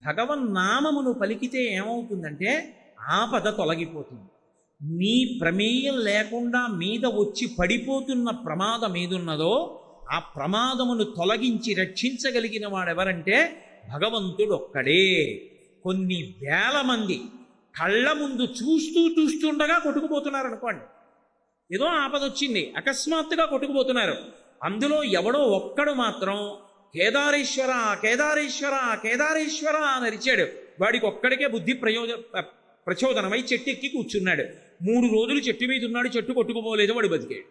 భగవన్నామమును పలికితే ఏమవుతుందంటే ఆపద తొలగిపోతుంది. నీ ప్రమేయం లేకుండా మీద వచ్చి పడిపోతున్న ప్రమాదం ఏదున్నదో ఆ ప్రమాదమును తొలగించి రక్షించగలిగిన వాడెవరంటే భగవంతుడు ఒక్కడే. కొన్ని వేల మంది కళ్ళ ముందు చూస్తుండగా కొట్టుకుపోతున్నారు అనుకోండి. ఏదో ఆపద వచ్చింది, అకస్మాత్తుగా కొట్టుకుపోతున్నారు. అందులో ఎవడో ఒక్కడు మాత్రం కేదారేశ్వర కేదారేశ్వర కేదారేశ్వర అని అరిచాడు. వాడికి ఒక్కడికే బుద్ధి ప్రచోదనమై చెట్టు ఎక్కి కూర్చున్నాడు. 3 రోజులు చెట్టు మీద ఉన్నాడు, చెట్టు కొట్టుకుపోలేదు, వాడు బతికాడు.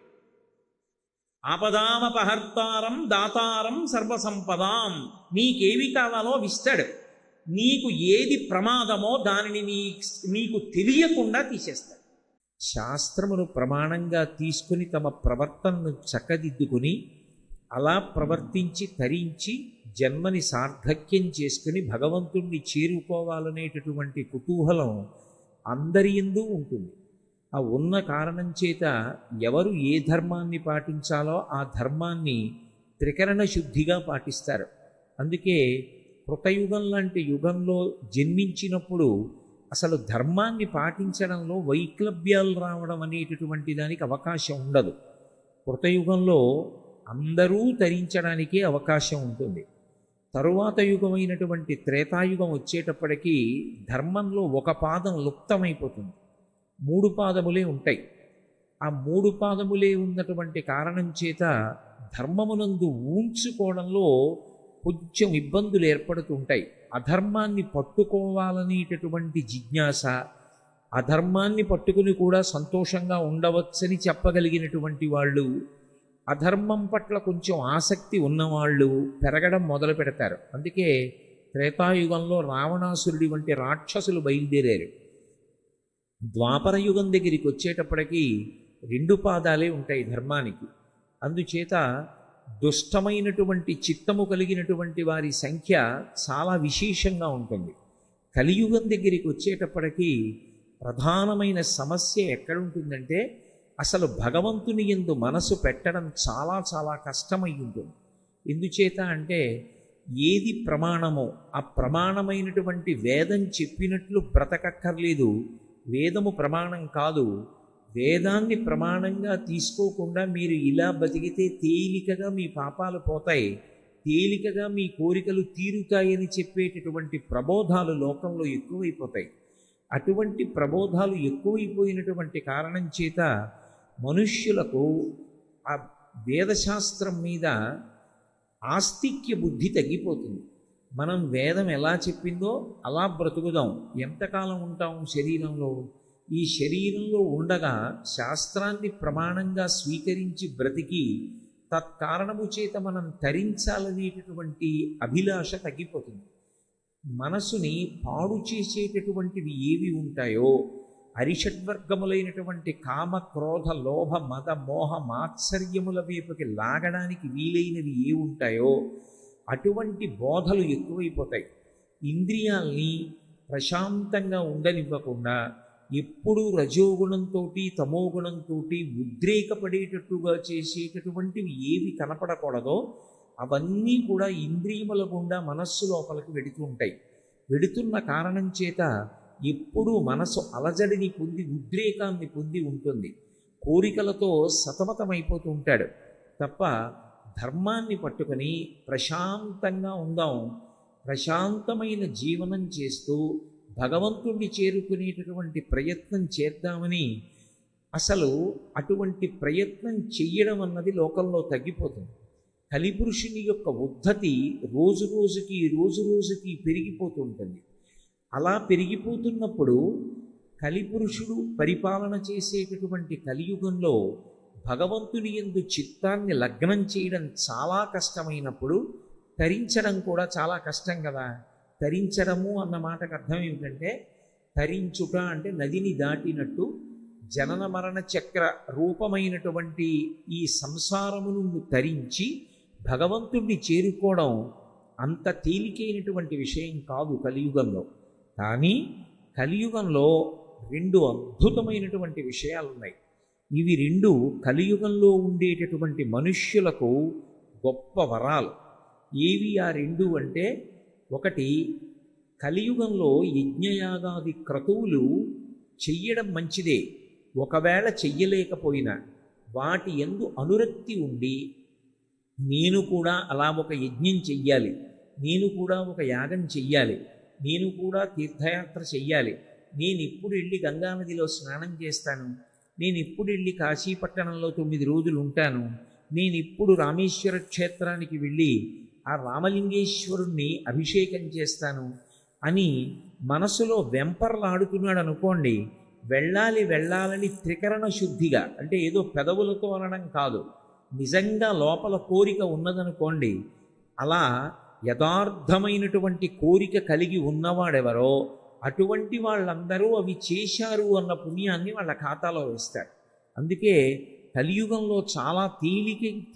ఆపదామపహర్తారం దాతారం సర్వసంపదాం. నీకేవి కావాలో విస్తాడు. నీకు ఏది ప్రమాదమో దానిని నీకు తెలియకుండా తీసేస్తాడు. శాస్త్రమును ప్రమాణంగా తీసుకుని తమ ప్రవర్తనను చక్కదిద్దుకుని అలా ప్రవర్తించి తరించి జన్మని సార్థక్యం చేసుకుని భగవంతుణ్ణి చేరుకోవాలనేటటువంటి కుతూహలం అందరి యందు ఉంటుంది. ఆ ఉన్న కారణం చేత ఎవరు ఏ ధర్మాన్ని పాటించాలో ఆ ధర్మాన్ని త్రికరణ శుద్ధిగా పాటిస్తారు. అందుకే కృతయుగం లాంటి యుగంలో జన్మించినప్పుడు అసలు ధర్మాన్ని పాటించడంలో వైక్లభ్యాలు రావడం అనేటటువంటి దానికి అవకాశం ఉండదు. కృతయుగంలో అందరూ తరించడానికి అవకాశం ఉంటుంది. తరువాత యుగమైనటువంటి త్రేతాయుగం వచ్చేటప్పటికీ ధర్మంలో ఒక పాదం లుప్తమైపోతుంది. 3 పాదములే ఉంటాయి. ఆ 3 పాదములే ఉన్నటువంటి కారణం చేత ధర్మమునందు ఊంచుకోవడంలో కొంచెం ఇబ్బందులు ఏర్పడుతుంటాయి. అధర్మాన్ని పట్టుకోవాలనేటటువంటి జిజ్ఞాస, అధర్మాన్ని పట్టుకుని కూడా సంతోషంగా ఉండవచ్చని చెప్పగలిగినటువంటి వాళ్ళు, అధర్మం పట్ల కొంచెం ఆసక్తి ఉన్నవాళ్ళు పెరగడం మొదలు పెడతారు. అందుకే త్రేతాయుగంలో రావణాసురుడి వంటి రాక్షసులు బయలుదేరారు. ద్వాపర యుగం దగ్గరికి వచ్చేటప్పటికీ 2 పాదాలే ఉంటాయి ధర్మానికి. అందుచేత దుష్టమైనటువంటి చిత్తము కలిగినటువంటి వారి సంఖ్య చాలా విశేషంగా ఉంటుంది. కలియుగం దగ్గరికి వచ్చేటప్పటికీ ప్రధానమైన సమస్య ఎక్కడుంటుందంటే అసలు భగవంతుని యందు మనసు పెట్టడం చాలా చాలా కష్టమై ఉంటుంది. ఎందుచేత అంటే ఏది ప్రమాణమో ఆ ప్రమాణమైనటువంటి వేదం చెప్పినట్లు బ్రతకక్కర్లేదు. వేదము ప్రమాణం కాదు. వేదాన్ని ప్రమాణంగా తీసుకోకుండా మీరు ఇలా బతికితే తేలికగా మీ పాపాలు పోతాయి, తేలికగా మీ కోరికలు తీరుతాయని చెప్పేటటువంటి ప్రబోధాలు లోకంలో ఎక్కువైపోతాయి. అటువంటి ప్రబోధాలు ఎక్కువైపోయినటువంటి కారణం చేత మనుష్యులకు ఆ వేదశాస్త్రం మీద ఆస్తిక్య బుద్ధి తగ్గిపోతుంది. మనం వేదం ఎలా చెప్పిందో అలా బ్రతుకుదాం. ఎంతకాలం ఉంటాం శరీరంలో? ఈ శరీరంలో ఉండగా శాస్త్రాన్ని ప్రమాణంగా స్వీకరించి బ్రతికి తత్కారణము చేత మనం తరించాలనేటటువంటి అభిలాష తగ్గిపోతుంది. మనసుని పాడు చేసేటటువంటివి ఏవి ఉంటాయో, అరిషడ్వర్గములైనటువంటి కామ క్రోధ లోభ మద మోహ మాత్సర్యముల వైపుకి లాగడానికి వీలైనవి ఏ ఉంటాయో అటువంటి బోధలు ఎక్కువైపోతాయి. ఇంద్రియాల్ని ప్రశాంతంగా ఉండనివ్వకుండా ఎప్పుడూ రజోగుణంతో తమోగుణంతో ఉద్రేకపడేటట్టుగా చేసేటటువంటివి ఏవి కనపడకూడదో అవన్నీ కూడా ఇంద్రియముల గుండా మనస్సు లోపలికి వెడుతూ ఉంటాయి. వెడుతున్న కారణం చేత ఎప్పుడూ మనసు అలజడిని పొంది ఉద్రేకాన్ని పొంది ఉంటుంది. కోరికలతో సతమతమైపోతూ ఉంటాడు తప్ప ధర్మాన్ని పట్టుకొని ప్రశాంతంగా ఉందాం, ప్రశాంతమైన జీవనం చేస్తూ భగవంతుణ్ణి చేరుకునేటటువంటి ప్రయత్నం చేద్దామని అసలు అటువంటి ప్రయత్నం చెయ్యడం అన్నది లోకంలో తగ్గిపోతుంది. కలిపురుషుని యొక్క ఉద్ధతి రోజు రోజుకి పెరిగిపోతూ ఉంటుంది. అలా పెరిగిపోతున్నప్పుడు కలిపురుషుడు పరిపాలన చేసేటటువంటి కలియుగంలో భగవంతుని యందు చిత్తాన్ని లగ్నం చేయడం చాలా కష్టమైనప్పుడు తరించడం కూడా చాలా కష్టం కదా. తరించడము అన్న మాటకు అర్థం ఏమిటంటే తరించుట అంటే నదిని దాటినట్టు జనన మరణ చక్ర రూపమైనటువంటి ఈ సంసారమును తరించి భగవంతుణ్ణి చేరుకోవడం అంత తేలికైనటువంటి విషయం కాదు కలియుగంలో. కానీ కలియుగంలో 2 అద్భుతమైనటువంటి విషయాలు ఉన్నాయి. ఇవి 2 కలియుగంలో ఉండేటటువంటి మనుష్యులకు గొప్ప వరాలు. ఏవి ఆ 2 అంటే, ఒకటి కలియుగంలో యజ్ఞయాగాది క్రతువులు చెయ్యడం మంచిదే. ఒకవేళ చెయ్యలేకపోయినా వాటి యందు అనురక్తి ఉండి, నేను కూడా అలా ఒక యజ్ఞం చెయ్యాలి, నేను కూడా ఒక యాగం చెయ్యాలి, నేను కూడా తీర్థయాత్ర చెయ్యాలి, నేను ఇప్పుడు వెళ్ళి గంగానదిలో స్నానం చేస్తాను, నేను ఇప్పుడు వెళ్ళి కాశీపట్టణంలో 9 రోజులు ఉంటాను, నేను ఇప్పుడు రామేశ్వర క్షేత్రానికి వెళ్ళి ఆ రామలింగేశ్వరుణ్ణి అభిషేకం చేస్తాను అని మనసులో వెంపర్లాడుతున్నాడు అనుకోండి, వెళ్ళాలి వెళ్ళాలని త్రికరణ శుద్ధిగా, అంటే ఏదో పెదవులతో అనడం కాదు, నిజంగా లోపల కోరిక ఉన్నదనుకోండి, అలా యథార్థమైనటువంటి కోరిక కలిగి ఉన్నవాడెవరో అటువంటి వాళ్ళందరూ అవి చేశారు అన్న పుణ్యాన్ని వాళ్ళ ఖాతాలో వేస్తారు. అందుకే కలియుగంలో చాలా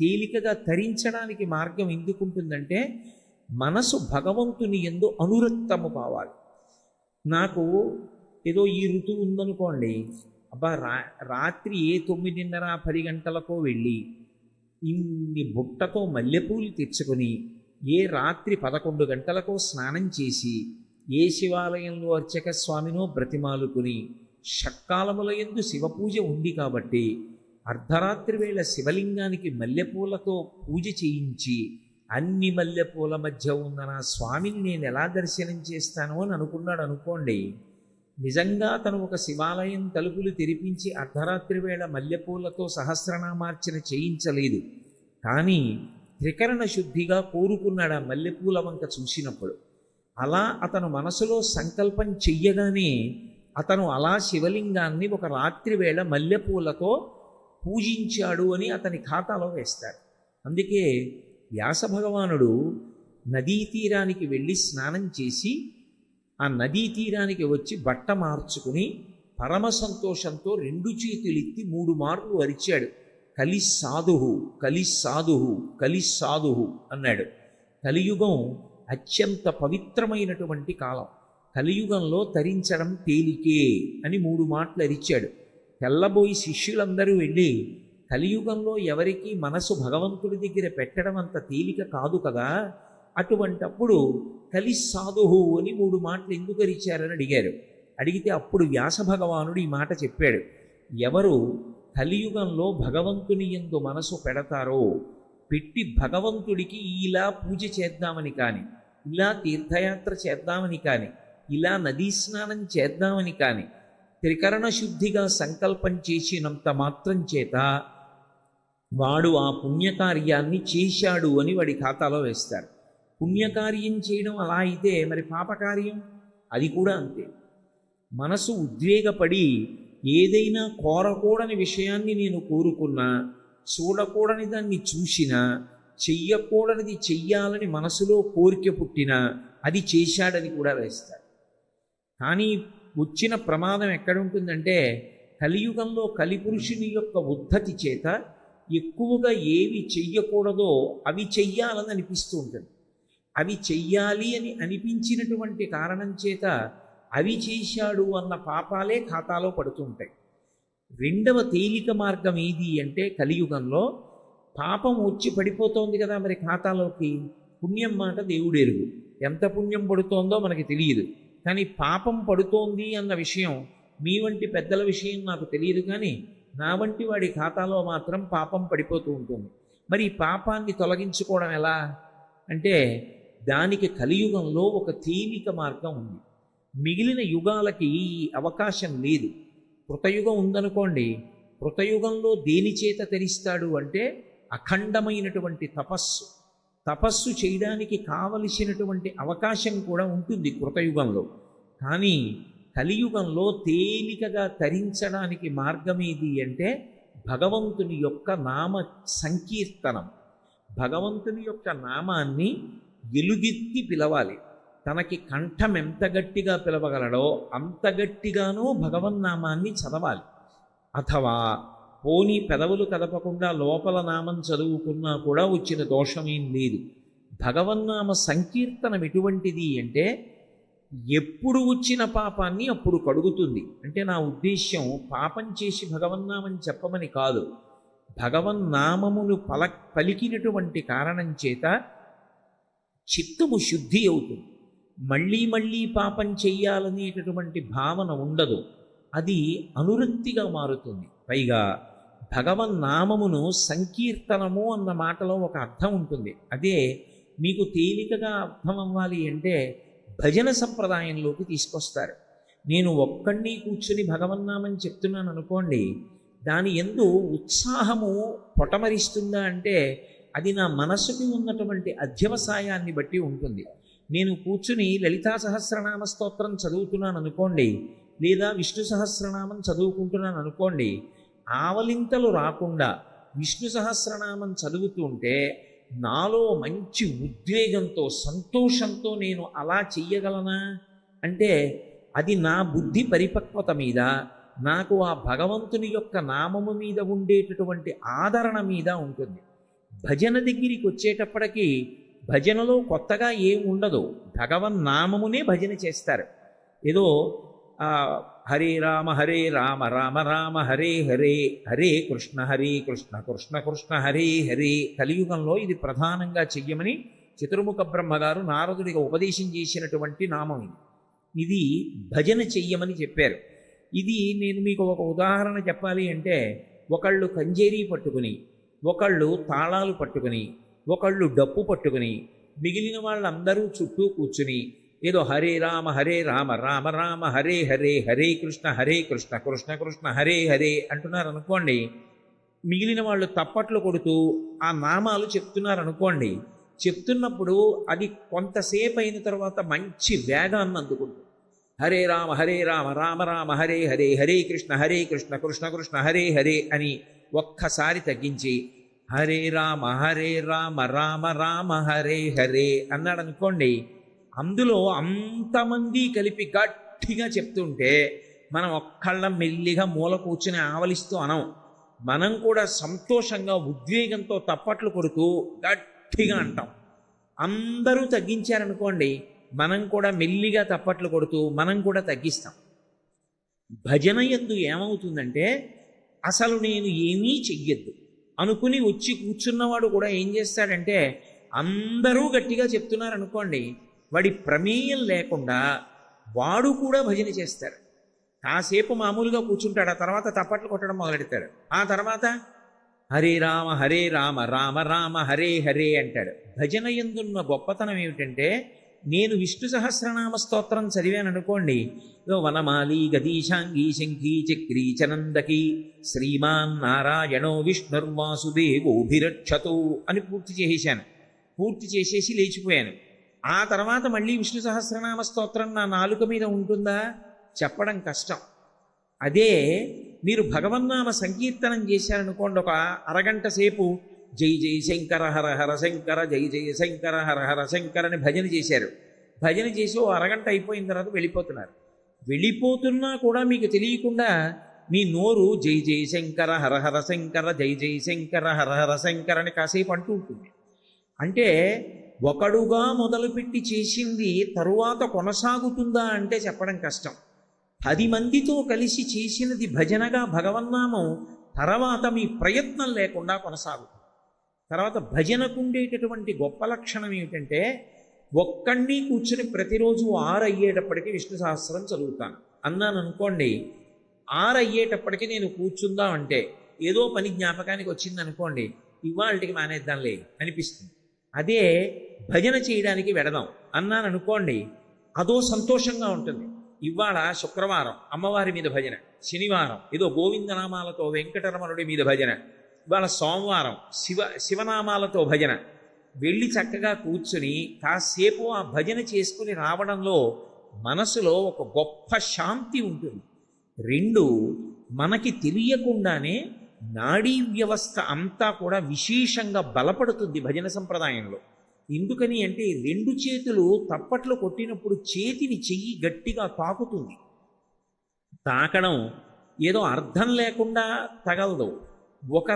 తేలికగా తరించడానికి మార్గం ఎందుకుంటుందంటే, మనసు భగవంతుని యందు అనురక్తము కావాలి. నాకు ఏదో ఈ ఋతువు ఉందనుకోండి, అబ్బా రాత్రి 9:30, 10 గంటలకో వెళ్ళి ఇన్ని బుట్టతో మల్లెపూలు తెచ్చుకొని రాత్రి 11 గంటలకో స్నానం చేసి ఏ శివాలయంలో అర్చక స్వామినో బ్రతిమాలుకుని, షట్కాలముల యందు శివపూజ ఉంది కాబట్టి అర్ధరాత్రి వేళ శివలింగానికి మల్లెపూలతో పూజ చేయించి, అన్ని మల్లెపూల మధ్య ఉన్న నా స్వామిని నేను ఎలా దర్శనం చేస్తాను అని అనుకున్నాడు అనుకోండి, నిజంగా తను ఒక శివాలయం తలుపులు తెరిపించి అర్ధరాత్రి వేళ మల్లెపూలతో సహస్రనామార్చన చేయించలేదు, కానీ త్రికరణ శుద్ధిగా కోరుకున్నాడు ఆ మల్లెపూల వంక చూసినప్పుడు. అలా అతను మనసులో సంకల్పం చెయ్యగానే అతను అలా శివలింగాన్ని ఒక రాత్రి వేళ మల్లెపూలతో పూజించాడు అని అతని ఖాతాలో వేస్తాడు. అందుకే వ్యాస భగవానుడు నదీ తీరానికి వెళ్ళి స్నానం చేసి ఆ నదీ తీరానికి వచ్చి బట్ట మార్చుకుని పరమ సంతోషంతో 2 చేతులెత్తి 3 మార్లు అరిచాడు, కలిస్సాధుః కలిస్సాధుః కలిస్సాధుః అన్నాడు. కలియుగం అత్యంత పవిత్రమైనటువంటి కాలం. కలియుగంలో తరించడం తేలికే అని 3 మాటలు అరిచాడు. తెల్లబోయి శిష్యులందరూ వెళ్ళి, కలియుగంలో ఎవరికి మనసు భగవంతుడి దగ్గర పెట్టడం అంత తేలిక కాదు కదా, అటువంటప్పుడు కలిస్సాధుః అని 3 మాటలు ఎందుకు అరిచారని అడిగారు. అడిగితే అప్పుడు వ్యాస భగవానుడు ఈ మాట చెప్పాడు, ఎవరు కలియుగంలో భగవంతుని యందు మనసు పెడతారో, పెట్టి భగవంతుడికి ఇలా పూజ చేద్దామని కానీ, ఇలా తీర్థయాత్ర చేద్దామని కానీ, ఇలా నదీ స్నానం చేద్దామని కానీ త్రికరణ శుద్ధిగా సంకల్పం చేసినంత మాత్రం చేత వాడు ఆ పుణ్యకార్యాన్ని చేశాడు అని వాడి ఖాతాలో వేస్తారు. పుణ్యకార్యం చేయడం అలా అయితే మరి పాపకార్యం అది కూడా అంతే. మనసు ఉద్వేగపడి ఏదైనా కోరకూడని విషయాన్ని నేను కోరుకున్నా, చూడకూడని దాన్ని చూసినా, చెయ్యకూడనిది చెయ్యాలని మనసులో కోరిక పుట్టినా అది చేశాడని కూడా వేస్తాడు. కానీ వచ్చిన ప్రమాదం ఎక్కడుంటుందంటే, కలియుగంలో కలిపురుషుని యొక్క ఉద్ధతి చేత ఎక్కువగా ఏవి చెయ్యకూడదో అవి చెయ్యాలని అనిపిస్తూ ఉంటుంది. అవి చెయ్యాలి అని అనిపించినటువంటి కారణం చేత అవి చేశాడు అన్న పాపాలే ఖాతాలో పడుతూ ఉంటాయి. రెండవ తేలిక మార్గం ఏది అంటే, కలియుగంలో పాపం వచ్చి పడిపోతోంది కదా మరి ఖాతాలోకి, పుణ్యం మాట దేవుడెరుగు, ఎంత పుణ్యం పడుతోందో మనకి తెలియదు, కానీ పాపం పడుతోంది అన్న విషయం మీ వంటి పెద్దల విషయం నాకు తెలియదు, కానీ నా వంటి వాడి ఖాతాలో మాత్రం పాపం పడిపోతూ ఉంటుంది. మరి ఈ పాపాన్ని తొలగించుకోవడం ఎలా అంటే, దానికి కలియుగంలో ఒక తేలిక మార్గం ఉంది. మిగిలిన యుగాలకి ఈ అవకాశం లేదు. కృతయుగం ఉందనుకోండి, కృతయుగంలో దేని చేత తరిస్తాడు అంటే అఖండమైనటువంటి తపస్సు చేయడానికి కావలసినటువంటి అవకాశం కూడా ఉంటుంది కృతయుగంలో. కానీ కలియుగంలో తేలికగా తరించడానికి మార్గం ఏది అంటే భగవంతుని యొక్క నామ సంకీర్తనం. భగవంతుని యొక్క నామాన్ని ఎలుగెత్తి పిలవాలి. తనకి కంఠం ఎంత గట్టిగా పిలవగలడో అంత గట్టిగానూ భగవన్నామాన్ని చదవాలి. అథవా పోనీ పెదవులు కదపకుండా లోపల నామం చదువుకున్నా కూడా వచ్చిన దోషమేం లేదు. భగవన్నామ సంకీర్తనం ఎటువంటిది అంటే ఎప్పుడు వచ్చిన పాపాన్ని అప్పుడు కడుగుతుంది. అంటే నా ఉద్దేశ్యం పాపం చేసి భగవన్నామం చెప్పమని కాదు, భగవన్నామమును పలికినటువంటి కారణం చేత చిత్తము శుద్ధి అవుతుంది. మళ్ళీ మళ్ళీ పాపం చెయ్యాలనేటటువంటి భావన ఉండదు. అది అనురక్తిగా మారుతుంది. పైగా భగవన్నామమును సంకీర్తనము అన్న మాటలో ఒక అర్థం ఉంటుంది. అదే మీకు తేలికగా అర్థం అవ్వాలి అంటే భజన సంప్రదాయంలోకి తీసుకొస్తారు. నేను ఒక్కడిని కూర్చుని భగవన్నామం చెప్తున్నాను అనుకోండి, దాని యందు ఉత్సాహము పొటమరిస్తుందా అంటే అది నా మనసుకి ఉన్నటువంటి అధ్యవసాయాన్ని బట్టి ఉంటుంది. నేను కూర్చుని లలితా సహస్రనామ స్తోత్రం చదువుతున్నాను అనుకోండి, లేదా విష్ణు సహస్రనామం చదువుకుంటున్నాను అనుకోండి, ఆవలింతలు రాకుండా విష్ణు సహస్రనామం చదువుతుంటే నాలో మంచి ఉద్వేగంతో సంతోషంతో నేను అలా చెయ్యగలనా అంటే అది నా బుద్ధి పరిపక్వత మీద, నాకు ఆ భగవంతుని యొక్క నామము మీద ఉండేటటువంటి ఆదరణ మీద ఉంటుంది. భజన దగ్గరికి వచ్చేటప్పటికీ భజనలో కొత్తగా ఏం ఉండదు, భగవన్నామమునే భజన చేస్తారు. ఏదో హరే రామ రామ రామ హరే హరే, హరే కృష్ణ కృష్ణ కృష్ణ హరే హరే. కలియుగంలో ఇది ప్రధానంగా చెయ్యమని చతుర్ముఖ బ్రహ్మగారు నారదుడిగా ఉపదేశం చేసినటువంటి నామం ఇది. ఇది భజన చెయ్యమని చెప్పారు. ఇది నేను మీకు ఒక ఉదాహరణ చెప్పాలి అంటే, ఒకళ్ళు కంజేరీ పట్టుకుని, ఒకళ్ళు తాళాలు పట్టుకుని, ఒకళ్ళు డప్పు పట్టుకుని, మిగిలిన వాళ్ళందరూ చుట్టూ కూర్చుని ఏదో హరే రామ రామ రామ హరే హరే, హరే కృష్ణ కృష్ణ కృష్ణ హరే హరే అంటున్నారు అనుకోండి. మిగిలిన వాళ్ళు తప్పట్లు కొడుతూ ఆ నామాలు చెప్తున్నారు అనుకోండి. చెప్తున్నప్పుడు అది కొంతసేపు అయిన తర్వాత మంచి వేగాన్ని అందుకుంటుంది. హరే రామ రామ రామ హరే హరే, హరే కృష్ణ కృష్ణ కృష్ణ హరే హరే అని ఒక్కసారి తగ్గించి హరే రామ రామ రామ హరే హరే అన్నాడు అనుకోండి. అందులో అంతమంది కలిపి గట్టిగా చెప్తుంటే మనం ఒక్కళ్ళ మెల్లిగా మూల కూర్చుని ఆవలిస్తూ అనం. మనం కూడా సంతోషంగా ఉద్వేగంతో తప్పట్లు కొడుతూ గట్టిగా అంటాం. అందరూ తగ్గించారనుకోండి, మనం కూడా మెల్లిగా తప్పట్లు కొడుతూ మనం కూడా తగ్గిస్తాం. భజన యందు ఏమవుతుందంటే అసలు నేను ఏమీ చెయ్యొద్దు అనుకుని వచ్చి కూర్చున్నవాడు కూడా ఏం చేస్తాడంటే అందరూ గట్టిగా చెప్తున్నారనుకోండి, వాడి ప్రమేయం లేకుండా వాడు కూడా భజన చేస్తాడు. కాసేపు మామూలుగా కూర్చుంటాడు, ఆ తర్వాత తప్పట్లు కొట్టడం మొదలెడతాడు. ఆ తర్వాత హరే రామ రామ రామ హరే హరే అంటాడు. భజన యందున్న గొప్పతనం ఏమిటంటే, నేను విష్ణు సహస్రనామ స్తోత్రం చదివాను అనుకోండి, వనమాలి గదీశాంగీ శంఖీ చక్రీ చనందకి శ్రీమాన్ నారాయణో విష్ణుర్వాసుదేవోభిరక్షతు అని పూర్తి చేసేశాను. పూర్తి చేసేసి లేచిపోయాను. ఆ తర్వాత మళ్ళీ విష్ణు సహస్రనామ స్తోత్రం నా నాలుక మీద ఉంటుందా? చెప్పడం కష్టం. అదే మీరు భగవన్నామ సంకీర్తనం చేశారనుకోండి, ఒక అరగంట సేపు జై జై శంకర హర హర శంకర, జై జై శంకర హర హర శంకర అని భజన చేశారు. భజన చేసి ఓ అరగంట అయిపోయిన తర్వాత వెళ్ళిపోతున్నారు. వెళ్ళిపోతున్నా కూడా మీకు తెలియకుండా మీ నోరు జై జై శంకర హర హర శంకర, జై జై శంకర హర హర శంకర అని కాసేపు అంటూ ఉంటుంది. అంటే ఒకడుగా మొదలుపెట్టి చేసింది తరువాత కొనసాగుతుందా అంటే చెప్పడం కష్టం. 10 మందితో కలిసి చేసినది భజనగా భగవన్నామం తర్వాత మీ ప్రయత్నం లేకుండా కొనసాగుతుంది. తర్వాత భజనకు ఉండేటటువంటి గొప్ప లక్షణం ఏమిటంటే, ఒక్కడిని కూర్చుని ప్రతిరోజు 6 అయ్యేటప్పటికీ విష్ణు సహస్రం చదువుతాను అన్నాను అనుకోండి. 6 అయ్యేటప్పటికీ నేను కూర్చుందాం అంటే ఏదో పని జ్ఞాపకానికి వచ్చింది అనుకోండి, ఇవాళకి మానేద్దాంలే అనిపిస్తుంది. అదే భజన చేయడానికి వెడదాం అన్నాను అనుకోండి, అదో సంతోషంగా ఉంటుంది. ఇవాళ శుక్రవారం అమ్మవారి మీద భజన, శనివారం ఏదో గోవిందనామాలతో వెంకటరమణుడి మీద భజన, ఇవాళ సోమవారం శివనామాలతో భజన. వెళ్ళి చక్కగా కూర్చుని కాసేపు ఆ భజన చేసుకుని రావడంలో మనసులో ఒక గొప్ప శాంతి ఉంటుంది. 2, మనకి తెలియకుండానే నాడీ వ్యవస్థ అంతా కూడా విశేషంగా బలపడుతుంది భజన సంప్రదాయంలో. ఎందుకని అంటే 2 చేతులు తప్పట్లు కొట్టినప్పుడు చెయ్యి గట్టిగా తాకుతుంది. తాకడం ఏదో అర్థం లేకుండా తగలదు. ఒకే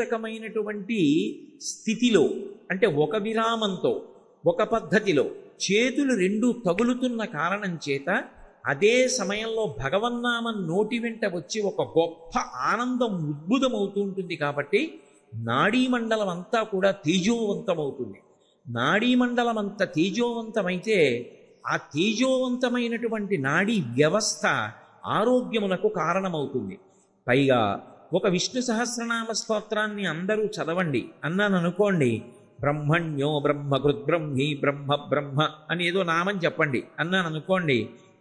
రకమైనటువంటి స్థితిలో, అంటే ఒక విరామంతో, ఒక పద్ధతిలో చేతులు 2 తగులుతున్న కారణం చేత అదే సమయంలో భగవన్నామం నోటి వెంట వచ్చి ఒక గొప్ప ఆనందం ఉద్భుతమవుతూ ఉంటుంది. కాబట్టి నాడీ మండలం అంతా కూడా తేజోవంతమవుతుంది. నాడీమండలం అంత తేజోవంతమైతే ఆ తేజోవంతమైనటువంటి నాడీ వ్యవస్థ ఆరోగ్యమునకు కారణమవుతుంది. పైగా ఒక విష్ణు సహస్రనామ స్తోత్రాన్ని అందరూ చదవండి అన్నాను అనుకోండి, బ్రహ్మణ్యో బ్రహ్మకృత్ బ్రహ్మీ బ్రహ్మ బ్రహ్మ అని ఏదో నామం చెప్పండి అన్నాను అనుకోండి,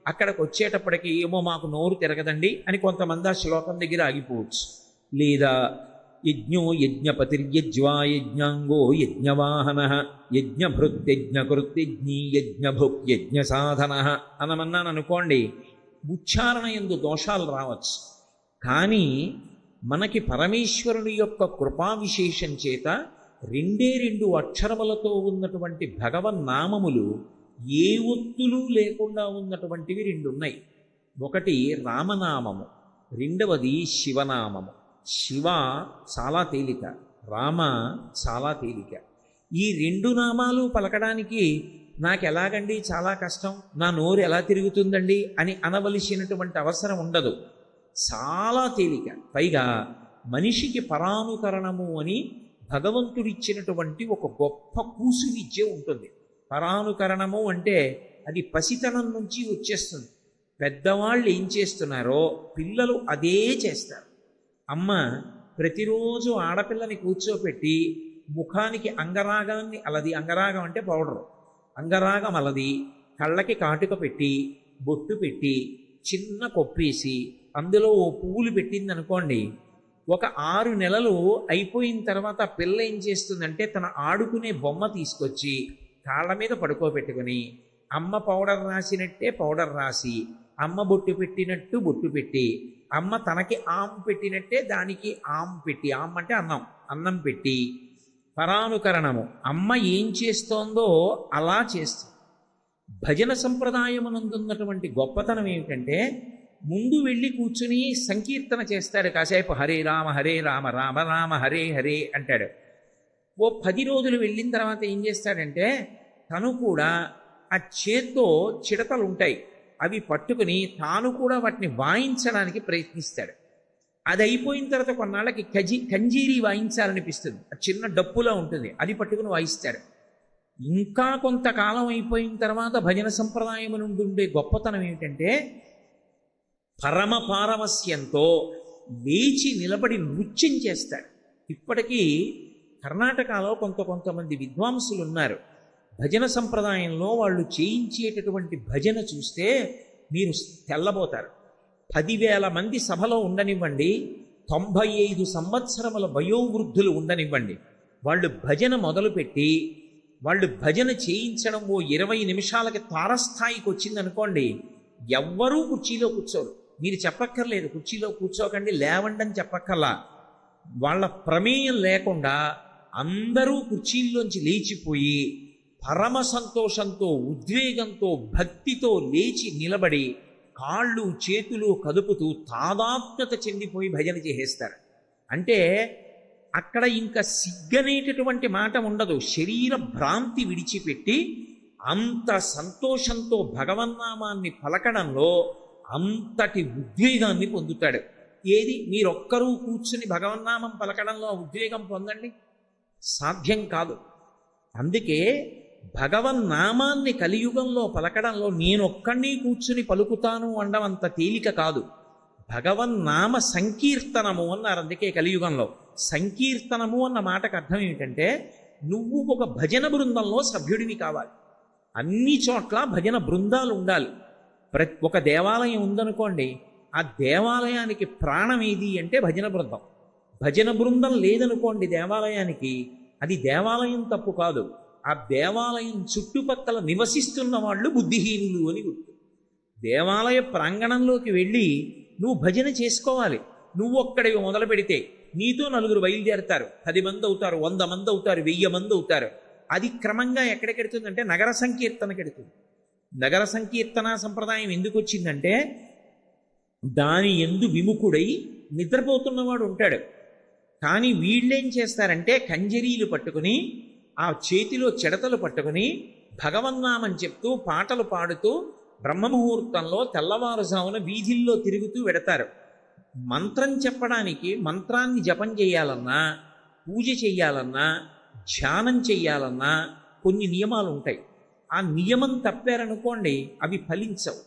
అక్కడికి వచ్చేటప్పటికి ఏమో మాకు నోరు తిరగదండి అని కొంతమంది ఆ శ్లోకం దగ్గర ఆగిపోవచ్చు. లేదా యజ్ఞో యజ్ఞపతిర్యజ్వా యజ్ఞాంగో యజ్ఞవాహన యజ్ఞభృత్యజ్ఞకృత్యజ్ఞీ యజ్ఞభుక్ యజ్ఞ సాధన అనమన్నాను అనుకోండి, ఉచ్చారణ యందు దోషాలు రావచ్చు. కానీ మనకి పరమేశ్వరుని యొక్క కృపా విశేషం చేత 2 అక్షరములతో ఉన్నటువంటి భగవన్నామములు ఏ ఒత్తులు లేకుండా ఉన్నటువంటివి 2 ఉన్నాయి. ఒకటి రామనామము, రెండవది శివనామము. శివ చాలా తేలిక, రామ చాలా తేలిక. ఈ 2 నామాలు పలకడానికి నాకు ఎలాగండి చాలా కష్టం, నా నోరు ఎలా తిరుగుతుందండి అని అనవలసినటువంటి అవసరం ఉండదు. చాలా తేలిక. పైగా మనిషికి పరానుకరణము అని భగవంతుడిచ్చినటువంటి ఒక గొప్ప కూసు విద్య ఉంటుంది. పరానుకరణము అంటే అది పసితనం నుంచి వచ్చేస్తుంది. పెద్దవాళ్ళు ఏం చేస్తున్నారో పిల్లలు అదే చేస్తారు. అమ్మ ప్రతిరోజు ఆడపిల్లని కూర్చోపెట్టి ముఖానికి అంగరాగాన్ని అలది, అంగరాగం అంటే పౌడరు, అంగరాగం అలది, కళ్ళకి కాటుక పెట్టి బొట్టు పెట్టి చిన్న కొప్పేసి అందులో ఓ పువ్వులు పెట్టింది అనుకోండి, ఒక 6 నెలలు అయిపోయిన తర్వాత పిల్ల ఏం చేస్తుందంటే తన ఆడుకునే బొమ్మ తీసుకొచ్చి కాళ్ళ మీద పడుకోబెట్టుకుని అమ్మ పౌడర్ రాసినట్టే పౌడర్ రాసి, అమ్మ బొట్టు పెట్టినట్టు బొట్టు పెట్టి, అమ్మ తనకి ఆమ్ పెట్టినట్టే దానికి ఆమ్ పెట్టి, ఆమ్ అంటే అన్నం, అన్నం పెట్టి పరానుకరణము అమ్మ ఏం చేస్తోందో అలా చేస్తుంది. భజన సంప్రదాయమునందున్నటువంటి గొప్పతనం ఏమిటంటే ముందు వెళ్ళి కూర్చుని సంకీర్తన చేస్తాడు కాసేపు, హరే రామ రామ రామ హరే హరే అంటాడు. ఓ 10 రోజులు వెళ్ళిన తర్వాత ఏం చేస్తాడంటే తను కూడా ఆ చేత్తో చిడతలు ఉంటాయి అవి పట్టుకుని తాను కూడా వాటిని వాయించడానికి ప్రయత్నిస్తాడు. అది అయిపోయిన తర్వాత కొన్నాళ్ళకి కంజీరి వాయించాలనిపిస్తుంది, ఆ చిన్న డప్పులా ఉంటుంది, అది పట్టుకుని వాయిస్తాడు. ఇంకా కొంతకాలం అయిపోయిన తర్వాత భజన సంప్రదాయం నుండి ఉండే గొప్పతనం ఏమిటంటే పరమ పారవస్యంతో లేచి నిలబడి నృత్యం చేస్తాడు. ఇప్పటికీ కర్ణాటకలో కొంతమంది విద్వాంసులు ఉన్నారు. భజన సంప్రదాయంలో వాళ్ళు చేయించేటటువంటి భజన చూస్తే మీరు తెల్లబోతారు. 10,000 మంది సభలో ఉండనివ్వండి, 95 సంవత్సరముల వయోవృద్ధులు ఉండనివ్వండి, వాళ్ళు భజన మొదలుపెట్టి వాళ్ళు భజన చేయించడం ఓ 20 నిమిషాలకి తారస్థాయికి వచ్చిందనుకోండి, ఎవ్వరూ కుర్చీలో కూర్చోరు. మీరు చెప్పక్కర్లేదు కుర్చీలో కూర్చోకండి లేవండి అని చెప్పక్కర్లా. వాళ్ళ ప్రమేయం లేకుండా అందరూ కుర్చీల్లోంచి లేచిపోయి పరమ సంతోషంతో ఉద్వేగంతో భక్తితో లేచి నిలబడి కాళ్ళు చేతులు కదుపుతూ తాదాత్మ్యత చెందిపోయి భజన చేసేస్తారు. అంటే అక్కడ ఇంకా సిగ్గనేటటువంటి మాట ఉండదు. శరీర భ్రాంతి విడిచిపెట్టి అంత సంతోషంతో భగవన్నామాన్ని పలకడంలో అంతటి ఉద్వేగాన్ని పొందుతాడు. ఏది మీరొక్కరూ కూర్చుని భగవన్నామం పలకడంలో ఉద్వేగం పొందండి, సాధ్యం కాదు. అందుకే భగవన్నామాన్ని కలియుగంలో పలకడంలో నేనొక్కడిని కూర్చుని పలుకుతాను అనడం అంత తేలిక కాదు. భగవన్నామ సంకీర్తనము అన్నారు. అందుకే కలియుగంలో సంకీర్తనము అన్న మాటకు అర్థం ఏమిటంటే నువ్వు ఒక భజన బృందంలో సభ్యుడివి కావాలి. అన్ని చోట్ల భజన బృందాలు ఉండాలి. ఒక దేవాలయం ఉందనుకోండి, ఆ దేవాలయానికి ప్రాణం ఏది అంటే భజన బృందం. భజన బృందం లేదనుకోండి దేవాలయానికి, అది దేవాలయం తప్పు కాదు, ఆ దేవాలయం చుట్టుపక్కల నివసిస్తున్న వాళ్ళు బుద్ధిహీనులు అని గుర్తు. దేవాలయ ప్రాంగణంలోకి వెళ్ళి నువ్వు భజన చేసుకోవాలి. నువ్వు ఒక్కడివి మొదలు పెడితే నీతో 4 బయలుదేరుతారు, 10 మంది అవుతారు, 100 మంది అవుతారు, 1000 మంది అవుతారు. అది క్రమంగా ఎక్కడికెడుతుందంటే నగర సంకీర్తనకెడుతుంది. నగర సంకీర్తన సంప్రదాయం ఎందుకు వచ్చిందంటే దాని యందు విముఖుడై నిద్రపోతున్నవాడు ఉంటాడు. కానీ వీళ్ళేం చేస్తారంటే కంజరీలు పట్టుకుని ఆ చేతిలో చెడతలు పట్టుకుని భగవన్నామని చెప్తూ పాటలు పాడుతూ బ్రహ్మముహూర్తంలో తెల్లవారుజామున వీధుల్లో తిరుగుతూ వెడతారు. మంత్రం చెప్పడానికి, మంత్రాన్ని జపం చేయాలన్నా, పూజ చెయ్యాలన్నా, ధ్యానం చెయ్యాలన్నా కొన్ని నియమాలు ఉంటాయి. ఆ నియమం తప్పారనుకోండి అవి ఫలించవు.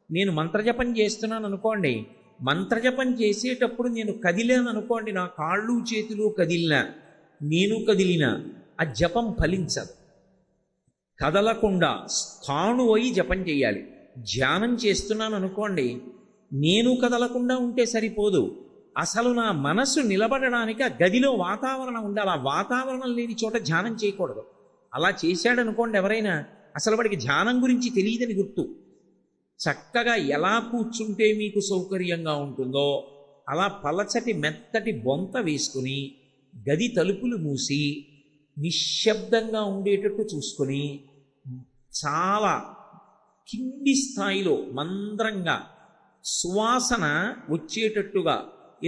నేను మంత్రజపం చేస్తున్నాను అనుకోండి, మంత్రజపం చేసేటప్పుడు నేను కదిలాను అనుకోండి, నా కాళ్ళు చేతులు కదిలినా నేను కదిలినా ఆ జపం ఫలించదు. కదలకుండా స్థాణువై జపం చేయాలి. ధ్యానం చేస్తున్నాను అనుకోండి, నేను కదలకుండా ఉంటే సరిపోదు, అసలు నా మనసు నిలబడడానికి ఆ గదిలో వాతావరణం ఉండాలి. ఆ వాతావరణం లేని చోట ధ్యానం చేయకూడదు. అలా చేశాడనుకోండి ఎవరైనా, అసలు వాడికి ధ్యానం గురించి తెలియదని గుర్తు. చక్కగా ఎలా కూర్చుంటే మీకు సౌకర్యంగా ఉంటుందో అలా పలచటి మెత్తటి బొంత వేసుకుని గది తలుపులు మూసి నిశ్శబ్దంగా ఉండేటట్టు చూసుకొని చాలా కింది స్థాయిలో మంద్రంగా సువాసన వచ్చేటట్టుగా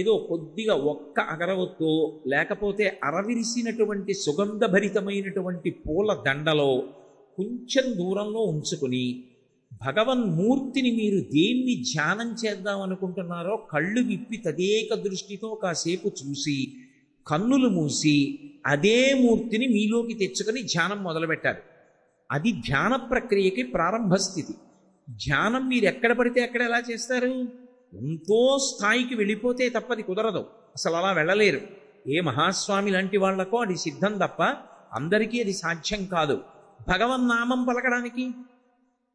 ఏదో కొద్దిగా ఒక్క అగరవత్తో లేకపోతే అరవిరిసినటువంటి సుగంధభరితమైనటువంటి పూల దండలో కొంచెం దూరంలో ఉంచుకొని భగవన్మూర్తిని మీరు దేన్ని ధ్యానం చేద్దాం అనుకుంటున్నారో కళ్ళు విప్పి తదేక దృష్టితో కాసేపు చూసి కన్నులు మూసి అదే మూర్తిని మీలోకి తెచ్చుకొని ధ్యానం మొదలుపెట్టారు. అది ధ్యాన ప్రక్రియకి ప్రారంభ స్థితి. ధ్యానం మీరు ఎక్కడ పడితే అక్కడ ఎలా చేస్తారు? ఎంతో స్థాయికి వెళ్ళిపోతే తప్పది కుదరదు, అసలు అలా వెళ్ళలేరు. ఏ మహాస్వామి లాంటి వాళ్లకో అది సిద్ధం తప్ప అందరికీ అది సాధ్యం కాదు. భగవన్నామం పలకడానికి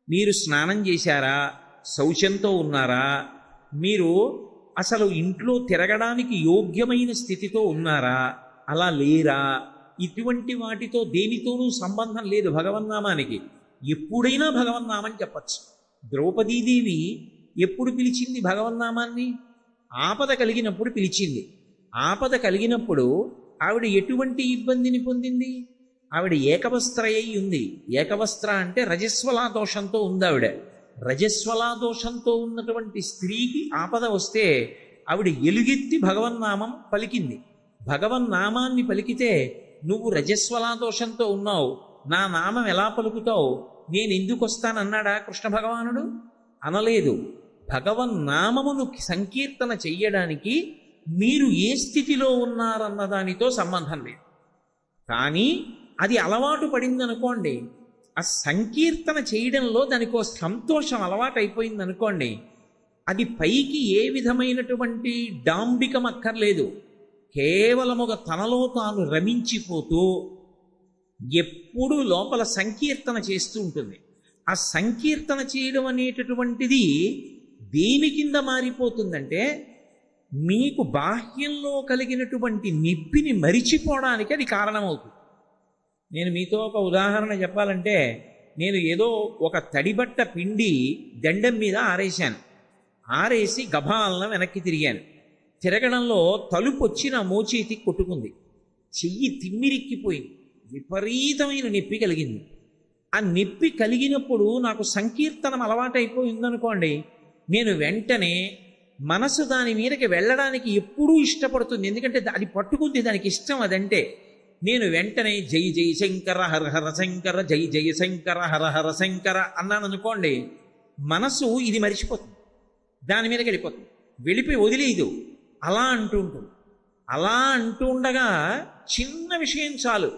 మీరు స్నానం చేశారా, శౌచంతో ఉన్నారా, మీరు అసలు ఇంట్లో తిరగడానికి యోగ్యమైన స్థితితో ఉన్నారా, అలా లేరా, ఇటువంటి వాటితో దేనితోనూ సంబంధం లేదు భగవన్నామానికి. ఎప్పుడైనా భగవన్నామం చెప్పచ్చు. ద్రౌపదీదేవి ఎప్పుడు పిలిచింది భగవన్నామాన్ని? ఆపద కలిగినప్పుడు పిలిచింది. ఆపద కలిగినప్పుడు ఆవిడ ఎటువంటి ఇబ్బందిని పొందింది? ఆవిడ ఏకవస్త్రయ్యి ఉంది. ఏకవస్త్ర అంటే రజస్వలా దోషంతో ఉంది ఆవిడ. రజస్వలా దోషంతో ఉన్నటువంటి స్త్రీకి ఆపద వస్తే ఆవిడ ఎలుగెత్తి భగవన్నామం పలికింది. భగవన్నామాన్ని పలికితే నువ్వు రజస్వలా దోషంతో ఉన్నావు, నా నామం ఎలా పలుకుతావు, నేను ఎందుకు వస్తానన్నాడా కృష్ణ భగవానుడు? అనలేదు. భగవన్నామమును సంకీర్తన చెయ్యడానికి మీరు ఏ స్థితిలో ఉన్నారన్న దానితో సంబంధం లేదు. కానీ అది అలవాటు పడిందనుకోండి, ఆ సంకీర్తన చేయడంలో దానికో సంతోషం అలవాటు అయిపోయిందనుకోండి, అది పైకి ఏ విధమైనటువంటి డాంబికం అక్కర్లేదు. కేవలం ఒక తనలో తాను రమించిపోతూ ఎప్పుడూ లోపల సంకీర్తన చేస్తూ ఉంటుంది. ఆ సంకీర్తన చేయడం అనేటటువంటిది దేని కింద మారిపోతుందంటే, మీకు బాహ్యంలో కలిగినటువంటి నిప్పిని మరిచిపోవడానికి అది కారణమవుతుంది. నేను మీతో ఒక ఉదాహరణ చెప్పాలంటే, నేను ఏదో ఒక తడిబట్ట పిండి దండం మీద ఆరేశాను. ఆరేసి గభాలన వెనక్కి తిరిగాను. తిరగడంలో తలుపు వచ్చి నా మోచేతికి కొట్టుకుంది. చెయ్యి తిమ్మిరిక్కిపోయింది. విపరీతమైన నొప్పి కలిగింది. ఆ నొప్పి కలిగినప్పుడు నాకు సంకీర్తనం అలవాటైపోయిందనుకోండి, నేను వెంటనే మనసు దాని మీదకి వెళ్ళడానికి ఎప్పుడూ ఇష్టపడుతుంది. ఎందుకంటే అది పట్టుకుంది, దానికి ఇష్టం అదంటే. నేను వెంటనే జై జై శంకర హర హర శంకర, జై జయ శంకర హర హర శంకర అన్నాను అనుకోండి, మనసు ఇది మరిచిపోతుంది, దాని మీదకి వెళ్ళిపోతుంది, వెళ్ళిపోయి వదిలేదు, అలా అంటూ ఉంటుంది. అలా అంటూ ఉండగా చిన్న విషయం చాలు,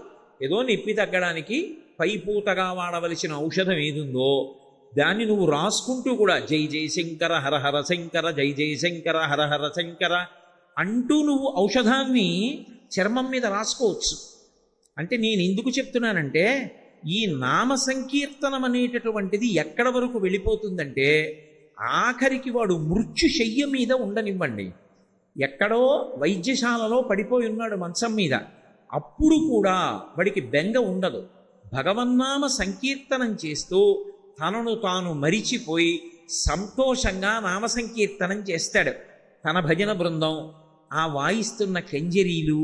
ఏదో నొప్పి తగ్గడానికి పైపూతగా వాడవలసిన ఔషధం ఏదుందో దాన్ని నువ్వు రాసుకుంటూ కూడా జై జై శంకర హర హర శంకర, జై జై శంకర హర హర శంకర అంటూ నువ్వు ఔషధాన్ని చర్మం మీద రాసుకోవచ్చు. అంటే నేను ఎందుకు చెప్తున్నానంటే, ఈ నామ సంకీర్తనం అనేటటువంటిది ఎక్కడ వరకు వెళ్ళిపోతుందంటే, ఆఖరికి వాడు మృత్యుశయ్య మీద ఉండనివ్వండి, ఎక్కడో వైద్యశాలలో పడిపోయి ఉన్నాడు మంచం మీద, అప్పుడు కూడా వాడికి బెంగ ఉండదు. భగవన్నామ సంకీర్తనం చేస్తూ తనను తాను మరిచిపోయి సంతోషంగా నామ సంకీర్తనం చేస్తాడు. తన భజన బృందం, ఆ వాయిస్తున్న కంజరీలు,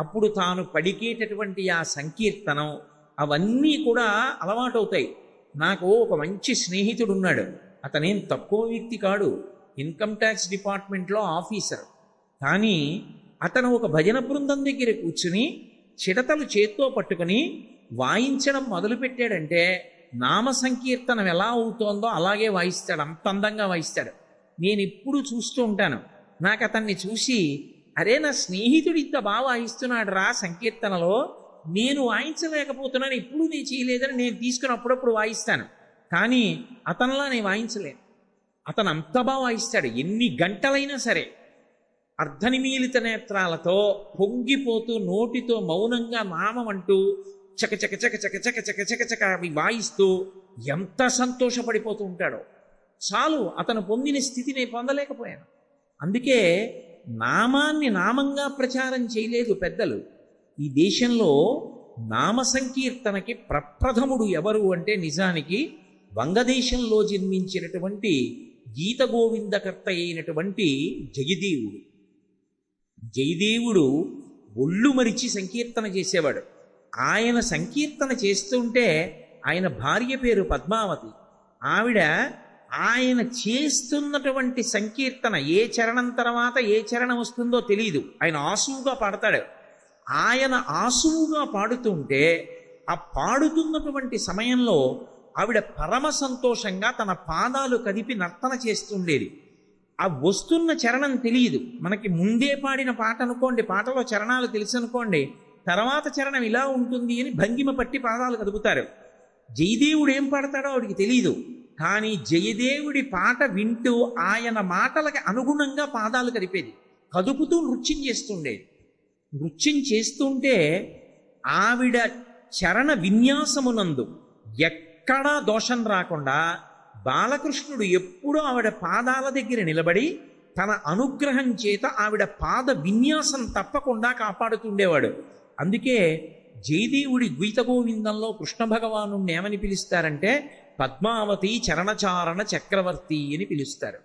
అప్పుడు తాను పడికేటటువంటి ఆ సంకీర్తనం, అవన్నీ కూడా అలవాటవుతాయి. నాకు ఒక మంచి స్నేహితుడు ఉన్నాడు. అతనేం తక్కువ వ్యక్తి కాడు, ఇన్కమ్ ట్యాక్స్ డిపార్ట్మెంట్లో ఆఫీసర్. కానీ అతను ఒక భజన బృందం దగ్గర కూర్చుని చిడతలు చేత్తో పట్టుకుని వాయించడం మొదలుపెట్టాడంటే, నామ సంకీర్తనం ఎలా అవుతోందో అలాగే వాయిస్తాడు, అంత అందంగా వాయిస్తాడు. నేను ఎప్పుడు చూస్తూ ఉంటాను. నాకు అతన్ని చూసి, అరే నా స్నేహితుడు ఇంత బాగా వాయిస్తున్నాడు రా సంకీర్తనలో, నేను వాయించలేకపోతున్నాను, ఎప్పుడు నేను చేయలేదని నేను తీసుకుని అప్పుడప్పుడు వాయిస్తాను. కానీ అతనిలా నేను వాయించలేను. అతను అంత బాగా వాయిస్తాడు. ఎన్ని గంటలైనా సరే అర్ధనిమీలిత నేత్రాలతో పొంగిపోతూ నోటితో మౌనంగా నామం అంటూ చక చక చక చక చక చక చక చక అవి వాయిస్తూ ఎంత సంతోషపడిపోతూ ఉంటాడో. చాలు, అతను పొందిన స్థితి నేను పొందలేకపోయాను. అందుకే నామాన్ని నామంగా ప్రచారం చేయలేదు పెద్దలు. ఈ దేశంలో నామ సంకీర్తనకి ప్రప్రథముడు ఎవరు అంటే నిజానికి వంగదేశంలో జన్మించినటువంటి గీత గోవిందకర్త అయినటువంటి జయదేవుడు. జయదేవుడు ఒళ్ళు మరిచి సంకీర్తన చేసేవాడు. ఆయన సంకీర్తన చేస్తుంటే ఆయన భార్య పేరు పద్మావతి. ఆవిడ ఆయన చేస్తున్నటువంటి సంకీర్తన ఏ చరణం తర్వాత ఏ చరణం వస్తుందో తెలియదు. ఆయన ఆసువుగా పాడతాడు. ఆయన ఆసువుగా పాడుతుంటే ఆ పాడుతున్నటువంటి సమయంలో ఆవిడ పరమ సంతోషంగా తన పాదాలు కదిపి నర్తన చేస్తుండేది. ఆ వస్తున్న చరణం తెలియదు. మనకి ముందే పాడిన పాట అనుకోండి, పాటలో చరణాలు తెలుసు అనుకోండి, తర్వాత చరణం ఇలా ఉంటుంది అని భంగిమ పట్టి పాదాలు కదుపుతారు. జయదేవుడు ఏం పాడతాడో ఆవిడికి తెలియదు. కానీ జయదేవుడి పాట వింటూ ఆయన మాటలకి అనుగుణంగా పాదాలు కదిపేది, కదుపుతూ నృత్యం చేస్తుండేది. నృత్యం చేస్తుంటే ఆవిడ చరణ విన్యాసమునందు ఎక్కడా దోషం రాకుండా బాలకృష్ణుడు ఎప్పుడూ ఆవిడ పాదాల దగ్గర నిలబడి తన అనుగ్రహం చేత ఆవిడ పాద విన్యాసం తప్పకుండా కాపాడుతుండేవాడు. అందుకే జయదేవుడి గీత గోవిందంలో కృష్ణ భగవాను ఏమని పిలుస్తారంటే పద్మావతి చరణచారణ చక్రవర్తి అని పిలుస్తారు.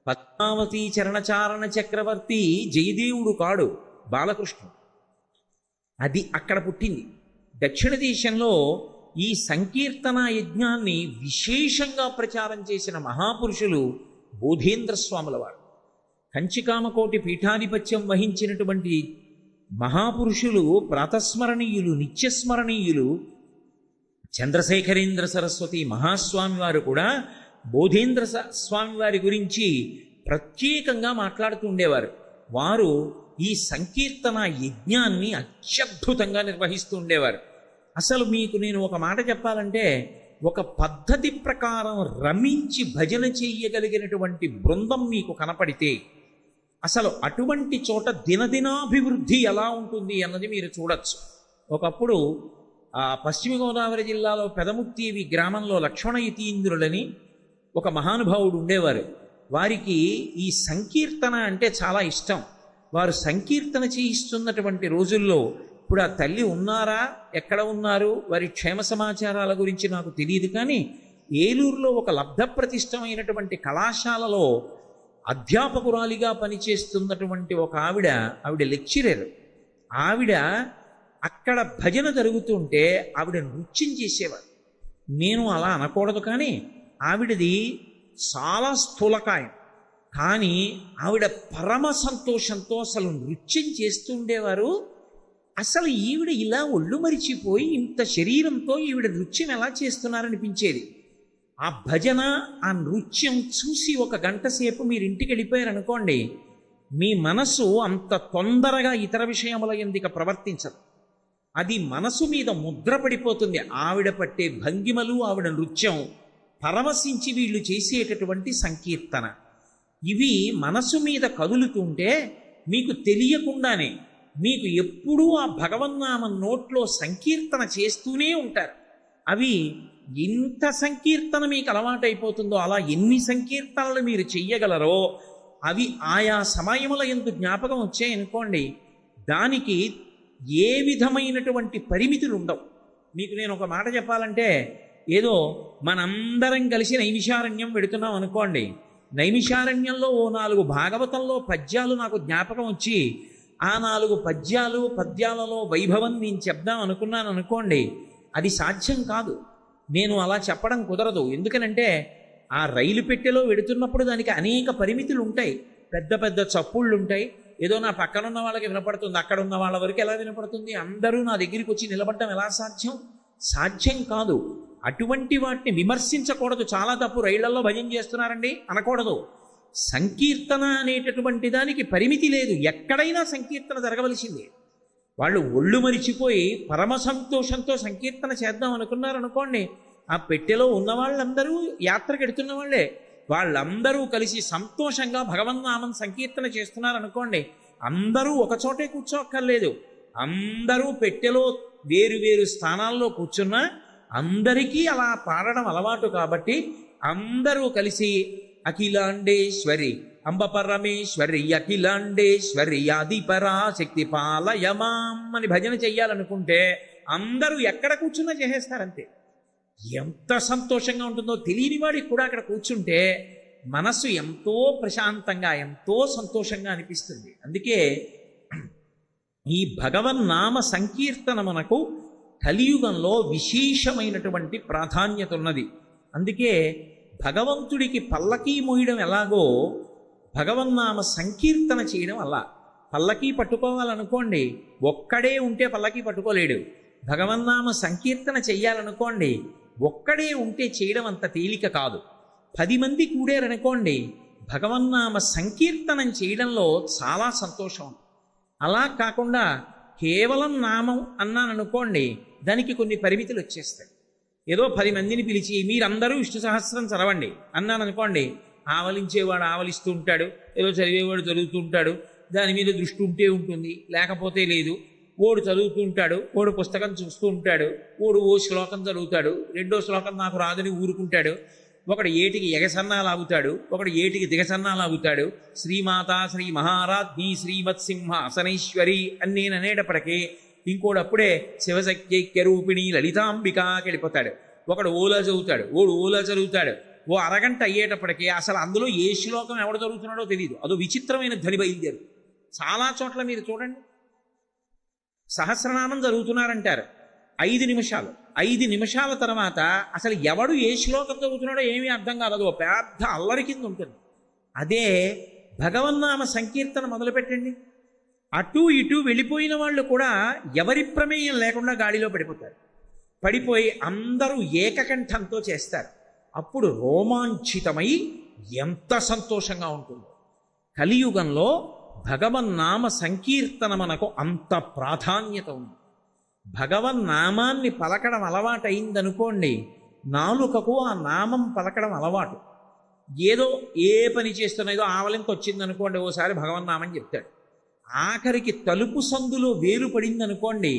పద్మావతి చరణచారణ చక్రవర్తి జయదేవుడు కాడు, బాలకృష్ణుడు. అది అక్కడ పుట్టింది. దక్షిణ దేశంలో ఈ సంకీర్తన యజ్ఞాన్ని విశేషంగా ప్రచారం చేసిన మహాపురుషులు బోధేంద్ర స్వాముల వారు. కంచికామకోటి పీఠాధిపత్యం వహించినటువంటి మహాపురుషులు, ప్రాతస్మరణీయులు, నిత్యస్మరణీయులు చంద్రశేఖరేంద్ర సరస్వతి మహాస్వామి వారు కూడా బోధేంద్ర స్వామి వారి గురించి ప్రత్యేకంగా మాట్లాడుతూ ఉండేవారు. వారు ఈ సంకీర్తన యజ్ఞాన్ని అత్యద్భుతంగా నిర్వహిస్తూ ఉండేవారు. అసలు మీకు నేను ఒక మాట చెప్పాలంటే, ఒక పద్ధతి ప్రకారం రమించి భజన చెయ్యగలిగినటువంటి బృందం మీకు కనపడితే అసలు అటువంటి చోట దినదినాభివృద్ధి ఎలా ఉంటుంది అన్నది మీరు చూడొచ్చు. ఒకప్పుడు పశ్చిమ గోదావరి జిల్లాలో పెదముత్తీవి గ్రామంలో లక్ష్మణ యతీంద్రులని ఒక మహానుభావుడు ఉండేవారు. వారికి ఈ సంకీర్తన అంటే చాలా ఇష్టం. వారు సంకీర్తన చేయిస్తున్నటువంటి రోజుల్లో, ఇప్పుడు ఆ తల్లి ఉన్నారా, ఎక్కడ ఉన్నారు, వారి క్షేమ సమాచారాల గురించి నాకు తెలియదు, కానీ ఏలూరులో ఒక లబ్ధప్రతిష్టమైనటువంటి కళాశాలలో అధ్యాపకురాలిగా పనిచేస్తున్నటువంటి ఒక ఆవిడ లెక్చరర్. ఆవిడ అక్కడ భజన జరుగుతుంటే ఆవిడ నృత్యం చేసేవారు. నేను అలా అనకూడదు, కానీ ఆవిడది చాలా స్థూలకాయం. కానీ ఆవిడ పరమ సంతోషంతో అసలు నృత్యం చేస్తూ ఉండేవారు. అసలు ఈవిడ ఇలా ఒళ్ళు మరిచిపోయి ఇంత శరీరంతో ఈవిడ నృత్యం ఎలా చేస్తున్నారనిపించేది. ఆ భజన, ఆ నృత్యం చూసి ఒక గంట సేపు మీరు ఇంటికి వెళ్ళిపోయారనుకోండి, మీ మనసు అంత తొందరగా ఇతర విషయముల ఎందుకు ప్రవర్తించదు. అది మనసు మీద ముద్ర పడిపోతుంది. ఆవిడ పట్టే భంగిమలు, ఆవిడ నృత్యం పరవశించి వీళ్ళు చేసేటటువంటి సంకీర్తన, ఇవి మనసు మీద కదులుతుంటే మీకు తెలియకుండానే మీకు ఎప్పుడూ ఆ భగవన్నామం నోట్లో సంకీర్తన చేస్తూనే ఉంటారు. అవి ఎంత సంకీర్తన మీకు అలవాటైపోతుందో, అలా ఎన్ని సంకీర్తనలు మీరు చెయ్యగలరో అవి ఆయా సమయముల యందు జ్ఞాపకం వచ్చాయనుకోండి, దానికి ఏ విధమైనటువంటి పరిమితులు ఉండవు. మీకు నేను ఒక మాట చెప్పాలంటే, ఏదో మనందరం కలిసి నైమిషారణ్యం వెడుతున్నాం అనుకోండి, నైమిషారణ్యంలో ఓ 4 భాగవతంలో పద్యాలు నాకు జ్ఞాపకం వచ్చి ఆ 4 పద్యాలలో వైభవం నేను చెప్దాం అనుకున్నాను అనుకోండి, అది సాధ్యం కాదు. నేను అలా చెప్పడం కుదరదు. ఎందుకనంటే ఆ రైలు పెట్టెలో వెడుతున్నప్పుడు దానికి అనేక పరిమితులు ఉంటాయి. పెద్ద పెద్ద చప్పుళ్ళు ఉంటాయి. ఏదో నా పక్కనున్న వాళ్ళకి వినపడుతుంది, అక్కడ ఉన్న వాళ్ళ వరకు ఎలా వినపడుతుంది? అందరూ నా దగ్గరికి వచ్చి నిలబడడం ఎలా సాధ్యం? సాధ్యం కాదు. అటువంటి వాటిని విమర్శించకూడదు. చాలా తప్పు. రైళ్లలో భజన చేస్తున్నారండి అనకూడదు. సంకీర్తన అనేటటువంటి దానికి పరిమితి లేదు. ఎక్కడైనా సంకీర్తన జరగవలసిందే. వాళ్ళు ఒళ్ళు మరిచిపోయి పరమ సంతోషంతో సంకీర్తన చేద్దాం అనుకున్నారనుకోండి, ఆ పెట్టెలో ఉన్న వాళ్ళందరూ యాత్రకు ఎడుతున్న వాళ్ళే, వాళ్ళందరూ కలిసి సంతోషంగా భగవన్నామం సంకీర్తన చేస్తున్నారనుకోండి, అందరూ ఒకచోటే కూర్చోక్కర్లేదు, అందరూ పెట్టెలో వేరు వేరు స్థానాల్లో కూర్చున్నా అందరికీ అలా పాడడం అలవాటు కాబట్టి అందరూ కలిసి అఖిలాండేశ్వరి అంబ పరమేశ్వరి అఖిలాండేశ్వరి ఆదిపరాశక్తి పాలయమాం అని భజన చెయ్యాలనుకుంటే అందరూ ఎక్కడ కూర్చున్నా చేసేస్తారంతే. ఎంత సంతోషంగా ఉంటుందో తెలియని వాడికి కూడా అక్కడ కూర్చుంటే మనస్సు ఎంతో ప్రశాంతంగా ఎంతో సంతోషంగా అనిపిస్తుంది. అందుకే ఈ భగవన్నామ సంకీర్తన మనకు కలియుగంలో విశేషమైనటువంటి ప్రాధాన్యత ఉన్నది. అందుకే భగవంతుడికి పల్లకీ మోయడం ఎలాగో భగవన్నామ సంకీర్తన చేయడం అలా. పల్లకీ పట్టుకోవాలనుకోండి, ఒక్కడే ఉంటే పల్లకీ పట్టుకోలేడు. భగవన్నామ సంకీర్తన చెయ్యాలనుకోండి, ఒక్కడే ఉంటే చేయడం అంత తేలిక కాదు. 10 మంది కూడారనుకోండి, భగవన్నామ సంకీర్తనం చేయడంలో చాలా సంతోషం. అలా కాకుండా కేవలం నామం అన్నాననుకోండి, దానికి కొన్ని పరిమితులు వచ్చేస్తాయి. ఏదో 10 మందిని పిలిచి మీరందరూ విష్ణు సహస్రం చదవండి అన్నాననుకోండి, ఆవలించేవాడు ఆవలిస్తూ ఉంటాడు, ఏదో చదివేవాడు చదువుతూ ఉంటాడు, దాని మీద దృష్టి ఉంటే ఉంటుంది, లేకపోతే లేదు. ఓడు చదువుతూ ఉంటాడు, ఓడు పుస్తకం చూస్తూ ఉంటాడు, ఓడు ఓ శ్లోకం చదువుతాడు, 2వ శ్లోకం నాకు రాదని ఊరుకుంటాడు, ఒకడు ఏటికి ఎగసన్నాలాగుతాడు, ఒకడు ఏటికి దిగసన్నాలాగుతాడు. శ్రీమాత శ్రీ మహారాజ్ఞి శ్రీమత్సింహ అసనైశ్వరి అని నేను అనేటప్పటికీ ఇంకోడప్పుడే శివశక్యైక్యరూపిణి లలితాంబికాకి వెళ్ళిపోతాడు. ఒకడు ఓలా చదువుతాడు, ఓడు ఓలా చదువుతాడు. ఓ అరగంట అయ్యేటప్పటికీ అసలు అందులో ఏ శ్లోకం ఎవడు చదువుతున్నాడో తెలియదు. అదో విచిత్రమైన ధ్వని బయలుదేరు. చాలా చోట్ల మీరు చూడండి, సహస్రనామం చదువుతున్నారంటారు 5 నిమిషాలు, 5 నిమిషాల తర్వాత అసలు ఎవడు ఏ శ్లోకం చదువుతున్నాడో ఏమీ అర్థం కాదు. అదో పెద్ద అల్లరి కింద ఉంటుంది. అదే భగవన్నామ సంకీర్తన మొదలుపెట్టండి, అటు ఇటు వెళ్ళిపోయిన వాళ్ళు కూడా ఎవరి ప్రమేయం లేకుండా గాడిలో పడిపోతారు. పడిపోయి అందరూ ఏకకంఠంతో చేస్తారు. అప్పుడు రోమాంచితమై ఎంత సంతోషంగా ఉంటుందో. కలియుగంలో భగవన్నామ సంకీర్తన మనకు అంత ప్రాధాన్యత ఉంది. భగవన్నామాన్ని పలకడం అలవాటైందనుకోండి, నాలుకకు ఆ నామం పలకడం అలవాటు. ఏదో ఏ పని చేస్తున్నా, ఏదో ఆవలింత వచ్చిందనుకోండి, ఓసారి భగవన్నామని చెప్తాడు. ఆఖరికి తలుపు సందులో వేలు పడిందనుకోండి,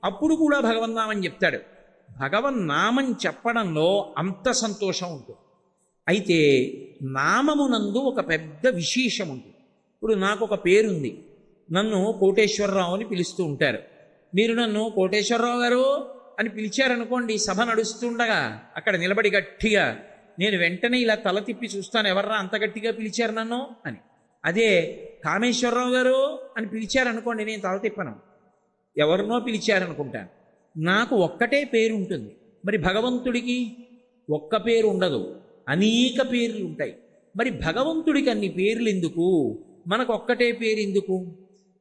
అప్పుడు కూడా భగవన్నామని చెప్తాడు. భగవన్నామం చెప్పడంలో అంత సంతోషం ఉంటుంది. అయితే నామమునందు ఒక పెద్ద విశేషం ఉంటుంది. ఇప్పుడు నాకు ఒక పేరుంది, నన్ను కోటేశ్వరరావు అని పిలుస్తూ ఉంటారు. మీరు నన్ను కోటేశ్వరరావు గారు అని పిలిచారనుకోండి, సభ నడుస్తుండగా అక్కడ నిలబడి గట్టిగా నేను వెంటనే ఇలా తల తిప్పి చూస్తాను, ఎవర్రా అంత గట్టిగా పిలిచారు నన్ను అని. అదే కామేశ్వరరావు గారు అని పిలిచారనుకోండి, నేను తల తిప్పను, ఎవరినో పిలిచారనుకుంటాను. నాకు ఒక్కటే పేరు ఉంటుంది. మరి భగవంతుడికి ఒక్క పేరు ఉండదు, అనేక పేర్లు ఉంటాయి. మరి భగవంతుడికి అన్ని పేర్లు ఎందుకు, మనకు ఒక్కటే పేరు ఎందుకు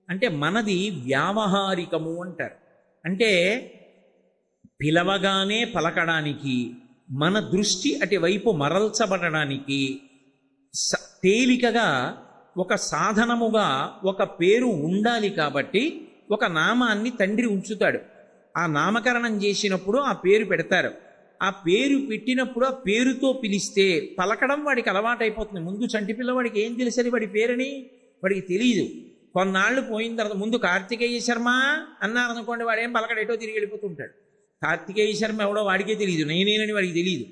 అంటే, మనది వ్యావహారికము అంటారు. అంటే పిలవగానే పలకడానికి, మన దృష్టి అటువైపు మరల్చబడడానికి తేలికగా ఒక సాధనముగా ఒక పేరు ఉండాలి. కాబట్టి ఒక నామాన్ని తండ్రి ఉంచుతాడు. ఆ నామకరణం చేసినప్పుడు ఆ పేరు పెడతారు. ఆ పేరు పెట్టినప్పుడు ఆ పేరుతో పిలిస్తే పలకడం వాడికి అలవాటైపోతుంది. ముందు చంటి పిల్లవాడికి ఏం తెలిసేది వాడి పేరని వాడికి తెలియదు. కొన్నాళ్ళు పోయిన తర్వాత ముందు కార్తికేయ శర్మ అన్నారనుకోండి, వాడేం పలకడేటో తిరిగి వెళ్ళిపోతుంటాడు. కార్తికేయ శర్మ ఎవడో వాడికే తెలియదు, నేనేనని వాడికి తెలియదు.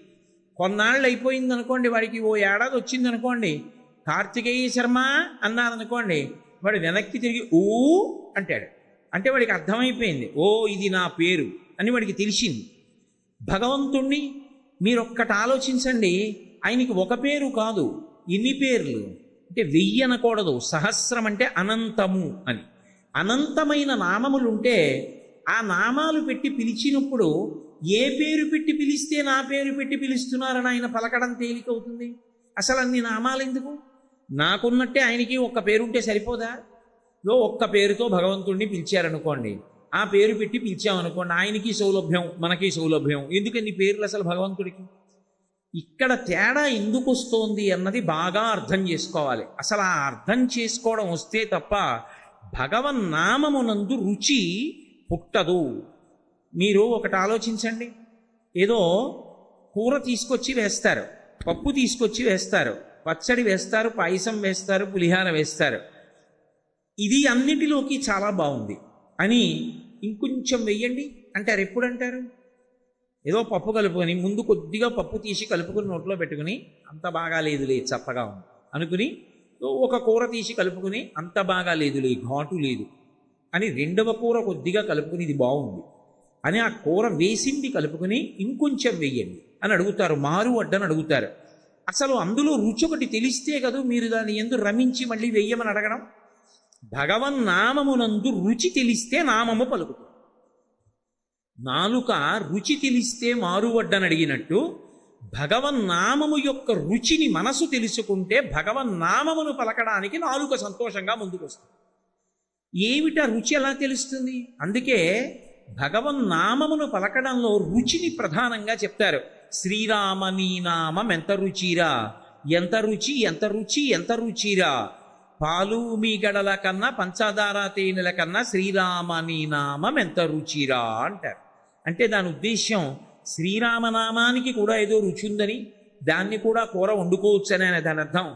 కొన్నాళ్ళు అయిపోయింది అనుకోండి, వాడికి ఓ ఏడాది వచ్చింది అనుకోండి, కార్తికేయ శర్మ అన్నారనుకోండి, వాడు వెనక్కి తిరిగి ఊ అంటాడు. అంటే వాడికి అర్థమైపోయింది, ఓ ఇది నా పేరు అని వాడికి తెలిసింది. భగవంతుణ్ణి మీరొక్కటి ఆలోచించండి, ఆయనకి ఒక పేరు కాదు, ఎన్ని పేర్లు అంటే 1000 అనకూడదు, సహస్రం అంటే అనంతము అని. అనంతమైన నామములుంటే ఆ నామాలు పెట్టి పిలిచినప్పుడు ఏ పేరు పెట్టి పిలిస్తే నా పేరు పెట్టి పిలుస్తున్నారని ఆయన పలకడం తేలికవుతుంది. అసలు అన్ని నామాలు ఎందుకు? నాకున్నట్టే ఆయనకి ఒక్క పేరుంటే సరిపోదా? ఒక్క పేరుతో భగవంతుడిని పిలిచారనుకోండి, ఆ పేరు పెట్టి పిలిచామనుకోండి, ఆయనకి సౌలభ్యం మనకి సౌలభ్యం. ఎందుకని పేర్లు అసలు భగవంతుడికి? ఇక్కడ తేడా ఎందుకు వస్తోంది అన్నది బాగా అర్థం చేసుకోవాలి. అసలు ఆ అర్థం చేసుకోవడం వస్తే తప్ప భగవన్నామమునందు రుచి పుట్టదు. మీరు ఒకటి ఆలోచించండి. ఏదో కూర తీసుకొచ్చి వేస్తారు, పప్పు తీసుకొచ్చి వేస్తారు, పచ్చడి వేస్తారు, పాయసం వేస్తారు, పులిహార వేస్తారు. ఇది అన్నిటిలోకి చాలా బాగుంది అని ఇంకొంచెం వెయ్యండి అంటారు. ఎప్పుడు అంటారు? ఏదో పప్పు కలుపుకొని ముందు కొద్దిగా పప్పు తీసి కలుపుకుని నోట్లో పెట్టుకుని అంత బాగా లేదులే చప్పగా ఉంది అనుకుని ఒక కూర తీసి కలుపుకుని అంత బాగా లేదులే ఘాటు లేదు అని రెండవ కూర కొద్దిగా కలుపుకుని ఇది బాగుంది అని ఆ కూర వేసింది కలుపుకుని ఇంకొంచెం వెయ్యండి అని అడుగుతారు. మారు అడ్డని అడుగుతారు. అసలు అందులో రుచి ఒకటి తెలిస్తే కదా మీరు దాన్ని ఎందు రమించి మళ్ళీ వెయ్యమని అడగడం. భగవన్నామమునందు రుచి తెలిస్తే నామము పలుకుతుంది. నాలుక రుచి తెలిస్తే మారువడ్డని అడిగినట్టు భగవన్నామము యొక్క రుచిని మనసు తెలుసుకుంటే భగవన్నామమును పలకడానికి నాలుక సంతోషంగా ముందుకొస్తుంది. ఏమిటా రుచి ఎలా తెలుస్తుంది? అందుకే భగవన్నామమును పలకడంలో రుచిని ప్రధానంగా చెప్తారు. శ్రీరామ నీ నామం ఎంత రుచిరా, ఎంత రుచి ఎంత రుచి ఎంత రుచిరా, పాలు మీగడల కన్నా పంచదార తేనెల కన్నా శ్రీరామ నీ నామం ఎంత రుచిరా అంటారు. అంటే దాని ఉద్దేశ్యం శ్రీరామనామానికి కూడా ఏదో రుచి ఉందని, దాన్ని కూడా కూర వండుకోవచ్చని దాని అర్థం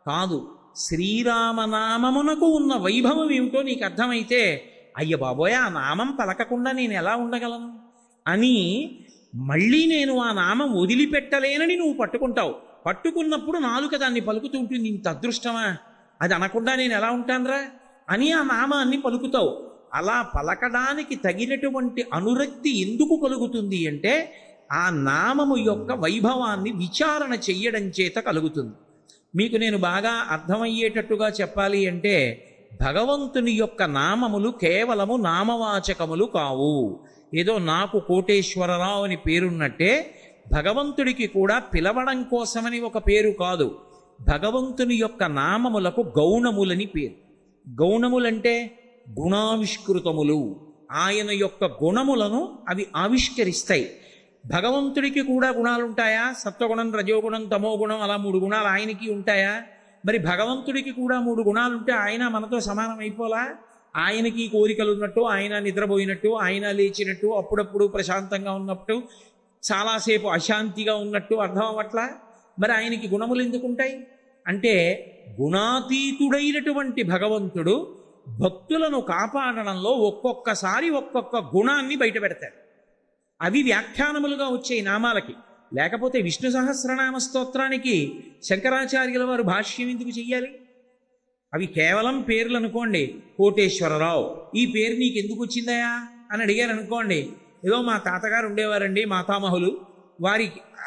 కాదు. శ్రీరామనామమునకు ఉన్న వైభవం ఏమిటో నీకు అర్థమైతే అయ్య బాబోయ్ ఆ నామం పలకకుండా నేను ఎలా ఉండగలను అని మళ్ళీ నేను ఆ నామం వదిలిపెట్టలేనని నువ్వు పట్టుకుంటావు. పట్టుకున్నప్పుడు నాలుక దాన్ని పలుకుతూ ఉంటుంది. ఇంత అదృష్టమా, అది అనకుండా నేను ఎలా ఉంటానురా అని ఆ నామాన్ని పలుకుతావు. అలా పలకడానికి తగినటువంటి అనురక్తి ఎందుకు కలుగుతుంది అంటే ఆ నామము యొక్క వైభవాన్ని విచారణ చెయ్యడం చేత కలుగుతుంది. మీకు నేను బాగా అర్థమయ్యేటట్టుగా చెప్పాలి అంటే భగవంతుని యొక్క నామములు కేవలము నామవాచకములు కావు. ఏదో నాకు కోటేశ్వరరావు అని పేరున్నట్టే భగవంతుడికి కూడా పిలవడం కోసమని ఒక పేరు కాదు. భగవంతుని యొక్క నామములకు గౌణములని పేరు. గౌణములంటే గుణావిష్కృతములు. ఆయన యొక్క గుణములను అవి ఆవిష్కరిస్తాయి. భగవంతుడికి కూడా గుణాలుంటాయా? సత్వగుణం, రజోగుణం, తమోగుణం, అలా 3 గుణాలు ఆయనకి ఉంటాయా? మరి భగవంతుడికి కూడా 3 గుణాలుంటే ఆయన మనతో సమానం అయిపోలా? ఆయనకి కోరికలు ఉన్నట్టు, ఆయన నిద్రపోయినట్టు, ఆయన లేచినట్టు, అప్పుడప్పుడు ప్రశాంతంగా ఉన్నట్టు, చాలాసేపు అశాంతిగా ఉన్నట్టు అర్థం అవ్వట్లా? మరి ఆయనకి గుణములు ఎందుకుంటాయి అంటే గుణాతీతుడైనటువంటి భగవంతుడు భక్తులను కాపాడడంలో ఒక్కొక్కసారి ఒక్కొక్క గుణాన్ని బయట పెడతాడు. అవి వ్యాఖ్యానములుగా వచ్చే నామాలకి. లేకపోతే విష్ణు సహస్రనామ స్తోత్రానికి శంకరాచార్యుల వారు భాష్యం ఎందుకు చెయ్యాలి? అవి కేవలం పేర్లు అనుకోండి. కోటేశ్వరరావు ఈ పేరు నీకు ఎందుకు వచ్చిందయా అని అడిగారు అనుకోండి. ఏదో మా తాతగారు ఉండేవారండి, మాతామహులు,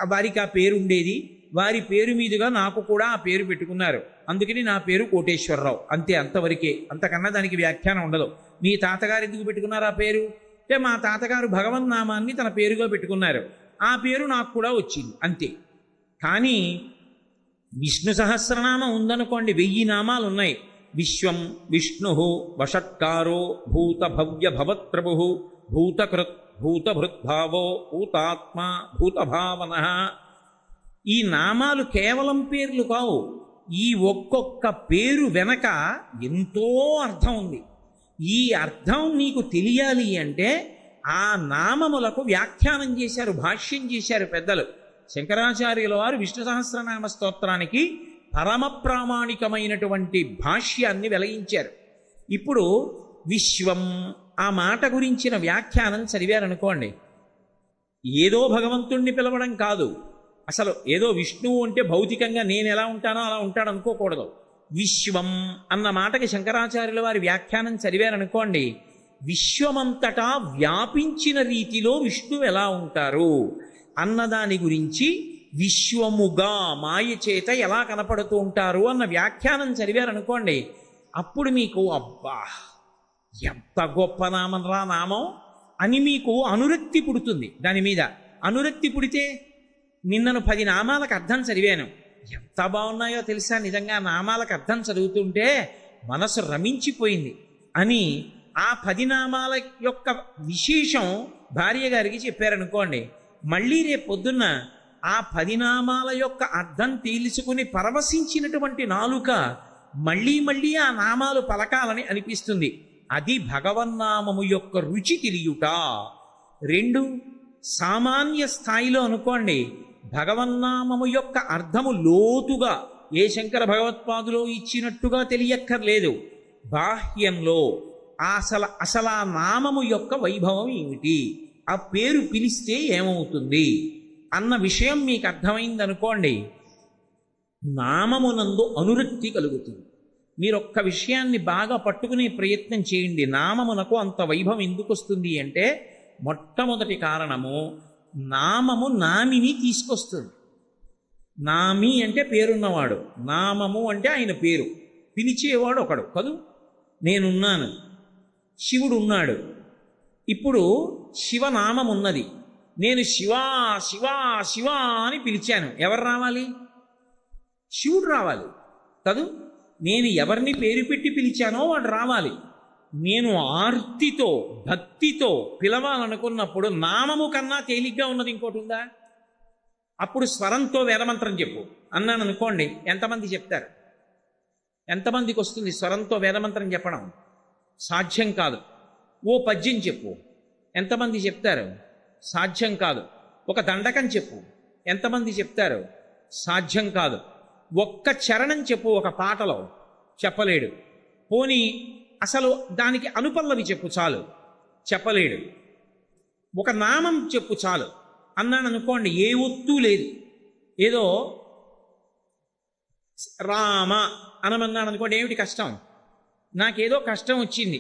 వారికి ఆ పేరు ఉండేది, వారి పేరు మీదుగా నాకు కూడా ఆ పేరు పెట్టుకున్నారు, అందుకని నా పేరు కోటేశ్వరరావు, అంతే, అంతవరకే. అంతకన్నా దానికి వ్యాఖ్యానం ఉండదు. మీ తాతగారు ఎందుకు పెట్టుకున్నారు ఆ పేరు అంటే మా తాతగారు భగవన్నామాన్ని తన పేరుగా పెట్టుకున్నారు, ఆ పేరు నాకు కూడా వచ్చింది, అంతే. కానీ విష్ణు సహస్రనామం ఉందనుకోండి, 1000 నామాలు ఉన్నాయి. విశ్వం విష్ణు వషట్కారో భూత భవ్య భవత్ప్రభు భూతకృత్ భూతభృద్భావో భూతాత్మ భూతభావన. ఈ నామాలు కేవలం పేర్లు కావు. ఈ ఒక్కొక్క పేరు వెనక ఎంతో అర్థం ఉంది. ఈ అర్థం నీకు తెలియాలి అంటే ఆ నామములకు వ్యాఖ్యానం చేశారు, భాష్యం చేశారు పెద్దలు. శంకరాచార్యుల వారు విష్ణు సహస్రనామ స్తోత్రానికి పరమ ప్రామాణికమైనటువంటి భాష్యాన్ని వెలగించారు. ఇప్పుడు విశ్వం ఆ మాట గురించిన వ్యాఖ్యానం చదివారనుకోండి, ఏదో భగవంతుణ్ణి పిలవడం కాదు. అసలు ఏదో విష్ణువు అంటే భౌతికంగా నేను ఎలా ఉంటానో అలా ఉంటాడు అనుకోకూడదు. విశ్వం అన్న మాటకి శంకరాచార్యుల వారి వ్యాఖ్యానం చదివారనుకోండి, విశ్వమంతటా వ్యాపించిన రీతిలో విష్ణువు ఎలా ఉంటారు అన్నదాని గురించి, విశ్వముగా మాయ చేత ఎలా కనపడుతూ ఉంటారు అన్న వ్యాఖ్యానం చదివారనుకోండి, అప్పుడు మీకు అబ్బా ఎంత గొప్ప నామం రా నామం అని మీకు అనురక్తి పుడుతుంది. దాని మీద అనురక్తి పుడితే నిన్నను 10 నామాలకు అర్థం చదివాను, ఎంత బాగున్నాయో తెలుసా, నిజంగా నామాలకు అర్థం చదువుతుంటే మనసు రమించిపోయింది అని ఆ 10 నామాల యొక్క విశేషం భార్య గారికి చెప్పారనుకోండి, మళ్ళీ రేపు పొద్దున్న ఆ 10 నామాల యొక్క అర్థం తెలుసుకుని పరవశించినటువంటి నాలుక మళ్ళీ మళ్ళీ ఆ నామాలు పలకాలని అనిపిస్తుంది. అది భగవన్నామము యొక్క రుచి తెలియుట. రెండు, సామాన్య స్థాయిలో అనుకోండి, భగవన్నామము యొక్క అర్థము లోతుగా ఏ శంకర భగవత్పాదులో ఇచ్చినట్టుగా తెలియక్కర్లేదు. బాహ్యంలో అసలు ఆ నామము యొక్క వైభవం ఏమిటి, ఆ పేరు పిలిస్తే ఏమవుతుంది అన్న విషయం మీకు అర్థమైందనుకోండి, నామమునందు అనురక్తి కలుగుతుంది. మీరు ఒక్క విషయాన్ని బాగా పట్టుకునే ప్రయత్నం చేయండి. నామమునకు అంత వైభవం ఎందుకు వస్తుంది అంటే, మొట్టమొదటి కారణము, నామము నామిని తీసుకొస్తుంది. నామి అంటే పేరున్నవాడు, నామము అంటే ఆయన పేరు, పిలిచేవాడు ఒకడు కదూ. నేనున్నాను, శివుడు ఉన్నాడు. ఇప్పుడు శివనామం ఉన్నది, నేను శివా శివా శివా అని పిలిచాను. ఎవరు రావాలి? శివుడు రావాలి కదూ. నేను ఎవరిని పేరు పెట్టి పిలిచానో వాడు రావాలి. నేను ఆర్తితో భక్తితో పిలవాలనుకున్నప్పుడు నామము కన్నా తేలిగ్గా ఉన్నది ఇంకోటి ఉందా? అప్పుడు స్వరంతో వేదమంత్రం చెప్పు అన్నాను అనుకోండి, ఎంతమంది చెప్తారు? ఎంతమందికి వస్తుంది స్వరంతో వేదమంత్రం చెప్పడం? సాధ్యం కాదు. ఓ పద్యం చెప్పు, ఎంతమంది చెప్తారు? సాధ్యం కాదు. ఒక దండకం చెప్పు, ఎంతమంది చెప్తారు? సాధ్యం కాదు. ఒక్క చరణం చెప్పు ఒక పాటలో, చెప్పలేడు. పోనీ అసలు దానికి అనుపల్లవి చెప్పు చాలు, చెప్పలేడు. ఒక నామం చెప్పు చాలు అన్నాను అనుకోండి, ఏ ఒత్తు లేదు. ఏదో రామ అనమన్నాను అనుకోండి, ఏమిటి కష్టం? నాకేదో కష్టం వచ్చింది,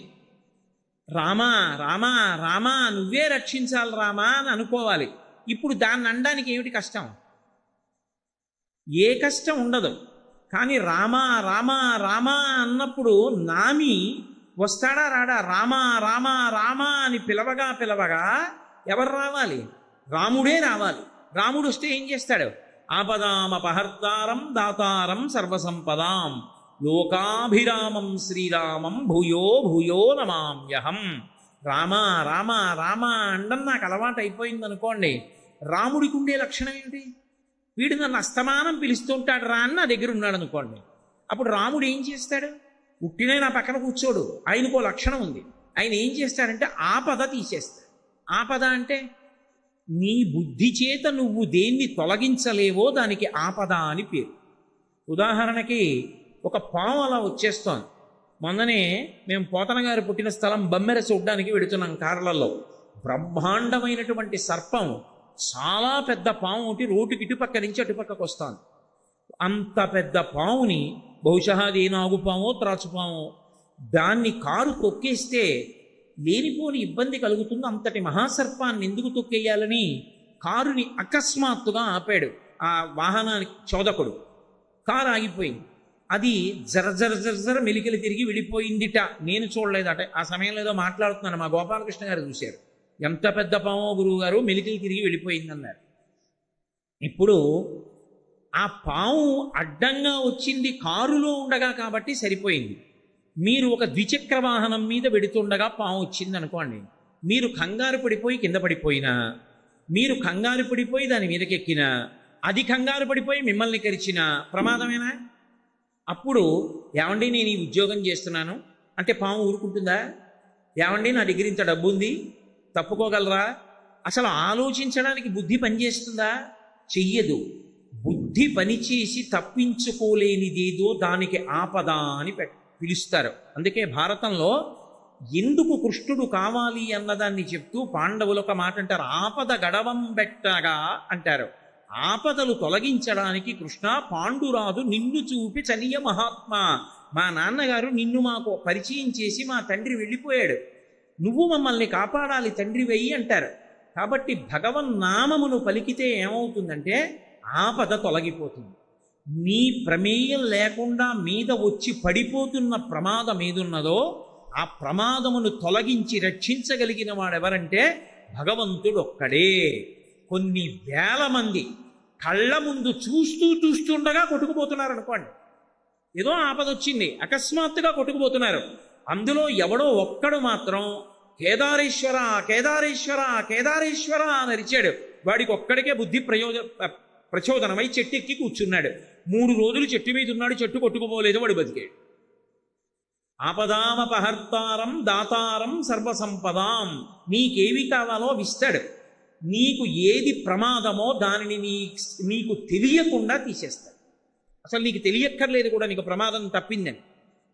రామా రామా రామా నువ్వే రక్షించాలి రామా అని అనుకోవాలి. ఇప్పుడు దాన్ని అనడానికి ఏమిటి కష్టం? ఏ కష్టం ఉండదు. కానీ రామా రామా రామా అన్నప్పుడు నామి వస్తాడా రాడా? రామా రామా రామా అని పిలవగా పిలవగా ఎవరు రావాలి? రాముడే రావాలి. రాముడు వస్తే ఏం చేస్తాడు? ఆపదామపహర్తారం దాతారం సర్వసంపదాం లోకాభిరామం శ్రీరామం భూయో భూయో నమామ్యహం. రామ రామ రామ అండం నాకు అలవాటు అయిపోయింది అనుకోండి. రాముడికి ఉండే లక్షణం ఏమిటి? వీడు నన్ను అస్తమానం పిలుస్తుంటాడు రా అని నా దగ్గర ఉన్నాడు అనుకోండి. అప్పుడు రాముడు ఏం చేస్తాడు? ఉట్టినే నా పక్కన కూర్చోడు, ఆయనకో లక్షణం ఉంది. ఆయన ఏం చేస్తాడంటే ఆపద తీసేస్తాడు. ఆపద అంటే నీ బుద్ధి చేత నువ్వు దేన్ని తొలగించలేవో దానికి ఆపద అని పేరు. ఉదాహరణకి ఒక పాము అలా వచ్చేస్తోంది. మొన్ననే మేము పోతన గారు పుట్టిన స్థలం బమ్మెర చూడ్డానికి వెడుతున్నాం కార్లలో. బ్రహ్మాండమైనటువంటి సర్పం, చాలా పెద్ద పాము ఒకటి రోడ్డుకి ఇటుపక్క నుంచి అటుపక్కకు వస్తాను. అంత పెద్ద పాముని, బహుశా అది నాగుపామో త్రాచుపామో, దాన్ని కారు తొక్కేస్తే లేనిపోని ఇబ్బంది కలుగుతుంది. అంతటి మహాసర్పాన్ని ఎందుకు తొక్కేయాలని కారుని అకస్మాత్తుగా ఆపాడు ఆ వాహనానికి చోదకుడు. కారు ఆగిపోయింది. అది జర మెలికలు తిరిగి వెళ్ళిపోయిందిట. నేను చూడలేదట. ఆ సమయంలో ఏదో మాట్లాడుతున్నాను, మా గోపాలకృష్ణ గారు చూశారు. ఎంత పెద్ద పామో గురువు గారు, మెలికలు తిరిగి వెళ్ళిపోయిందన్నారు. ఇప్పుడు ఆ పాము అడ్డంగా వచ్చింది కారులో ఉండగా కాబట్టి సరిపోయింది. మీరు ఒక ద్విచక్ర వాహనం మీద వెడుతుండగా పాము వచ్చింది అనుకోండి, మీరు కంగారు పడిపోయి కింద పడిపోయినా, మీరు కంగారు పడిపోయి దాని మీదకెక్కినా, అది కంగారు పడిపోయి మిమ్మల్ని కరిచినా ప్రమాదమేనా? అప్పుడు ఏమండి నేను ఈ ఉద్యోగం చేస్తున్నాను అంటే పాము ఊరుకుంటుందా? ఏమండి నా దగ్గర ఇంత డబ్బు ఉంది, తప్పుకోగలరా? అసలు ఆలోచించడానికి బుద్ధి పనిచేస్తుందా? చెయ్యదు. బుద్ధి పనిచేసి తప్పించుకోలేనిదేదో దానికి ఆపద అని పిలుస్తారు. అందుకే భారతంలో ఎందుకు కృష్ణుడు కావాలి అన్నదాన్ని చెప్తూ పాండవులు ఒక మాట అంటారు, ఆపద గడవం బెట్టగా అంటారు. ఆపదలు తొలగించడానికి కృష్ణ పాండురాదు నిన్ను చూపి చనియ మహాత్మా, మా నాన్నగారు నిన్ను మాకు పరిచయం చేసి మా తండ్రి వెళ్ళిపోయాడు, నువ్వు మమ్మల్ని కాపాడాలి తండ్రి వెయ్యి అంటారు. కాబట్టి భగవన్నామమును పలికితే ఏమవుతుందంటే ఆపద తొలగిపోతుంది. నీ ప్రమేయం లేకుండా మీద వచ్చి పడిపోతున్న ప్రమాదం ఏదున్నదో ఆ ప్రమాదమును తొలగించి రక్షించగలిగిన వాడెవరంటే భగవంతుడు ఒక్కడే. కొన్ని వేల మంది కళ్ళ ముందు చూస్తుండగా కొట్టుకుపోతున్నారు అనుకోండి. ఏదో ఆపద వచ్చింది, అకస్మాత్తుగా కొట్టుకుపోతున్నారు. అందులో ఎవడో ఒక్కడు మాత్రం కేదారేశ్వర కేదారేశ్వర కేదారేశ్వర అని అరిచాడు. వాడికి ఒక్కడికే బుద్ధి ప్రచోదనమై చెట్టు ఎక్కి కూర్చున్నాడు. 3 రోజులు చెట్టు మీద ఉన్నాడు, చెట్టు కొట్టుకుపోలేదు, వాడు బతికాడు. ఆపదామపహర్తారం దాతారం సర్వసంపదాం. నీకేవి కావాలో విస్తాడు. నీకు ఏది ప్రమాదమో దానిని నీకు తెలియకుండా తీసేస్తాడు. అసలు నీకు తెలియక్కర్లేదు కూడా నీకు ప్రమాదం తప్పిందని.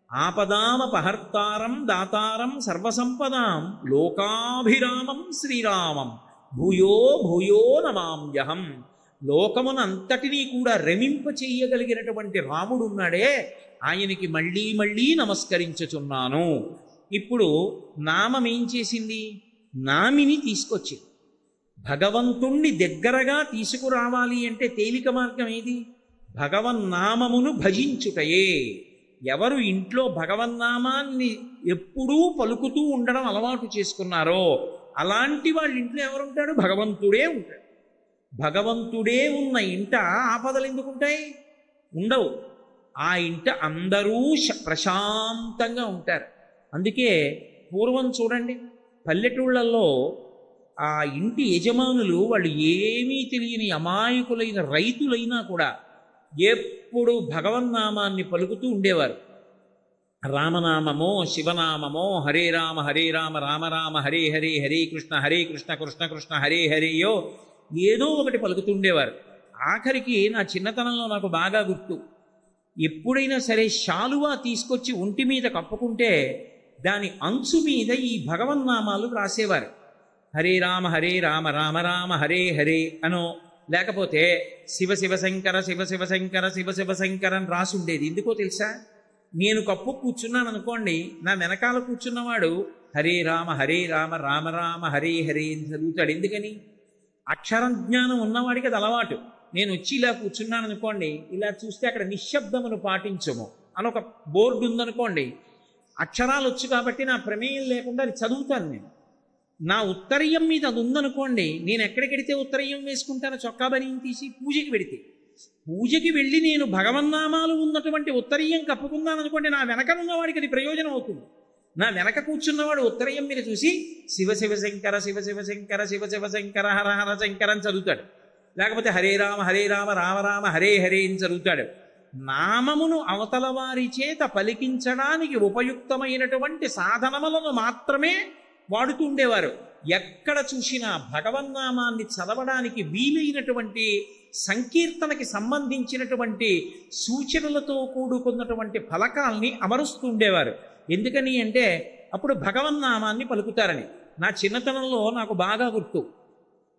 ఆపదామపహర్తారం దాతారం సర్వసంపదాం లోకాభిరామం శ్రీరామం భూయో భూయో నమామ్యహం. లోకమునంతటినీ కూడా రమింప చెయ్యగలిగినటువంటి రాముడు ఉన్నాడే, ఆయనకి మళ్ళీ మళ్ళీ నమస్కరించుచున్నాను. ఇప్పుడు నామం ఏం చేసింది? నామిని తీసుకొచ్చింది. భగవంతుణ్ణి దగ్గరగా తీసుకురావాలి అంటే తేలిక మార్గం ఏది? భగవన్నామమును భజించుటయే. ఎవరు ఇంట్లో భగవన్నామాన్ని ఎప్పుడూ పలుకుతూ ఉండడం అలవాటు చేసుకున్నారో అలాంటి వాళ్ళ ఇంట్లో ఎవరుంటాడు? భగవంతుడే ఉంటాడు. భగవంతుడే ఉన్న ఇంట ఆపదలు ఎందుకుంటాయి? ఉండవు. ఆ ఇంట అందరూ ప్రశాంతంగా ఉంటారు. అందుకే పూర్వం చూడండి, పల్లెటూళ్ళల్లో ఆ ఇంటి యజమానులు వాళ్ళు ఏమీ తెలియని అమాయకులైన రైతులైనా కూడా ఎప్పుడు భగవన్నామాన్ని పలుకుతూ ఉండేవారు. రామనామమో శివనామమో హరే రామ రామ రామ హరే హరే హరే కృష్ణ కృష్ణ కృష్ణ హరే హరేయో ఏదో ఒకటి పలుకుతుండేవారు. ఆఖరికి నా చిన్నతనంలో నాకు బాగా గుర్తు, ఎప్పుడైనా సరే శాలువా తీసుకొచ్చి ఒంటి మీద కప్పుకుంటే దాని అంచు మీద ఈ భగవన్నామాలు రాసేవారు. హరే రామ రామ రామ హరే హరే అనో, లేకపోతే శివ శివ శంకర శివ శివ శంకర శివ శివ శంకర అని రాసి ఉండేది. ఎందుకో తెలుసా? నేను కప్పు కూర్చున్నాను అనుకోండి, నా వెనకాల కూర్చున్నవాడు హరే రామ రామ రామ హరే హరే అని చదువుతాడు. ఎందుకని? అక్షరం జ్ఞానం ఉన్నవాడికి అది అలవాటు. నేను వచ్చి ఇలా కూర్చున్నాను అనుకోండి, ఇలా చూస్తే అక్కడ నిశ్శబ్దమును పాటించము అని ఒక బోర్డు ఉందనుకోండి, అక్షరాలు వచ్చు కాబట్టి నా ప్రమేయం లేకుండా అది చదువుతాను. నేను నా ఉత్తరీయం మీద అది ఉందనుకోండి, నేను ఎక్కడికెడితే ఉత్తరీయం వేసుకుంటానో చొక్కా బనియం తీసి పూజకి పెడితే, పూజకి వెళ్ళి నేను భగవన్నామాలు ఉన్నటువంటి ఉత్తరీయం కప్పుకున్నాను అనుకోండి, నా వెనక ఉన్నవాడికి అది ప్రయోజనం అవుతుంది. నా వెనక కూర్చున్నవాడు ఉత్తరీయం మీద చూసి శివ శివ శంకర శివ శివ శంకర శివ శివ శంకర హర హర శంకర అని చదువుతాడు. లేకపోతే హరే రామ రామ రామ హరే హరే అని చదువుతాడు. నామమును అవతల వారి చేత పలికించడానికి ఉపయుక్తమైనటువంటి సాధనములను మాత్రమే వాడుతూ ఉండేవారు. ఎక్కడ చూసినా భగవన్నామాన్ని చదవడానికి వీలైనటువంటి సంకీర్తనకి సంబంధించినటువంటి సూచనలతో కూడుకున్నటువంటి ఫలకాల్ని అమరుస్తూ ఉండేవారు. ఎందుకని అంటే అప్పుడు భగవన్నామాన్ని పలుకుతారని. నా చిన్నతనంలో నాకు బాగా గుర్తు,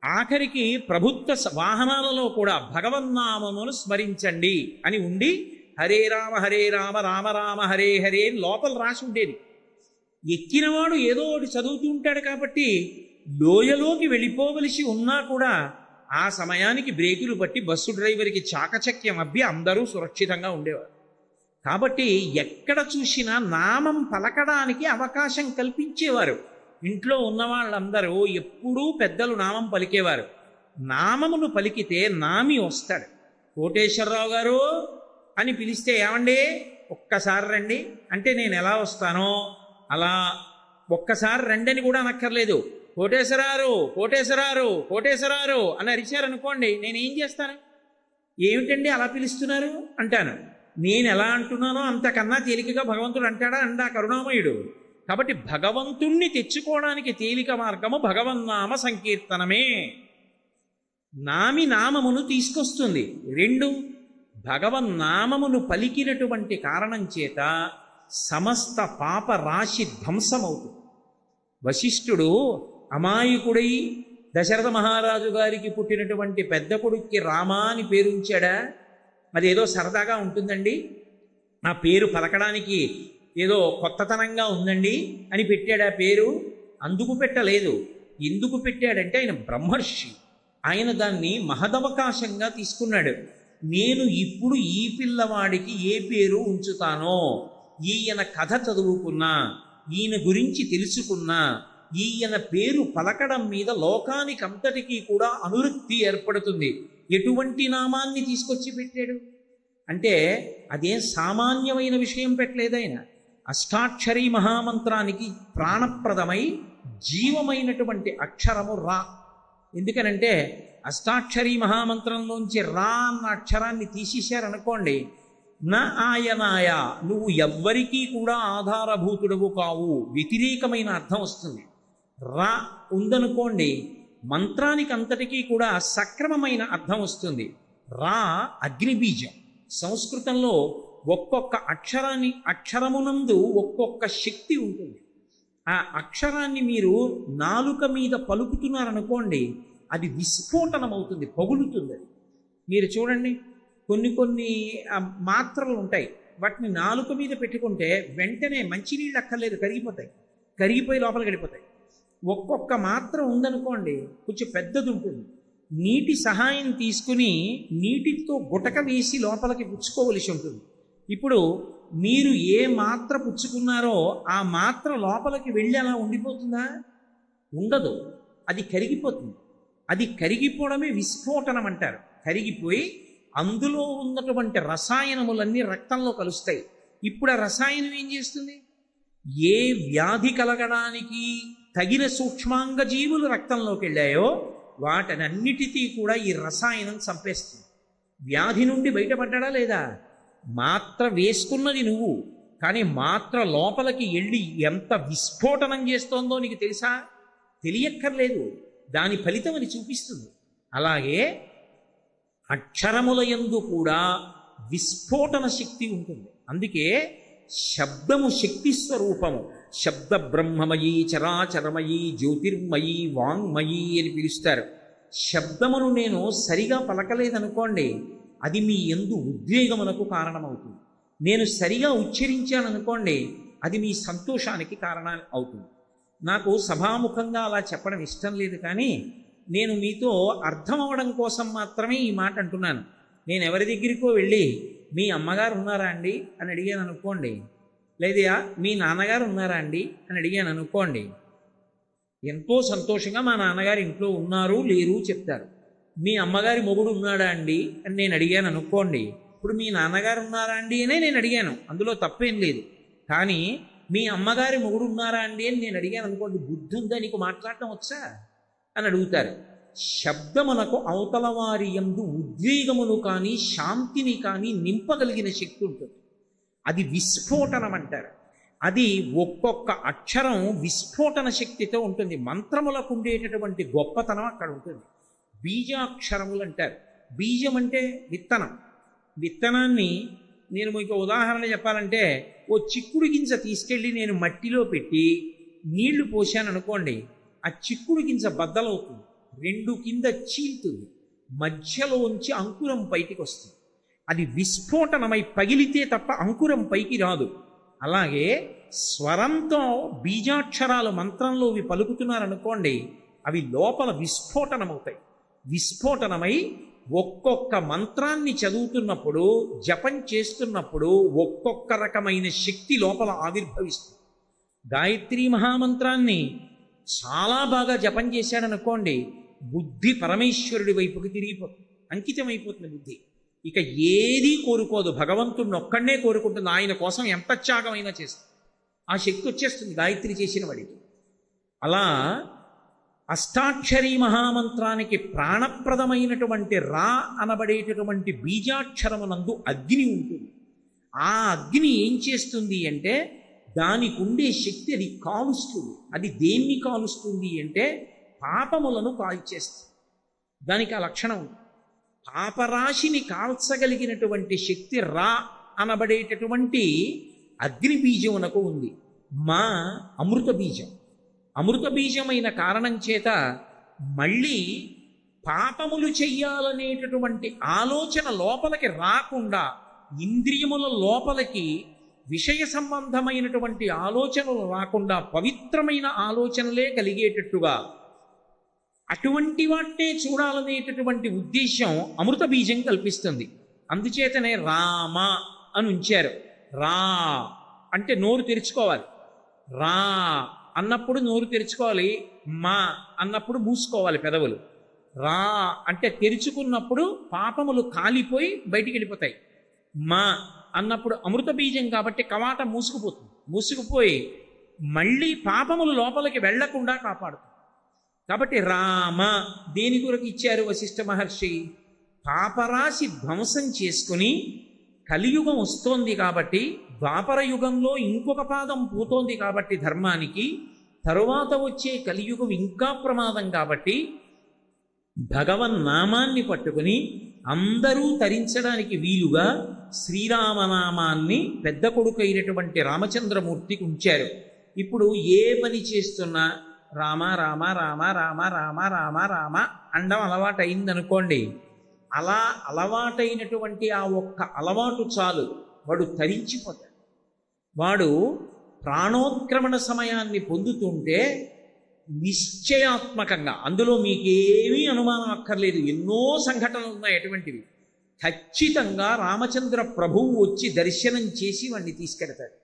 ఆఖరికి ప్రభుత్వ వాహనాలలో కూడా భగవన్నామమును స్మరించండి అని ఉండి హరే రామ రామ రామ హరే హరే లోపల రాసి ఉండేది. ఎక్కినవాడు ఏదో ఒకటి చదువుతూ ఉంటాడు కాబట్టి లోయలోకి వెళ్ళిపోవలసి ఉన్నా కూడా ఆ సమయానికి బ్రేకులు పట్టి బస్సు డ్రైవర్కి చాకచక్యం అబ్బి అందరూ సురక్షితంగా ఉండేవారు. కాబట్టి ఎక్కడ చూసినా నామం పలకడానికి అవకాశం కల్పించేవారు. ఇంట్లో ఉన్న వాళ్ళందరూ ఎప్పుడూ పెద్దలు నామం పలికేవారు. నామమును పలికితే నామి వస్తాడు. కోటేశ్వరరావు గారు అని పిలిస్తే ఏమండి ఒక్కసారి రండి అంటే నేను ఎలా వస్తానో అలా ఒక్కసారి రండని కూడా అనక్కర్లేదు. కోటేశ్వరారు కోటేశ్వరారు కోటేశ్వరారు అని అరిచారనుకోండి, నేనేం చేస్తాను? ఏమిటండి అలా పిలుస్తున్నారు అంటాను. నేను ఎలా అంటున్నానో అంతకన్నా తేలికగా భగవంతుడు అంటాడా? అండా కరుణామయుడు. కాబట్టి భగవంతుణ్ణి తెచ్చుకోవడానికి తేలిక మార్గము భగవన్నామ సంకీర్తనమే. నామమును తీసుకొస్తుంది. 2, భగవన్నామమును పలికినటువంటి కారణం చేత సమస్త పాప రాశి ధ్వంసమవుతుంది. వశిష్ఠుడు అమాయకుడై దశరథ మహారాజు గారికి పుట్టినటువంటి పెద్ద కొడుక్కి రామ అని పేరు ఉంచాడా? అదేదో సరదాగా ఉంటుందండి, ఆ పేరు పలకడానికి ఏదో కొత్తతనంగా ఉందండి అని పెట్టాడు ఆ పేరు. అందుకు పెట్టలేదు. ఎందుకు పెట్టాడంటే ఆయన బ్రహ్మర్షి. ఆయన దాన్ని మహదవకాశంగా తీసుకున్నాడు. నేను ఇప్పుడు ఈ పిల్లవాడికి ఏ పేరు ఉంచుతానో, ఈయన కథ చదువుకున్నా, ఈయన గురించి తెలుసుకున్నా, ఈయన పేరు పలకడం మీద లోకానికంతటికీ కూడా అనురక్తి ఏర్పడుతుంది. ఎటువంటి నామాన్ని తీసుకొచ్చి పెట్టాడు అంటే అదేం సామాన్యమైన విషయం పెట్టలేదు. ఆయన అష్టాక్షరీ మహామంత్రానికి ప్రాణప్రదమై జీవమైనటువంటి అక్షరము రా. ఎందుకనంటే అష్టాక్షరీ మహామంత్రంలోంచి రా అన్న అక్షరాన్ని తీసేశారనుకోండి, నా ఆయనాయ, నువ్వు ఎవ్వరికీ కూడా ఆధారభూతుడవు కావు, వ్యతిరేకమైన అర్థం వస్తుంది. రా ఉందనుకోండి, మంత్రానికి అంతటికీ కూడా సక్రమమైన అర్థం వస్తుంది. రా అగ్నిబీజం. సంస్కృతంలో ఒక్కొక్క అక్షరమునందు ఒక్కొక్క శక్తి ఉంటుంది. ఆ అక్షరాన్ని మీరు నాలుక మీద పలుకుతున్నారనుకోండి, అది విస్ఫోటనం అవుతుంది, పగులుతుంది. అది మీరు చూడండి, కొన్ని మాత్రలు ఉంటాయి, వాటిని నాలుక మీద పెట్టుకుంటే వెంటనే మంచినీళ్ళు అక్కర్లేదు, కరిగిపోయి లోపలికి వెళ్ళిపోతాయి. ఒక్కొక్క మాత్ర ఉందనుకోండి, కొంచెం పెద్దది ఉంటుంది, నీటి సహాయం తీసుకుని నీటితో గుటక వేసి లోపలికి పుచ్చుకోవలసి ఉంటుంది. ఇప్పుడు మీరు ఏ మాత్ర పుచ్చుకున్నారో ఆ మాత్ర లోపలికి వెళ్ళి అలా ఉండిపోతుందా? ఉండదు, అది కరిగిపోతుంది. అది కరిగిపోవడమే విస్ఫోటనం అంటారు. కరిగిపోయి అందులో ఉన్నటువంటి రసాయనములన్నీ రక్తంలో కలుస్తాయి. ఇప్పుడు ఆ రసాయనం ఏం చేస్తుంది? ఏ వ్యాధి కలగడానికి తగిన సూక్ష్మాంగ జీవులు రక్తంలోకి వెళ్ళాయో వాటనన్నిటికీ కూడా ఈ రసాయనం చంపేస్తుంది. వ్యాధి నుండి బయటపడ్డా లేదా? మాత్ర వేసుకున్నది నువ్వు, కానీ మాత్ర లోపలికి వెళ్ళి ఎంత విస్ఫోటనం చేస్తోందో నీకు తెలుసా? తెలియక్కర్లేదు, దాని ఫలితం అది చూపిస్తుంది. అలాగే అక్షరముల యందు కూడా విస్ఫోటన శక్తి ఉంటుంది. అందుకే శబ్దము శక్తి స్వరూపము. శబ్ద బ్రహ్మమయీ చరాచరమయీ జ్యోతిర్మయీ వాంగ్మయీ అని పిలుస్తారు. శబ్దమును నేను సరిగా పలకలేదనుకోండి, అది మీ యందు ఉద్వేగమునకు కారణమవుతుంది. నేను సరిగా ఉచ్చరించాననుకోండి, అది మీ సంతోషానికి కారణం అవుతుంది. నాకు సభాముఖంగా అలా చెప్పడం ఇష్టం లేదు, కానీ నేను మీతో అర్థం అవ్వడం కోసం మాత్రమే ఈ మాట అంటున్నాను. నేను ఎవరి దగ్గరికో వెళ్ళి మీ అమ్మగారు ఉన్నారా అండి అని అడిగాను అనుకోండి, లేదా మీ నాన్నగారు ఉన్నారా అండి అని అడిగాను అనుకోండి, ఎంతో సంతోషంగా మా నాన్నగారు ఇంట్లో ఉన్నారు లేరు చెప్తారు. మీ అమ్మగారి మొగుడు ఉన్నాడా అండి అని నేను అడిగాను అనుకోండి, ఇప్పుడు మీ నాన్నగారు ఉన్నారా అండి అనే నేను అడిగాను, అందులో తప్పేం లేదు. కానీ మీ అమ్మగారి మొగుడు ఉన్నారా అండి అని నేను అడిగాను అనుకోండి, బుద్ధి ఉందా నీకు, మాట్లాడటం వచ్చా అని అడుగుతారు. శబ్దమునకు అవతల వారి యందు ఉద్వేగమును కానీ శాంతిని కానీ నింపగలిగిన శక్తి ఉంటుంది. అది విస్ఫోటనం అంటారు. అది ఒక్కొక్క అక్షరం విస్ఫోటన శక్తితో ఉంటుంది. మంత్రములకు ఉండేటటువంటి గొప్పతనం అక్కడ ఉంటుంది. బీజాక్షరములు అంటారు. బీజం అంటే విత్తనం. విత్తనాన్ని నేను మీకు ఉదాహరణ చెప్పాలంటే, ఓ చిక్కుడు గింజ తీసుకెళ్ళి నేను మట్టిలో పెట్టి నీళ్లు పోసాను అనుకోండి, ఆ చిక్కుడు గింజ బద్దలవుతుంది, రెండు కింద చీలుతుంది, మధ్యలోంచి అంకురం బయటికి వస్తుంది. అది విస్ఫోటనమై పగిలితే తప్ప అంకురం పైకి రాదు. అలాగే స్వరంతో బీజాక్షరాలు మంత్రంలోవి పలుకుతున్నారనుకోండి, అవి లోపల విస్ఫోటనమవుతాయి. విస్ఫోటనమై ఒక్కొక్క మంత్రాన్ని చదువుతున్నప్పుడు, జపం చేస్తున్నప్పుడు ఒక్కొక్క రకమైన శక్తి లోపల ఆవిర్భవిస్తుంది. గాయత్రీ మహామంత్రాన్ని చాలా బాగా జపం చేశాడనుకోండి, బుద్ధి పరమేశ్వరుడి వైపుకి తిరిగిపోతుంది, అంకితమైపోతుంది బుద్ధి. ఇక ఏదీ కోరుకోదు, భగవంతుడిని ఒక్కడనే కోరుకుంటుంది. ఆయన కోసం ఎంత త్యాగమైనా చేస్తుంది. ఆ శక్తి వచ్చేస్తుంది గాయత్రి చేసిన వాడికి. అలా అష్టాక్షరీ మహామంత్రానికి ప్రాణప్రదమైనటువంటి రా అనబడేటటువంటి బీజాక్షరమునందు అగ్ని ఉంటుంది. ఆ అగ్ని ఏం చేస్తుంది అంటే, దానికి ఉండే శక్తి అది కాలుస్తుంది. అది దేన్ని కాలుస్తుంది అంటే పాపములను కాల్చేస్తుంది. దానికి ఆ లక్షణం ఉంది. పాపరాశిని కాల్చగలిగినటువంటి శక్తి రా అనబడేటటువంటి అగ్ని బీజమునకు ఉంది. మా అమృత బీజం. అమృత బీజమైన కారణం చేత మళ్ళీ పాపములు చెయ్యాలనేటటువంటి ఆలోచన లోపలికి రాకుండా, ఇంద్రియముల లోపలికి విషయ సంబంధమైనటువంటి ఆలోచనలు రాకుండా పవిత్రమైన ఆలోచనలే కలిగేటట్టుగా, అటువంటి వాటినే చూడాలనేటటువంటి ఉద్దేశం అమృత బీజం కల్పిస్తుంది. అందుచేతనే రామ అని ఉంచారు. రా అంటే నోరు తెరుచుకోవాలి. రా అన్నప్పుడు నోరు తెరుచుకోవాలి, మా అన్నప్పుడు మూసుకోవాలి పెదవులు. రా అంటే తెరుచుకున్నప్పుడు పాపములు కాలిపోయి బయటికి వెళ్ళిపోతాయి. మా అన్నప్పుడు అమృత బీజం కాబట్టి కవాటం మూసుకుపోతుంది. మూసుకుపోయి మళ్ళీ పాపములు లోపలికి వెళ్లకుండా కాపాడుతుంది. కాబట్టి రామ దేని కొరకు ఇచ్చారు వశిష్ఠ మహర్షి? పాపరాశి ధ్వంసం చేసుకుని కలియుగం వస్తోంది కాబట్టి, ద్వాపర యుగంలో ఇంకొక పాదం పోతోంది కాబట్టి ధర్మానికి, తరువాత వచ్చే కలియుగం ఇంకా ప్రమాదం కాబట్టి భగవన్నామాన్ని పట్టుకుని అందరూ తరించడానికి వీలుగా శ్రీరామనామాన్ని పెద్ద కొడుకు అయినటువంటి రామచంద్రమూర్తికి ఉంచారు. ఇప్పుడు ఏ పని చేస్తున్నా రామ రామ రామ రామ రామ రామ రామ అండం అలవాటు అయిందనుకోండి, అలా అలవాటైనటువంటి ఆ ఒక్క అలవాటు చాలు, వాడు తరించిపోతాడు. వాడు ప్రాణోత్క్రమణ సమయాన్ని పొందుతుంటే నిశ్చయాత్మకంగా, అందులో మీకేమీ అనుమానం అక్కర్లేదు, ఎన్నో సంఘటనలు ఉన్నాయి అటువంటివి, ఖచ్చితంగా రామచంద్ర ప్రభువు వచ్చి దర్శనం చేసి వాడిని తీసుకెడతాడు,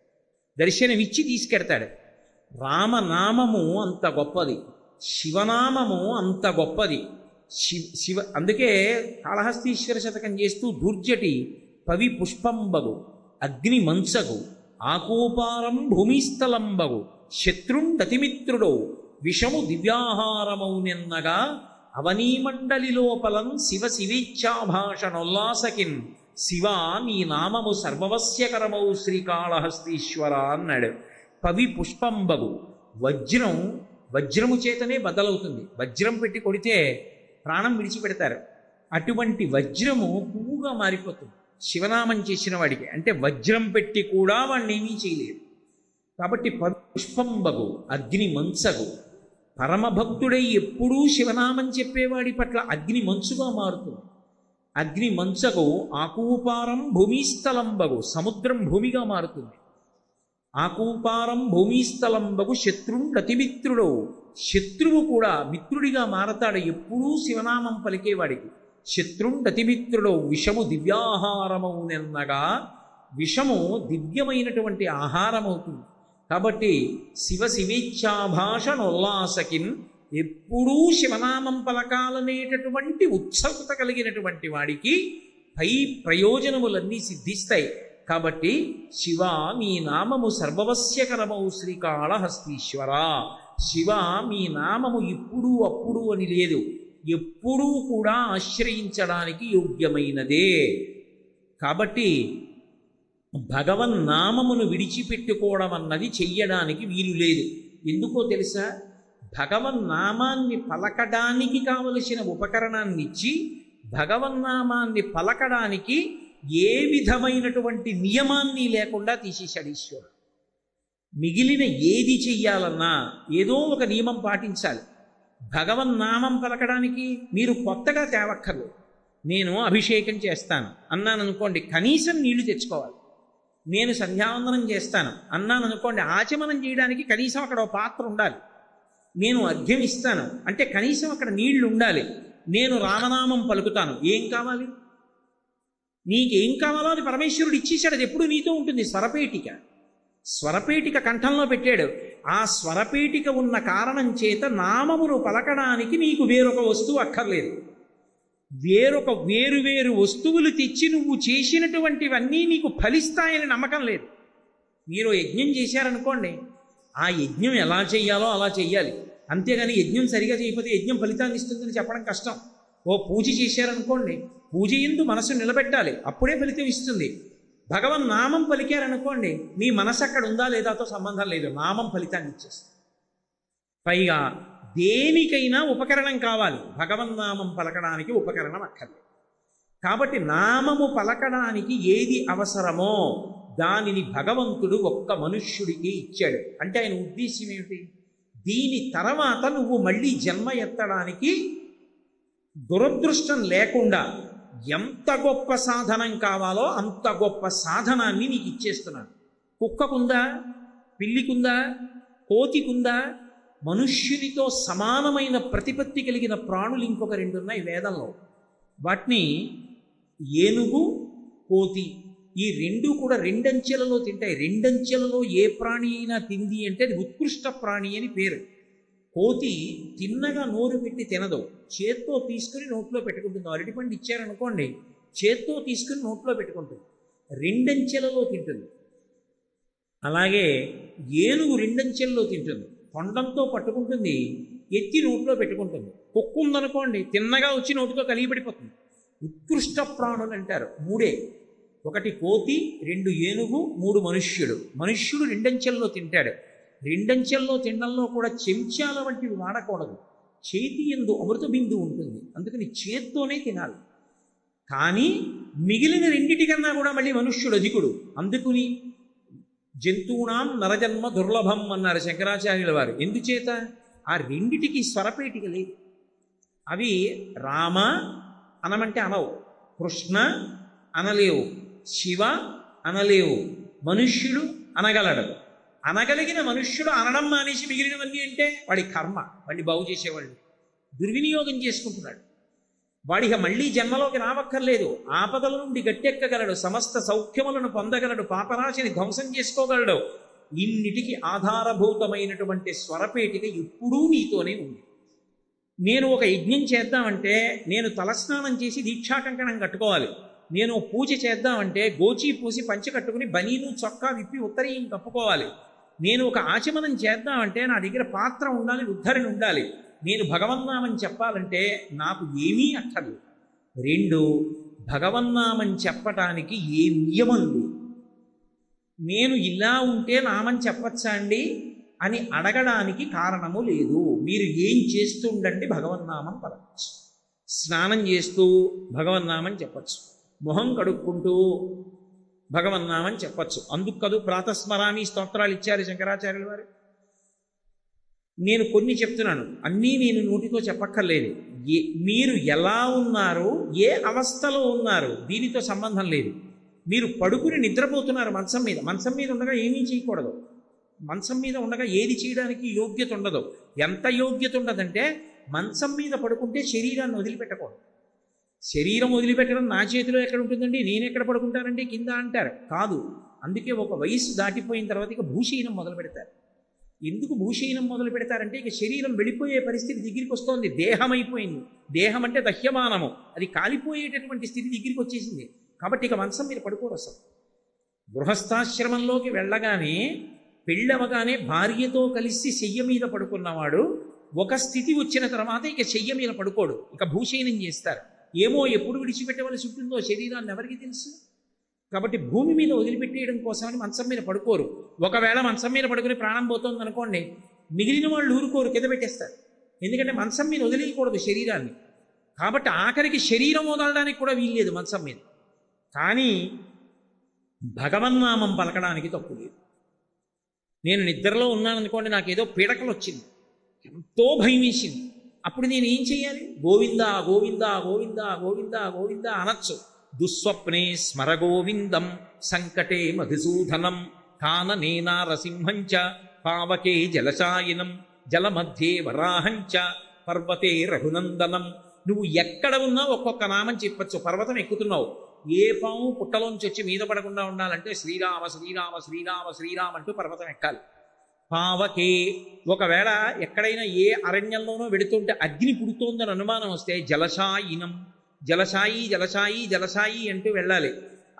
దర్శనమిచ్చి తీసుకెడతాడు. రామనామము అంత గొప్పది, శివనామము అంత గొప్పది. అందుకే కాళహస్తీశ్వర శతకం చేస్తూ దూర్జటి పవి పుష్పంబగు అగ్ని మంచగు ఆకూపారం భూమిస్థలంబగు శత్రుండతిమిత్రుడో విషము దివ్యాహారమౌనెన్నగా అవనీమండలి లోపలం శివ శివేచ్ఛాభాషణోల్లాసకిన్ శివ నీ నామము సర్వవస్యకరమౌ శ్రీకాళహస్తీశ్వర అన్నాడు. పవి పుష్పంబగు, వజ్రము చేతనే బద్దలవుతుంది, వజ్రం పెట్టి కొడితే ప్రాణం విడిచిపెడతారు, అటువంటి వజ్రము పువ్వుగా మారిపోతుంది శివనామం చేసిన వాడికి. అంటే వజ్రం పెట్టి కూడా వాడిని ఏమీ చేయలేదు. కాబట్టి పుష్పంబగు అగ్ని మంచగు, పరమభక్తుడై ఎప్పుడూ శివనామం చెప్పేవాడి పట్ల అగ్ని మంచుగా మారుతుంది. అగ్ని మంచగు ఆకూపారం భూమిస్థలంబగు, సముద్రం భూమిగా మారుతుంది. ఆకూపారం భూమిస్థలంబగు శత్రుండతిమిత్రుడో, శత్రువు కూడా మిత్రుడిగా మారతాడు ఎప్పుడూ శివనామం పలికేవాడికి. శత్రుండతిమిత్రుడో విషము దివ్యాహారమౌనెన్నగా, విషము దివ్యమైనటువంటి ఆహారమవుతుంది. కాబట్టి శివ శివేచ్ఛాభాషణోల్లాసకిన్, ఎప్పుడూ శివనామం పలకాలనేటటువంటి ఉత్సుకత కలిగినటువంటి వాడికి పై ప్రయోజనములన్నీ సిద్ధిస్తాయి. కాబట్టి శివ మీ నామము సర్వవస్యకరమౌ శ్రీకాళహస్తీశ్వర, శివ మీ నామము ఇప్పుడు అప్పుడు అని లేదు, ఎప్పుడూ కూడా ఆశ్రయించడానికి యోగ్యమైనదే. కాబట్టి భగవన్నామమును విడిచిపెట్టుకోవడం అన్నది చెయ్యడానికి వీలు లేదు. ఎందుకో తెలుసా? భగవన్నామాన్ని పలకడానికి కావలసిన ఉపకరణాన్ని ఇచ్చి భగవన్నామాన్ని పలకడానికి ఏ విధమైనటువంటి నియమాన్ని లేకుండా తీసేశాడు ఈశ్వరుడు. మిగిలిన ఏది చెయ్యాలన్నా ఏదో ఒక నియమం పాటించాలి. భగవన్నామం పలకడానికి మీరు కొత్తగా తేవక్కర్లేదు. నేను అభిషేకం చేస్తాను అన్నాను అనుకోండి, కనీసం నీళ్లు తెచ్చుకోవాలి. నేను సంధ్యావందనం చేస్తాను అన్నాను అనుకోండి, ఆచమనం చేయడానికి కనీసం అక్కడ ఒక పాత్ర ఉండాలి. నేను అర్ఘ్యం ఇస్తాను అంటే కనీసం అక్కడ నీళ్లు ఉండాలి. నేను రామనామం పలుకుతాను, ఏం కావాలి? నీకేం కావాలో అది పరమేశ్వరుడు ఇచ్చేశాడు, అది ఎప్పుడు నీతో ఉంటుంది. స్వరపేటిక కంఠంలో పెట్టాడు. ఆ స్వరపేటిక ఉన్న కారణం చేత నామమును పలకడానికి నీకు వేరొక వస్తువు అక్కర్లేదు. వేరు వస్తువులు తెచ్చి నువ్వు చేసినటువంటివన్నీ నీకు ఫలిస్తాయని నమ్మకం లేదు. మీరు యజ్ఞం చేశారనుకోండి, ఆ యజ్ఞం ఎలా చెయ్యాలో అలా చెయ్యాలి. అంతేగాని యజ్ఞం సరిగా చేయకపోతే యజ్ఞం ఫలితాన్ని ఇస్తుందని చెప్పడం కష్టం. ఓ పూజ చేశారనుకోండి, పూజ యందు మనసు నిలబెట్టాలి, అప్పుడే ఫలితం ఇస్తుంది. భగవన్నామం పలికారనుకోండి, మీ మనసు అక్కడ ఉందా లేదాతో సంబంధం లేదు, నామం ఫలితాన్ని ఇచ్చేస్తుంది. పైగా దేనికైనా ఉపకరణం కావాలి, భగవన్నామం పలకడానికి ఉపకరణం అక్కర్లేదు. కాబట్టి నామము పలకడానికి ఏది అవసరమో దానిని భగవంతుడు ఒక్క మనుష్యుడికి ఇచ్చాడు. అంటే ఆయన ఉద్దేశ్యం ఏమిటి? దీని తర్వాత నువ్వు మళ్ళీ జన్మ ఎత్తడానికి దురదృష్టం లేకుండా ఎంత గొప్ప సాధనం కావాలో అంత గొప్ప సాధనాన్ని నీకు ఇచ్చేస్తున్నాను. కుక్కకుందా, పిల్లికుందా, కోతికుందా? మనుష్యునితో సమానమైన ప్రతిపత్తి కలిగిన ప్రాణులు ఇంకొక రెండు ఉన్నాయి వేదంలో. వాటిని ఏనుగు, కోతి, ఈ రెండు కూడా రెండంచెలలో తింటాయి. రెండంచెలలో ఏ ప్రాణి అయినా తింది అంటే అది ఉత్కృష్ట ప్రాణి అని పేరు. కోతి తిన్నగా నోరు పెట్టి తినదు, చేత్తో తీసుకుని నోట్లో పెట్టుకుంటుంది. అరటిపండు ఇచ్చారనుకోండి, చేత్తో తీసుకుని నోట్లో పెట్టుకుంటుంది, రెండంచెలలో తింటుంది. అలాగే ఏనుగు రెండంచెలలో తింటుంది, తొండంతో పట్టుకుంటుంది, ఎత్తి నోట్లో పెట్టుకుంటుంది. కుక్క ఉందనుకోండి, తిన్నగా వచ్చి నోటితో కలిగిపడిపోతుంది. ఉత్కృష్ట ప్రాణులు అంటారు మూడే: ఒకటి కోతి, 2 ఏనుగు, 3 మనుష్యుడు. మనుష్యుడు రెండంచెల్లో తింటాడు. రెండంచెల్లో తినడంలో కూడా చెంచాల వంటివి వాడకూడదు. చేతి యందు అమృత బిందు ఉంటుంది, అందుకని చేత్తోనే తినాలి. కానీ మిగిలిన రెండిటికన్నా కూడా మళ్ళీ మనుష్యుడు అధికుడు. అందుకుని జంతువునాం నరజన్మ దుర్లభం అన్నారు శంకరాచార్యుల వారు. ఎందుచేత? ఆ రెండిటికి స్వరపేటిక లేదు. అవి రామ అనమంటే అనవు, కృష్ణ అనలేవు, శివ అనలేవు, మనుష్యుడు అనగలడు. అనగలిగిన మనుష్యుడు అనడం మానేసి మిగిలినవన్నీ అంటే వాడి కర్మ, వాడిని బాగు చేసేవాళ్ళు దుర్వినియోగం చేసుకుంటున్నాడు. వాడికి మళ్ళీ జన్మలోకి రావక్కర్లేదు. ఆపదల నుండి గట్టెక్కగలడు, సమస్త సౌఖ్యములను పొందగలడు, పాపరాశిని ధ్వంసం చేసుకోగలడు. ఇన్నిటికి ఆధారభూతమైనటువంటి స్వరపేటిక ఎప్పుడూ నీతోనే ఉంది. నేను ఒక యజ్ఞం చేద్దామంటే నేను తలస్నానం చేసి దీక్షాకంకణం కట్టుకోవాలి. నేను పూజ చేద్దామంటే గోచి పూసి పంచె కట్టుకుని బనీను చొక్కా విప్పి ఉత్తరీయం కప్పుకోవాలి. నేను ఒక ఆచమనం చేద్దామంటే నా దగ్గర పాత్ర ఉండాలి, ఉద్ధరణ ఉండాలి. నేను భగవన్నామం చెప్పాలంటే నాకు ఏమీ అక్కర్లేదు. 2, భగవన్నామం చెప్పటానికి ఏ నియమం లేదు. నేను ఇలా ఉంటే నామం చెప్పచ్చా అండి అని అడగడానికి కారణము లేదు. మీరు ఏం చేస్తుండండి భగవన్నామం పలకచ్చు. స్నానం చేస్తూ భగవన్నామం చెప్పచ్చు, మొహం కడుక్కుంటూ భగవన్నామం చెప్పచ్చు. అందుకు కదూ ప్రాతస్మరామి స్తోత్రాలు ఇచ్చారు శంకరాచార్యుల వారు. నేను కొన్ని చెప్తున్నాను, అన్నీ నేను నోటితో చెప్పక్కర్లేదు. మీరు ఎలా ఉన్నారు, ఏ అవస్థలో ఉన్నారు దీనితో సంబంధం లేదు. మీరు పడుకుని నిద్రపోతున్నారు మంచం మీద. మంచం మీద ఉండగా ఏమీ చేయకూడదు. మంచం మీద ఉండగా ఏది చేయడానికి యోగ్యత ఉండదు. ఎంత యోగ్యత ఉండదంటే మంచం మీద పడుకుంటే శరీరాన్ని వదిలిపెట్టకూడదు. శరీరం వదిలిపెట్టడం నా చేతిలో ఎక్కడ ఉంటుందండి, నేను ఎక్కడ పడుకుంటానండి కింద అంటారు. కాదు, అందుకే ఒక వయసు దాటిపోయిన తర్వాత ఇక భూషీనం మొదలు పెడతారు. ఎందుకు భూషీనం మొదలు పెడతారంటే ఇక శరీరం వెళ్ళిపోయే పరిస్థితి దగ్గరికి వస్తోంది. దేహం అయిపోయింది. దేహం అంటే దహ్యమానము, అది కాలిపోయేటటువంటి స్థితి దగ్గరికి వచ్చేసింది. కాబట్టి ఇక మంచం మీద పడుకోరు అసలు. గృహస్థాశ్రమంలోకి వెళ్ళగానే పెళ్ళవగానే భార్యతో కలిసి శయ్య మీద పడుకున్నవాడు ఒక స్థితి వచ్చిన తర్వాత ఇక శయ్య మీద పడుకోడు, ఇక భూషీనం చేస్తారు. ఏమో ఎప్పుడు విడిచిపెట్టవలసి ఉంటుందో శరీరాన్ని ఎవరికి తెలుసు. కాబట్టి భూమి మీద వదిలిపెట్టేయడం కోసమని మంచం మీద పడుకోరు. ఒకవేళ మంచం మీద పడుకుని ప్రాణం పోతుంది అనుకోండి, మిగిలిన వాళ్ళు ఊరుకోరు, కింద పెట్టేస్తారు. ఎందుకంటే మంచం మీద వదిలేయకూడదు శరీరాన్ని. కాబట్టి ఆఖరికి శరీరం వదలడానికి కూడా వీల్లేదు మంచం మీద. కానీ భగవన్నామం పలకడానికి తప్పు లేదు. నేను నిద్రలో ఉన్నాననుకోండి, నాకేదో పీడకలు వచ్చింది, ఎంతో భయం వేసింది. అప్పుడు నేను ఏం చెయ్యాలి? గోవింద గోవింద గోవింద గోవింద గోవింద అనొచ్చు. దుస్వప్నే స్మర గోవిందం సంకటే మధుసూదనం కాననే నారసింహంచ పావకే జలశాయినం జలమధ్యే వరాహంచ పర్వతే రఘునందనం. నువ్వు ఎక్కడ ఉన్నా ఒక్కొక్క నామం చెప్పచ్చు. పర్వతం ఎక్కుతున్నావు, ఏ పాము పుట్టలోంచి వచ్చి మీద పడకుండా ఉండాలంటే శ్రీరామ శ్రీరామ శ్రీరామ శ్రీరామ అంటూ పర్వతం ఎక్కాలి. పావకే, ఒకవేళ ఎక్కడైనా ఏ అరణ్యంలోనో వెడుతుంటే అగ్ని పుడుతోందని అనుమానం వస్తే జలశాయినం, జలశాయి జలశాయి జలశాయి అంటూ వెళ్ళాలి.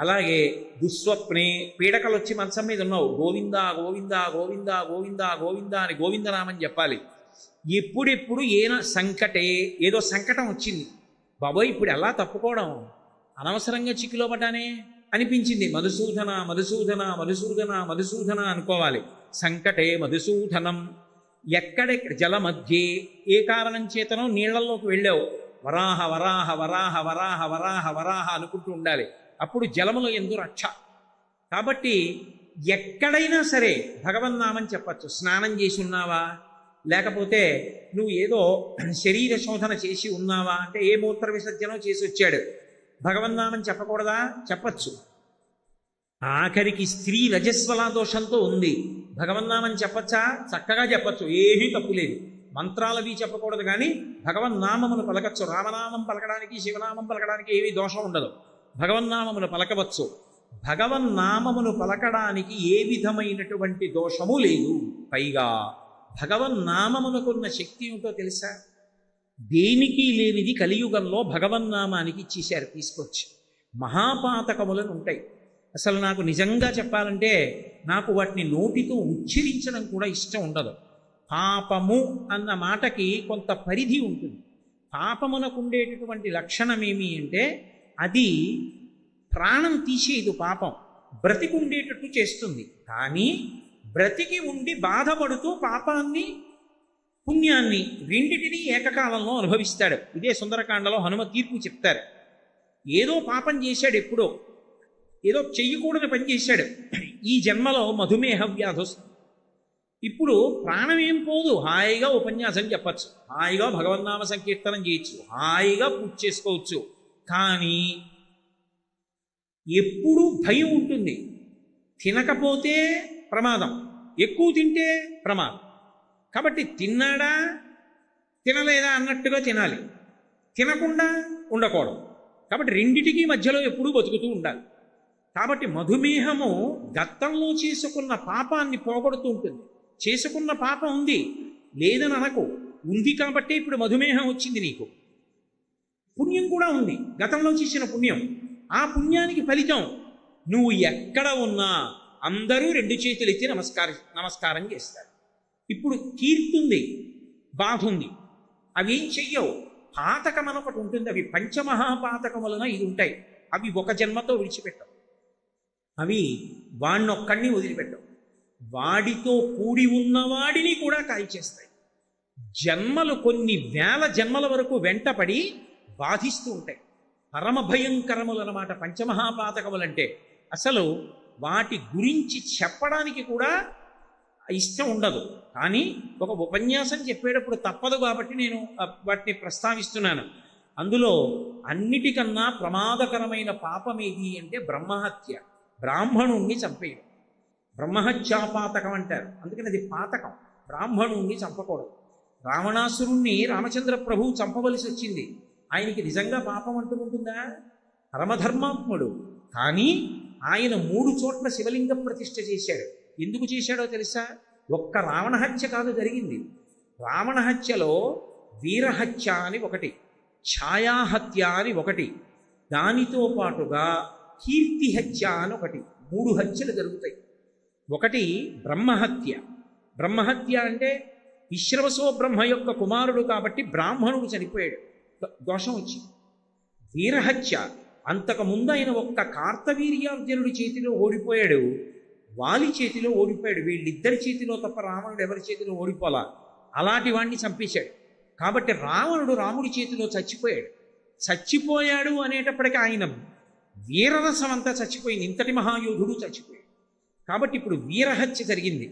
అలాగే దుస్వప్నే, పీడకలు వచ్చి మంచం మీద ఉన్నావు, గోవింద గోవింద గోవింద గోవింద గోవింద అని గోవిందనామని చెప్పాలి. ఎప్పుడెప్పుడు సంకటే, ఏదో సంకటం వచ్చింది, బాబోయ్ ఇప్పుడు ఎలా తప్పుకోవడం, అనవసరంగా చిక్కులో పడ్డానే అనిపించింది, మధుసూదన మధుసూదన మధుసూదన మధుసూదన అనుకోవాలి. సంకటే మధుసూదనం. ఎక్కడెక్కడ జలమధ్యే, ఏ కారణం చేతనో నీళ్లలోకి వెళ్ళావు, వరాహ వరాహ వరాహ వరాహ వరాహ వరాహ అనుకుంటూ ఉండాలి. అప్పుడు జలములో ఎందు రక్ష. కాబట్టి ఎక్కడైనా సరే భగవన్నామం చెప్పచ్చు. స్నానం చేసి ఉన్నావా, లేకపోతే నువ్వు ఏదో శరీర శోధన చేసి ఉన్నావా అంటే ఏ మూత్ర విసర్జనో చేసి వచ్చాడు, భగవన్నామం చెప్పకూడదా? చెప్పచ్చు. ఆఖరికి స్త్రీ రజస్వల దోషంతో ఉంది, భగవన్నామం చెప్పచ్చా? చక్కగా చెప్పచ్చు, ఏమీ తప్పులేదు. మంత్రాలవి చెప్పకూడదు, కానీ భగవన్నామమును పలకచ్చు. రామనామం పలకడానికి శివనామం పలకడానికి ఏమీ దోషం ఉండదు, భగవన్నామమును పలకవచ్చు. భగవన్నామమును పలకడానికి ఏ విధమైనటువంటి దోషము లేదు. పైగా భగవన్నామమునకున్న శక్తి ఏమిటో తెలుసా? దేనికి లేనిది కలియుగంలో భగవన్నామానికి ఇచ్చేశారు, తీసుకొచ్చి. మహాపాతకములను ఉంటాయి. అసలు నాకు నిజంగా చెప్పాలంటే నాకు వాటిని నోటితో ఉచ్చరించడం కూడా ఇష్టం ఉండదు. పాపము అన్న మాటకి కొంత పరిధి ఉంటుంది. పాపమునకు ఉండేటటువంటి లక్షణం ఏమి అంటే అది ప్రాణం తీసేది. పాపం బ్రతికుండేటట్టు చేస్తుంది, కానీ బ్రతికి ఉండి బాధపడుతూ పాపాన్ని పుణ్యాన్ని రెండిటినీ ఏకకాలంలో అనుభవిస్తాడు. ఇదే సుందరకాండలో హనుమ తీర్పు చెప్తారు. ఏదో పాపం చేశాడు, ఎప్పుడో ఏదో చెయ్యకూడని పని చేశాడు, ఈ జన్మలో మధుమేహ వ్యాధి వస్తుంది. ఇప్పుడు ప్రాణం ఏం పోదు, హాయిగా ఉపన్యాసం చెప్పచ్చు, హాయిగా భగవన్నామ సంకీర్తనం చేయొచ్చు, హాయిగా పూజ చేసుకోవచ్చు. కానీ ఎప్పుడూ భయం ఉంటుంది. తినకపోతే ప్రమాదం, ఎక్కువ తింటే ప్రమాదం. కాబట్టి తిన్నాడా తినలేదా అన్నట్టుగా తినాలి, తినకుండా ఉండకూడదు. కాబట్టి రెండిటికీ మధ్యలో ఎప్పుడూ బతుకుతూ ఉండాలి. కాబట్టి మధుమేహము గతంలో చేసుకున్న పాపాన్ని పోగొడుతూ ఉంటుంది. చేసుకున్న పాపం ఉంది లేదని అనకు, ఉంది కాబట్టి ఇప్పుడు మధుమేహం వచ్చింది నీకు. పుణ్యం కూడా ఉంది, గతంలో చేసిన పుణ్యం. ఆ పుణ్యానికి ఫలితం నువ్వు ఎక్కడ ఉన్నా అందరూ రెండు చేతులు ఎత్తి నమస్కారం చేస్తారు. ఇప్పుడు కీర్తి ఉంది, బాధ ఉంది, అవి ఏం చెయ్యవు. పాతకం అనొకటి ఉంటుంది, అవి పంచమహాపాతకములన ఇది ఉంటాయి. అవి ఒక జన్మతో విడిచిపెట్టవు, అవి వాణ్ణొక్కడిని వదిలిపెట్టవు, వాడితో కూడి ఉన్నవాడిని కూడా కాల్చేస్తాయి. జన్మలు కొన్ని వేల జన్మల వరకు వెంటపడి బాధిస్తూ ఉంటాయి. పరమ భయంకరములన్నమాట పంచమహాపాతకములంటే. అసలు వాటి గురించి చెప్పడానికి కూడా ఇష్టం ఉండదు, కానీ ఒక ఉపన్యాసం చెప్పేటప్పుడు తప్పదు కాబట్టి నేను వాటిని ప్రస్తావిస్తున్నాను. అందులో అన్నిటికన్నా ప్రమాదకరమైన పాపం ఏది అంటే బ్రహ్మహత్య, బ్రాహ్మణుణ్ణి చంపేయడం. బ్రహ్మహత్యాపాతకం అంటారు, అందుకని అది పాతకం. బ్రాహ్మణుణ్ణి చంపకూడదు. రావణాసురుణ్ణి రామచంద్ర ప్రభువు చంపవలసి వచ్చింది. ఆయనకి నిజంగా పాపం అంటుకుంటుందా? పరమధర్మాత్ముడు, కానీ ఆయన 3 చోట్ల శివలింగ ప్రతిష్ఠ చేశాడు. ఎందుకు చేశాడో తెలుసా? ఒక్క రావణహత్య కాదు జరిగింది. రావణహత్యలో వీరహత్య అని ఒకటి, ఛాయాహత్య అని ఒకటి, దానితో పాటుగా కీర్తిహత్య అని ఒకటి, 3 హత్యలు జరుగుతాయి. ఒకటి బ్రహ్మహత్య. బ్రహ్మహత్య అంటే విశ్రవసో బ్రహ్మ యొక్క కుమారుడు కాబట్టి బ్రాహ్మణుడు చనిపోయాడు, దోషం వచ్చింది. వీరహత్య, అంతకుముందు ఆయన ఒక్క కార్తవీర్యార్జునుడి చేతిలో ఓడిపోయాడు, వాలి చేతిలో ఓడిపోయాడు. వీళ్ళిద్దరి చేతిలో తప్ప రావణుడు ఎవరి చేతిలో ఓడిపోలా. అలాంటి వాడిని చంపేశాడు. కాబట్టి రావణుడు రాముడి చేతిలో చచ్చిపోయాడు అనేటప్పటికీ ఆయన వీరరసం అంతా చచ్చిపోయింది. ఇంతటి మహాయోధుడు చచ్చిపోయాడు. కాబట్టి ఇప్పుడు వీరహత్య జరిగింది.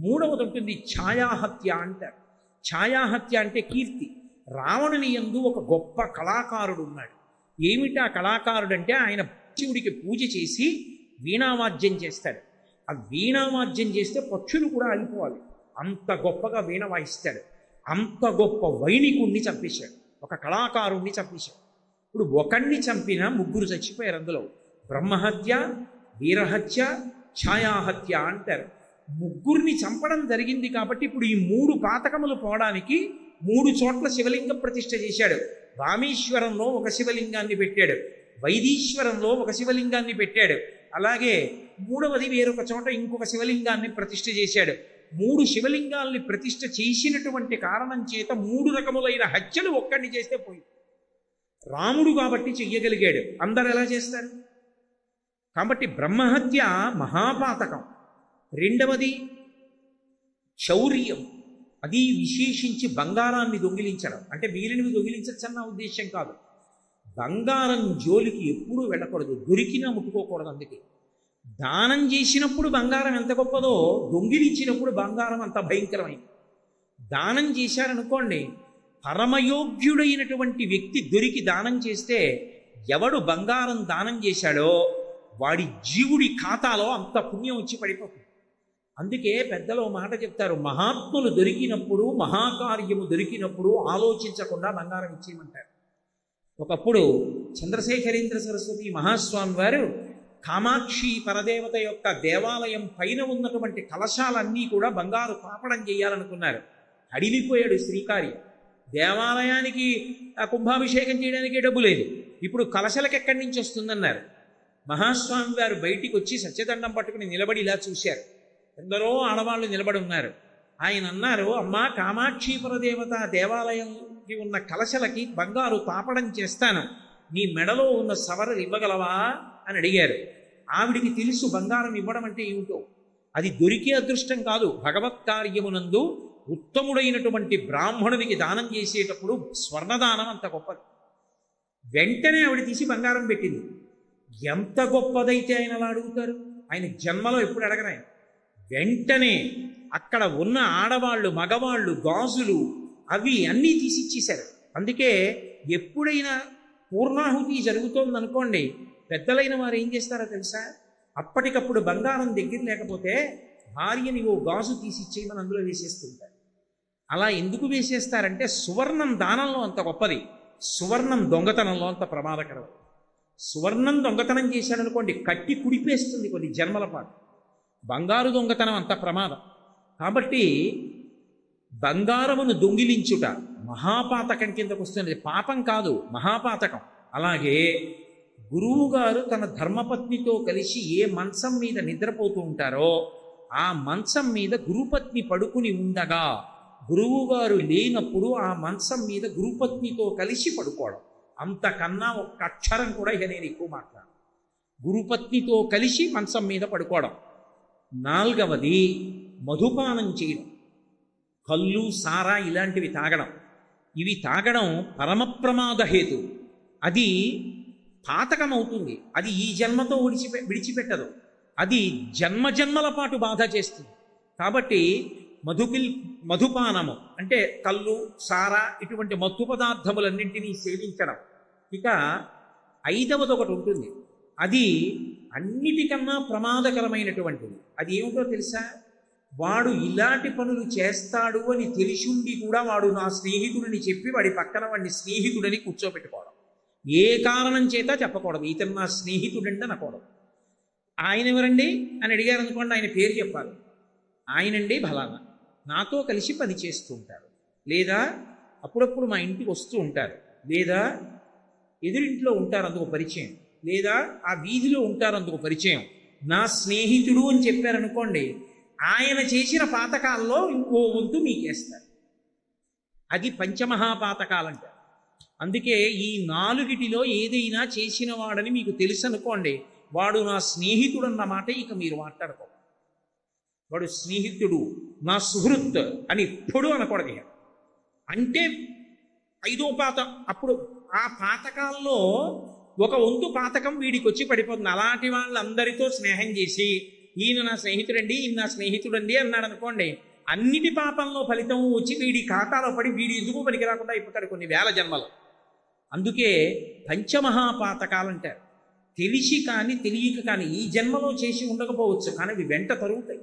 3వది ఉంటుంది ఛాయాహత్య అంటారు. ఛాయాహత్య అంటే కీర్తి. రావణుని యందు ఒక గొప్ప కళాకారుడు ఉన్నాడు. ఏమిటా కళాకారుడు అంటే ఆయన శివుడికి పూజ చేసి వీణావాద్యం చేస్తాడు. ఆ వీణావాద్యం చేస్తే పక్షులు కూడా ఆగిపోవాలి, అంత గొప్పగా వీణ వాయిస్తాడు. అంత గొప్ప వైణికుణ్ణి చంపేశాడు, ఒక కళాకారుణ్ణి చంపేశాడు. ఇప్పుడు ఒకణ్ణి చంపిన 3 చచ్చిపోయారు. అందులో బ్రహ్మహత్య, వీరహత్య, ఛాయాహత్య అంటారు. 3 చంపడం జరిగింది కాబట్టి ఇప్పుడు ఈ 3 పాతకములు పోవడానికి 3 చోట్ల శివలింగ ప్రతిష్ఠ చేశాడు. రామేశ్వరంలో ఒక శివలింగాన్ని పెట్టాడు, వైదీశ్వరంలో ఒక శివలింగాన్ని పెట్టాడు, అలాగే 3వది వేరొక చోట ఇంకొక శివలింగాన్ని ప్రతిష్ఠ చేశాడు. 3 శివలింగాల్ని ప్రతిష్ఠ చేసినటువంటి కారణం చేత 3 రకములైన హత్యలు ఒక్కడిని చేస్తే పోయి. రాముడు కాబట్టి చెయ్యగలిగాడు, అందరు ఎలా చేస్తారు? కాబట్టి బ్రహ్మహత్య మహాపాతకం. 2వది శౌర్యం, అది విశేషించి బంగారాన్ని దొంగిలించడం. అంటే మిగిలినవి దొంగిలించచ్చన్న ఉద్దేశం కాదు, బంగారం జోలికి ఎప్పుడూ వెళ్ళకూడదు, దొరికినా ముట్టుకోకూడదు. అందుకే దానం చేసినప్పుడు బంగారం ఎంత గొప్పదో, దొంగిలించినప్పుడు బంగారం అంత భయంకరమైంది. దానం చేశారనుకోండి, పరమయోగ్యుడైనటువంటి వ్యక్తి దొరికి దానం చేస్తే ఎవడు బంగారం దానం చేశాడో వాడి జీవుడి ఖాతాలో అంత పుణ్యం వచ్చి పడిపోతుంది. అందుకే పెద్దలు మాట చెప్తారు, మహాత్ములు దొరికినప్పుడు, మహాకార్యము దొరికినప్పుడు ఆలోచించకుండా బంగారం ఇచ్చేయమంటారు. ఒకప్పుడు చంద్రశేఖరేంద్ర సరస్వతి మహాస్వామి వారు కామాక్షి పరదేవత యొక్క దేవాలయం పైన ఉన్నటువంటి కలశాలన్నీ కూడా బంగారు తాపడం చేయాలనుకున్నారు. అడిగిపోయాడు శ్రీకార్య. దేవాలయానికి కుంభాభిషేకం చేయడానికి డబ్బు లేదు, ఇప్పుడు కలశలకు ఎక్కడి నుంచి వస్తుందన్నారు. మహాస్వామి వారు బయటికి వచ్చి సత్యదండం పట్టుకుని నిలబడి ఇలా చూశారు. ఎందరో ఆడవాళ్ళు నిలబడి ఉన్నారు. ఆయన అన్నారు, అమ్మా కామాక్షీపుర దేవత దేవాలయంకి ఉన్న కలశలకి బంగారు తాపడం చేస్తాను, నీ మెడలో ఉన్న సవరలు ఇవ్వగలవా అని అడిగారు. ఆవిడికి తెలుసు బంగారం ఇవ్వడం అంటే ఏమిటో. అది దొరికే అదృష్టం కాదు. భగవత్ కార్యమునందు ఉత్తముడైనటువంటి బ్రాహ్మణుడికి దానం చేసేటప్పుడు స్వర్ణదానం అంత గొప్పది. వెంటనే ఆవిడ తీసి బంగారం పెట్టింది. ఎంత గొప్పదైతే ఆయన అలా అడుగుతారు? ఆయన జన్మలో ఎప్పుడు అడగరు. ఆయన వెంటనే అక్కడ ఉన్న ఆడవాళ్ళు మగవాళ్ళు గాజులు అవి అన్నీ తీసి ఇచ్చేశారు. అందుకే ఎప్పుడైనా పూర్ణాహుతి జరుగుతోందనుకోండి, పెద్దలైన వారు ఏం చేస్తారో తెలుసా? అప్పటికప్పుడు బంగారం దగ్గర లేకపోతే భార్యని ఓ గాజు తీసి ఇచ్చేయమని అందులో వేసేస్తుంటారు. అలా ఎందుకు వేసేస్తారంటే సువర్ణం దానంలో అంత గొప్పది, సువర్ణం దొంగతనంలో అంత ప్రమాదకరం. సువర్ణం దొంగతనం చేశాడనుకోండి, కట్టి కుడిపేస్తుంది కొన్ని జన్మల పాటు. బంగారు దొంగతనం అంత ప్రమాదం. కాబట్టి బంగారమును దొంగిలించుట మహాపాతకం కిందకు వస్తున్నది. పాపం కాదు, మహాపాతకం. అలాగే గురువుగారు తన ధర్మపత్నితో కలిసి ఏ మంచం మీద నిద్రపోతూ ఉంటారో ఆ మంచం మీద గురుపత్ని పడుకుని ఉండగా గురువుగారు లేనప్పుడు ఆ మంచం మీద గురుపత్నితో కలిసి పడుకోవడం, అంతకన్నా ఒక్క అక్షరం కూడా ఇక నేను ఎక్కువ మాట్లాడు. గురుపత్నితో కలిసి మంచం మీద పడుకోవడం. 4వది మధుపానం చేయడం, కళ్ళు సారా ఇలాంటివి తాగడం. ఇవి తాగడం పరమ ప్రమాద హేతు. అది పాతకం అవుతుంది. అది ఈ జన్మతో విడిచిపెట్టదు. అది జన్మజన్మల పాటు బాధ చేస్తుంది. కాబట్టి మధుపానము అంటే కళ్ళు సారా ఇటువంటి మత్తు పదార్థములన్నింటినీ సేవించడం. ఇక 5వది ఒకటి ఉంటుంది, అది అన్నిటికన్నా ప్రమాదకరమైనటువంటిది. అది ఏమిటో తెలుసా? వాడు ఇలాంటి పనులు చేస్తాడు అని తెలిసిండి కూడా వాడు నా స్నేహితుడిని చెప్పి వాడి పక్కన వాడిని స్నేహితుడని కూర్చోబెట్టుకోవడం. ఏ కారణం చేత చెప్పకూడదు, ఇతను నా స్నేహితుడంటే అనకూడదు. ఆయన ఎవరండి అని అడిగారు అనుకోండి, ఆయన పేరు చెప్పాలి. ఆయనండి ఫలానా, నాతో కలిసి పని చేస్తూ ఉంటారు, లేదా అప్పుడప్పుడు మా ఇంటికి వస్తూ ఉంటారు, లేదా ఎదురింట్లో ఉంటారు అందుకు పరిచయం, లేదా ఆ వీధిలో ఉంటారు అందుకు పరిచయం, నా స్నేహితుడు అని చెప్పారనుకోండి, ఆయన చేసిన పాతకాల్లో ఇంకో వంతు మీకేస్తారు. అది పంచమహాపాతకాలంటారు. అందుకే ఈ 4టిలో ఏదైనా చేసిన వాడని మీకు తెలుసు అనుకోండి, వాడు నా స్నేహితుడు అన్న మాట ఇక మీరు మాట్లాడుకో. వాడు స్నేహితుడు, నా సుహృత్ అని ఎప్పుడు అనకూడదు. అంటే 5వ పాతం. అప్పుడు ఆ పాతకాల్లో ఒక వంతు పాతకం వీడికి వచ్చి పడిపోతుంది. అలాంటి వాళ్ళందరితో స్నేహం చేసి ఈయన నా స్నేహితుడండి, ఈయన నా స్నేహితుడండి అన్నాడు అనుకోండి, అన్నిటి పాపంలో ఫలితం వచ్చి వీడి ఖాతాలో పడి వీడి ఎందుకు పనికి రాకుండా అయిపోతాడు కొన్ని వేల జన్మలు. అందుకే పంచమహాపాతకాలంటారు. తెలిసి కానీ తెలియక కానీ ఈ జన్మలో చేసి ఉండకపోవచ్చు, కానీ అవి వెంట తరుగుతాయి.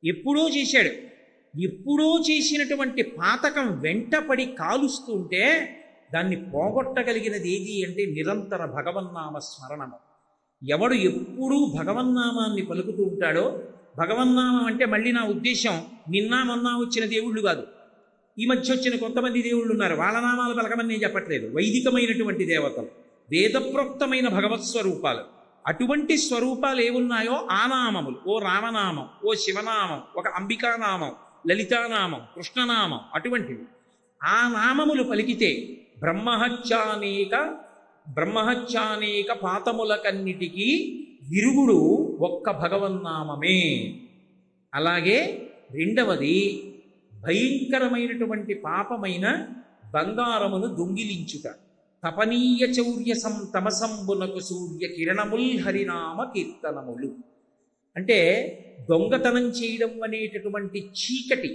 ఎప్పుడో చేశాడు, ఎప్పుడో చేసినటువంటి పాతకం వెంటపడి కాలుస్తూ ఉంటే దాన్ని పోగొట్టగలిగినది ఏది అంటే నిరంతర భగవన్నామ స్మరణము. ఎవడు ఎప్పుడూ భగవన్నామాన్ని పలుకుతూ ఉంటాడో, భగవన్నామం అంటే మళ్ళీ నా ఉద్దేశం నిన్న మొన్న వచ్చిన దేవుళ్ళు కాదు, ఈ మధ్య వచ్చిన కొంతమంది దేవుళ్ళు ఉన్నారు, వాళ్ళ నామాలు పలకమని నేను చెప్పట్లేదు. వైదికమైనటువంటి దేవతలు, వేదప్రోక్తమైన భగవత్ స్వరూపాలు, అటువంటి స్వరూపాలు ఏమున్నాయో ఆ నామములు, ఓ రామనామం, ఓ శివనామం, ఒక అంబికానామం, లలితానామం, కృష్ణనామం, అటువంటివి ఆ నామములు పలికితే బ్రహ్మహత్యానేక పాతములకన్నిటికీ విరుగుడు ఒక్క భగవన్నామమే. అలాగే 2వది భయంకరమైనటువంటి పాపమైన బంగారమును దొంగిలించుట. తపనీయ చౌర్య తమసంబునకు సూర్య కిరణముల్ హరినామ కీర్తనములు. అంటే దొంగతనం చేయడం అనేటటువంటి చీకటి,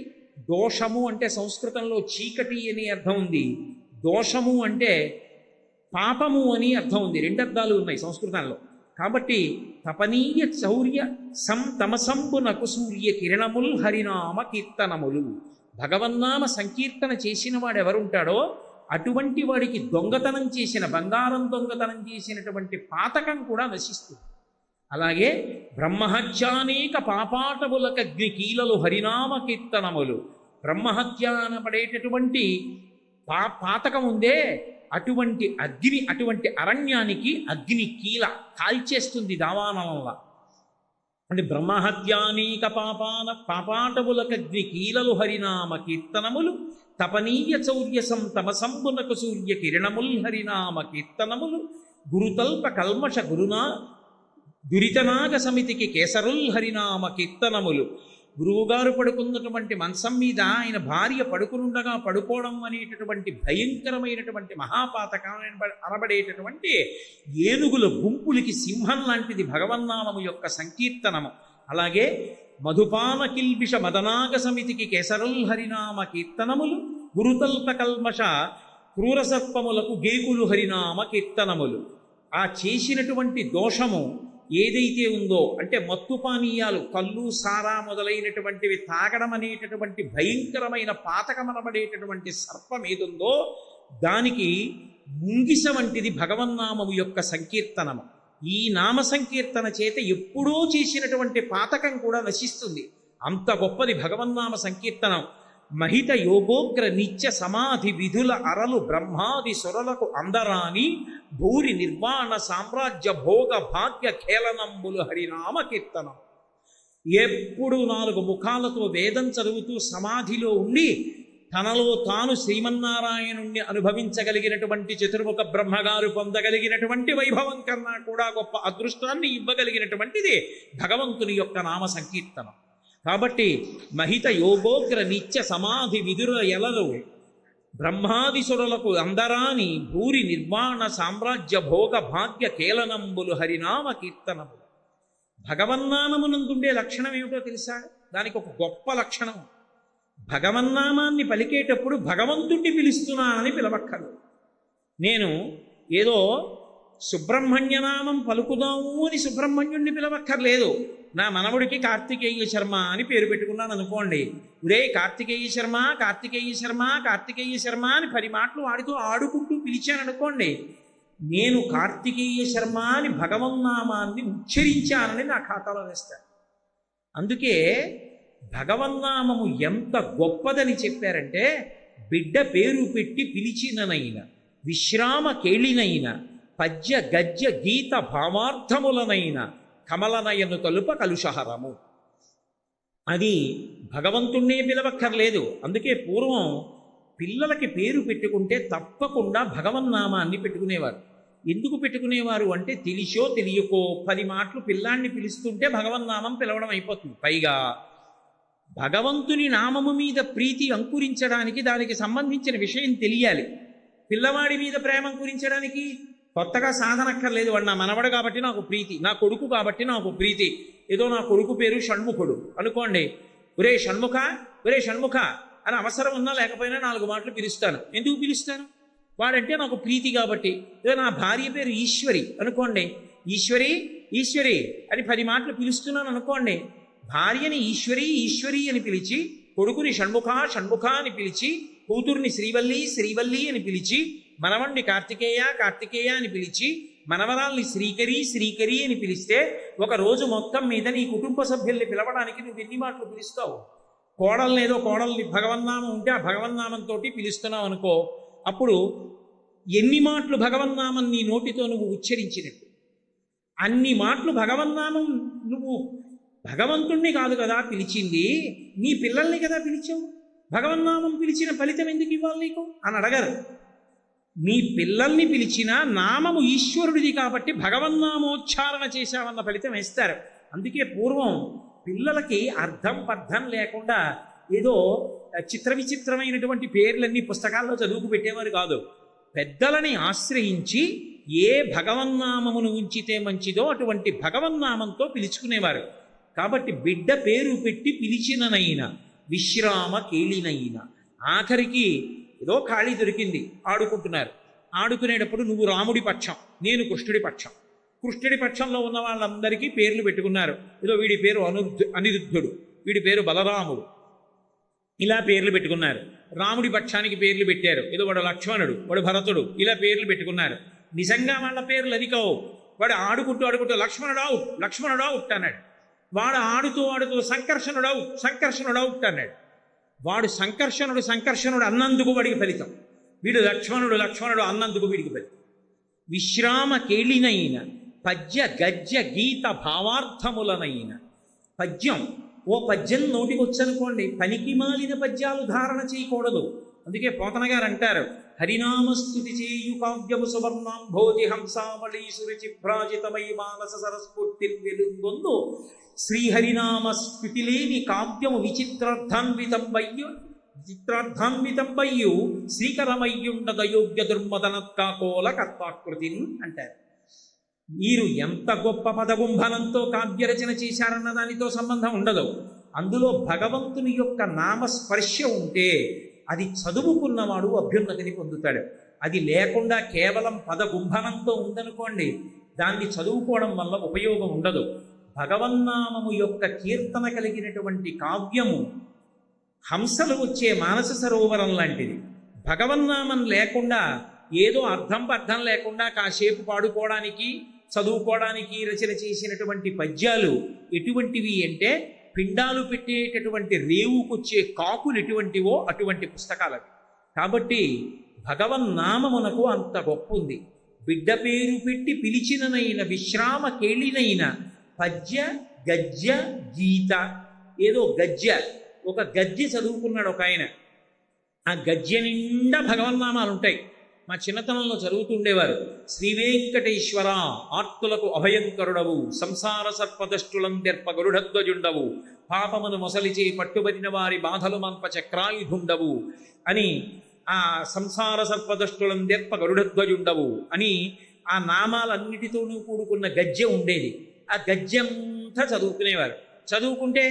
దోషము అంటే సంస్కృతంలో చీకటి అని అర్థం ఉంది, దోషము అంటే పాపము అని అర్థం ఉంది. 2 అర్థాలు ఉన్నాయి సంస్కృతంలో. కాబట్టి తపనీయ చౌర్య తమసంబునకు సూర్య కిరణముల్ హరినామ కీర్తనములు. భగవన్నామ సంకీర్తన చేసిన వాడు ఎవరుంటాడో అటువంటి వాడికి దొంగతనం చేసిన, బంగారం దొంగతనం చేసినటువంటి పాతకం కూడా నశిస్తుంది. అలాగే బ్రహ్మహత్యానేక పాపాటములకగ్ని కీలలు హరినామ కీర్తనములు. బ్రహ్మహత్య అనబడేటటువంటి పాతకం ఉందే, అటువంటి అగ్ని, అటువంటి అరణ్యానికి అగ్ని కీల కాల్చేస్తుంది దావానలంలా. అంటే బ్రహ్మహత్యానీక పాపాటములకగ్ని కీలలు హరినామ కీర్తనములు తపనీయ చౌర్య తమసంబునకు సూర్య కిరణముల్ హరినామ కీర్తనములు గురుతల్ప కల్మష దురితనాగ సమితికి కేసరుల్ హరినామ కీర్తనములు. గురువుగారు పడుకున్నటువంటి మంచం మీద ఆయన భార్య పడుకునుండగా పడుకోవడం అనేటటువంటి భయంకరమైనటువంటి మహాపాతకం అనబడేటటువంటి ఏనుగుల గుంపులకి సింహం లాంటిది భగవన్నామము యొక్క సంకీర్తనము. అలాగే మధుపాన కిల్బిష మదనాగ సమితికి కేసరుల్ హరినామ కీర్తనములు గురుతల్ప కల్మష క్రూరసర్పములకు గేకులు హరినామ కీర్తనములు. ఆ చేసినటువంటి దోషము ఏదైతే ఉందో అంటే మత్తు పానీయాలు కళ్ళు సారా మొదలైనటువంటివి తాగడం అనేటటువంటి భయంకరమైన పాతకమనబడేటటువంటి సర్పం ఏదుందో దానికి ముంగిస వంటిది భగవన్నామము యొక్క సంకీర్తనము. ఈ నామ సంకీర్తన చేత ఎప్పుడో చేసినటువంటి పాతకం కూడా నశిస్తుంది. అంత గొప్పది భగవన్నామ సంకీర్తనం. మహిత యోగోగ్ర నిత్య సమాధి విధుల అరలు బ్రహ్మాది సురలకు అందరాని భూరి నిర్వాణ సామ్రాజ్య భోగ భాగ్య ఖేళనంబులు హరినామ కీర్తనం. ఎప్పుడు 4 ముఖాలతో వేదం చదువుతూ సమాధిలో ఉండి తనలో తాను శ్రీమన్నారాయణుణ్ణి అనుభవించగలిగినటువంటి చతుర్ముఖ బ్రహ్మగారు పొందగలిగినటువంటి వైభవం కన్నా కూడా గొప్ప అదృష్టాన్ని ఇవ్వగలిగినటువంటిది భగవంతుని యొక్క నామ సంకీర్తనం. కాబట్టి మహిత యోగోగ్ర నిత్య సమాధి విదుర ఎలలు బ్రహ్మాదిసురులకు అందరాని భూరి నిర్వాణ సామ్రాజ్య భోగ భాగ్య కేలనంబులు హరినామ కీర్తనములు. భగవన్నామమునందుండే లక్షణం ఏమిటో తెలుసా? దానికి ఒక గొప్ప లక్షణం. భగవన్నామాన్ని పలికేటప్పుడు భగవంతుణ్ణి పిలుస్తున్నానని పిలవక్కర్లేదు. నేను ఏదో సుబ్రహ్మణ్యనామం పలుకుదాము అని సుబ్రహ్మణ్యుణ్ణి పిలవక్కర్లేదు. నా మనవుడికి కార్తికేయ శర్మ అని పేరు పెట్టుకున్నాను అనుకోండి. ఉరే కార్తికేయ శర్మ, కార్తికేయ శర్మ, కార్తికేయ శర్మ అని 10 మాటలు వాడితో ఆడుకుంటూ పిలిచాను అనుకోండి. నేను కార్తికేయ శర్మ అని భగవన్నామాన్ని ఉచ్చరించానని నా ఖాతాలో వేస్తాను. అందుకే భగవన్నామము ఎంత గొప్పదని చెప్పారంటే బిడ్డ పేరు పెట్టి పిలిచిననైన విశ్రామ కేళినైన పద్య గద్య గీత భావార్థములనైన కమలనయను తలుప కలుషహరము. అది భగవంతుణ్ణే పిలవక్కర్లేదు. అందుకే పూర్వం పిల్లలకి పేరు పెట్టుకుంటే తప్పకుండా భగవన్నామాన్ని పెట్టుకునేవారు. ఎందుకు పెట్టుకునేవారు అంటే తెలిసో తెలియకో 10 మాటలు పిల్లాన్ని పిలుస్తుంటే భగవన్నామం పిలవడం అయిపోతుంది. పైగా భగవంతుని నామము మీద ప్రీతి అంకురించడానికి దానికి సంబంధించిన విషయం తెలియాలి. పిల్లవాడి మీద ప్రేమ అంకురించడానికి కొత్తగా సాధనక్కర్లేదు. వాడు నా మనవడు కాబట్టి నాకు ప్రీతి, నా కొడుకు కాబట్టి నాకు ప్రీతి. ఏదో నా కొడుకు పేరు షణ్ముఖుడు అనుకోండి. ఒరే షణ్ముఖ, ఒరే షణ్ముఖ అని అవసరం ఉన్నా లేకపోయినా 4 మాటలు పిలుస్తాను. ఎందుకు పిలుస్తాను? వాడంటే నాకు ప్రీతి కాబట్టి. ఏదో నా భార్య పేరు ఈశ్వరి అనుకోండి. ఈశ్వరి ఈశ్వరి అని 10 మాటలు పిలుస్తున్నాను అనుకోండి. భార్యని ఈశ్వరి ఈశ్వరి అని పిలిచి, కొడుకుని షణ్ముఖ షణ్ముఖ అని పిలిచి, కూతుర్ని శ్రీవల్లి శ్రీవల్లి అని పిలిచి, మనవణ్ణి కార్తికేయ కార్తికేయ అని పిలిచి, మనవరాల్ని శ్రీకరి శ్రీకరి అని పిలిస్తే ఒక రోజు మొత్తం మీద నీ కుటుంబ సభ్యుల్ని పిలవడానికి నువ్వు ఎన్ని మాటలు పిలుస్తావు? కోడల్ని ఏదో కోడల్ని భగవన్నామం ఉంటే ఆ భగవన్నామంతో పిలుస్తున్నావు అనుకో. అప్పుడు ఎన్ని మాటలు భగవన్నామం నీ నోటితో నువ్వు ఉచ్చరించినట్టు. అన్ని మాటలు భగవన్నామం నువ్వు భగవంతుణ్ణి కాదు కదా పిలిచింది, నీ పిల్లల్ని కదా పిలిచావు. భగవన్నామం పిలిచిన ఫలితం ఎందుకు ఇవ్వాలి నీకు అని అడగరు. నీ పిల్లల్ని పిలిచిన నామము ఈశ్వరుడిది కాబట్టి భగవన్నామోచ్చారణ చేశావన్న ఫలితం వేస్తారు. అందుకే పూర్వం పిల్లలకి అర్థం పర్థం లేకుండా ఏదో చిత్ర విచిత్రమైనటువంటి పేర్లన్నీ పుస్తకాల్లో చదువుకు పెట్టేవారు కాదు. పెద్దలని ఆశ్రయించి ఏ భగవన్నామమును ఉంచితే మంచిదో అటువంటి భగవన్నామంతో పిలుచుకునేవారు. కాబట్టి బిడ్డ పేరు పెట్టి పిలిచిననైనా విశ్రామ కేళినైనా. ఆఖరికి ఏదో ఖాళీ దొరికింది, ఆడుకుంటున్నారు. ఆడుకునేటప్పుడు నువ్వు రాముడి పక్షం, నేను కృష్ణుడి పక్షం. కృష్ణుడి పక్షంలో ఉన్న వాళ్ళందరికీ పేర్లు పెట్టుకున్నారు. ఏదో వీడి పేరు అనిరుద్ధుడు, వీడి పేరు బలరాముడు, ఇలా పేర్లు పెట్టుకున్నారు. రాముడి పక్షానికి పేర్లు పెట్టారు. ఏదో వాడు లక్ష్మణుడు, వాడు భరతుడు, ఇలా పేర్లు పెట్టుకున్నారు. నిజంగా వాళ్ళ పేర్లు అది కావు. వాడు ఆడుకుంటూ ఆడుకుంటూ లక్ష్మణుడావు లక్ష్మణుడావు అన్నాడు. వాడు ఆడుతూ ఆడుతూ సంకర్షణుడావు సంకర్షణుడావు అన్నాడు. వాడు సంకర్షణుడు అన్నందుకు వాడికి ఫలితం, వీడు లక్ష్మణుడు అన్నందుకు వీడికి ఫలితం. విశ్రామ కేళినైన పద్య గద్య గీత భావార్థములనైన పద్యం, ఓ పద్యం నోటికి వచ్చనుకోండి, పనికి మాలిన పద్యాలు ధారణ చేయకూడదు. అందుకే పోతన గారు అంటారు, హరినామస్తుతి చేయు కావ్యము సువర్ణం భోజి హంసావళి సురుచిభ్రాజితమై మానస సరస్ఫూర్తి వెలుగొందు శ్రీహరినామ స్ఫుతి లేని కావ్యము విచిత్రార్థాన్వితంబయ్యు శ్రీకరమయ్యుండదయోగ్య దుర్మదనత్కాకోల కర్తాకృతిని అంటారు. మీరు ఎంత గొప్ప పదగుంభనంతో కావ్యరచన చేశారన్న దానితో సంబంధం ఉండదు. అందులో భగవంతుని యొక్క నామస్పర్శ ఉంటే అది చదువుకున్నవాడు అభ్యున్నతిని పొందుతాడు. అది లేకుండా కేవలం పదగుంభనంతో ఉందనుకోండి, దాన్ని చదువుకోవడం వల్ల ఉపయోగం ఉండదు. భగవన్నామము యొక్క కీర్తన కలిగినటువంటి కావ్యము హంసలు వచ్చే మానస సరోవరం లాంటిది. భగవన్నామం లేకుండా ఏదో అర్థం లేకుండా కాసేపు పాడుకోవడానికి చదువుకోవడానికి రచన చేసినటువంటి పద్యాలు ఎటువంటివి అంటే, పిండాలు పెట్టేటటువంటి రేవుకొచ్చే కాకులు ఎటువంటివో అటువంటి పుస్తకాలు. కాబట్టి భగవన్నామమునకు అంత గొప్ప ఉంది. బిడ్డ పేరు పెట్టి పిలిచిననైన విశ్రామ కేళినైన పద్య గద్య గీత. ఏదో గద్య, ఒక గద్య చదువుకున్నాడు ఒక ఆయన. ఆ గద్య నిండా భగవన్నామాలు ఉంటాయి. మా చిన్నతనంలో చదువుతుండేవారు. శ్రీవేంకటేశ్వర ఆర్తులకు అభయంకరుడవు, సంసార సర్పదష్టులందెర్ప గరుడధ్వజుండవు, పాపమును మొసలిచే పట్టుబడిన వారి బాధలు మంప చక్రాయుధుండవు అని, ఆ సంసార సర్పదష్టులందెర్ప గరుడధ్వజుండవు అని ఆ నామాలన్నిటితోనూ కూడుకున్న గద్య ఉండేది. ఆ గద్యంతా చదువుకునేవారు. చదువుకుంటే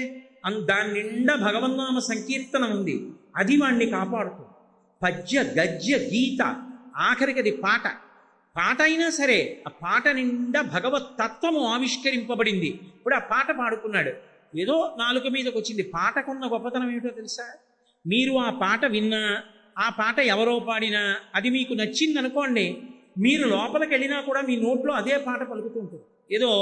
దాని నిండా భగవన్నామ సంకీర్తనం ఉంది. అది వాణ్ణి కాపాడుతుంది. పద్య గద్య గీత, ఆఖరికి అది పాట. పాట అయినా సరే ఆ పాట నిండా భగవత్ తత్వము ఆవిష్కరింపబడింది. ఇప్పుడు ఆ పాట పాడుకున్నాడు, ఏదో నాలుక మీదకి వచ్చింది. పాటకున్న గొప్పతనం ఏమిటో తెలుసా? మీరు ఆ పాట విన్నా, ఆ పాట ఎవరో పాడినా అది మీకు నచ్చిందనుకోండి, మీరు లోపలికి వెళ్ళినా కూడా మీ నోట్లో అదే పాట పలుకుతూ ఉంటుంది. ఏదో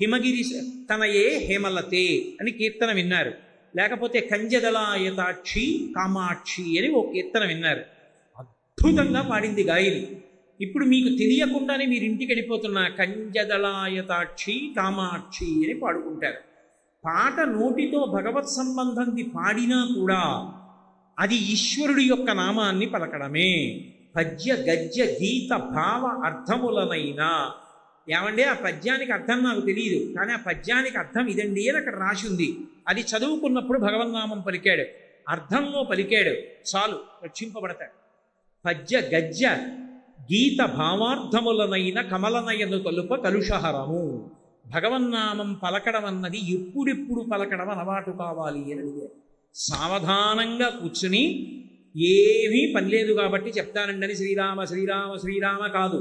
హిమగిరి తనయే హేమలతే అని కీర్తన విన్నారు, లేకపోతే కంజదలాయతాక్షి కామాక్షి అని ఓ కీర్తన విన్నారు. అద్భుతంగా పాడింది గాయని. ఇప్పుడు మీకు తెలియకుండానే మీరు ఇంటికి వెళ్ళిపోతున్న కంజదలాయతాక్షి కామాక్షి అని పాడుకుంటారు. పాట నోటితో భగవత్ సంబంధంది పాడినా కూడా అది ఈశ్వరుడి యొక్క నామాన్ని పలకడమే. పద్య గద్య గీత భావ అర్థములనైనా, ఏమంటే ఆ పద్యానికి అర్థం నాకు తెలియదు, కానీ ఆ పద్యానికి అర్థం ఇదండి అని అక్కడ రాసి ఉంది. అది చదువుకున్నప్పుడు భగవన్నామం పలికాడు, అర్థంలో పలికాడు, చాలు రక్షింపబడతాడు. పద్య గద్య గీత భావార్థములనైన కమలనయను తలుప కలుషహరము. భగవన్నామం పలకడం అన్నది ఎప్పుడెప్పుడు పలకడం అలవాటు కావాలి అని అడిగారు. సావధానంగా కూర్చుని ఏమీ పని లేదు కాబట్టి చెప్తానండి శ్రీరామ శ్రీరామ శ్రీరామ కాదు,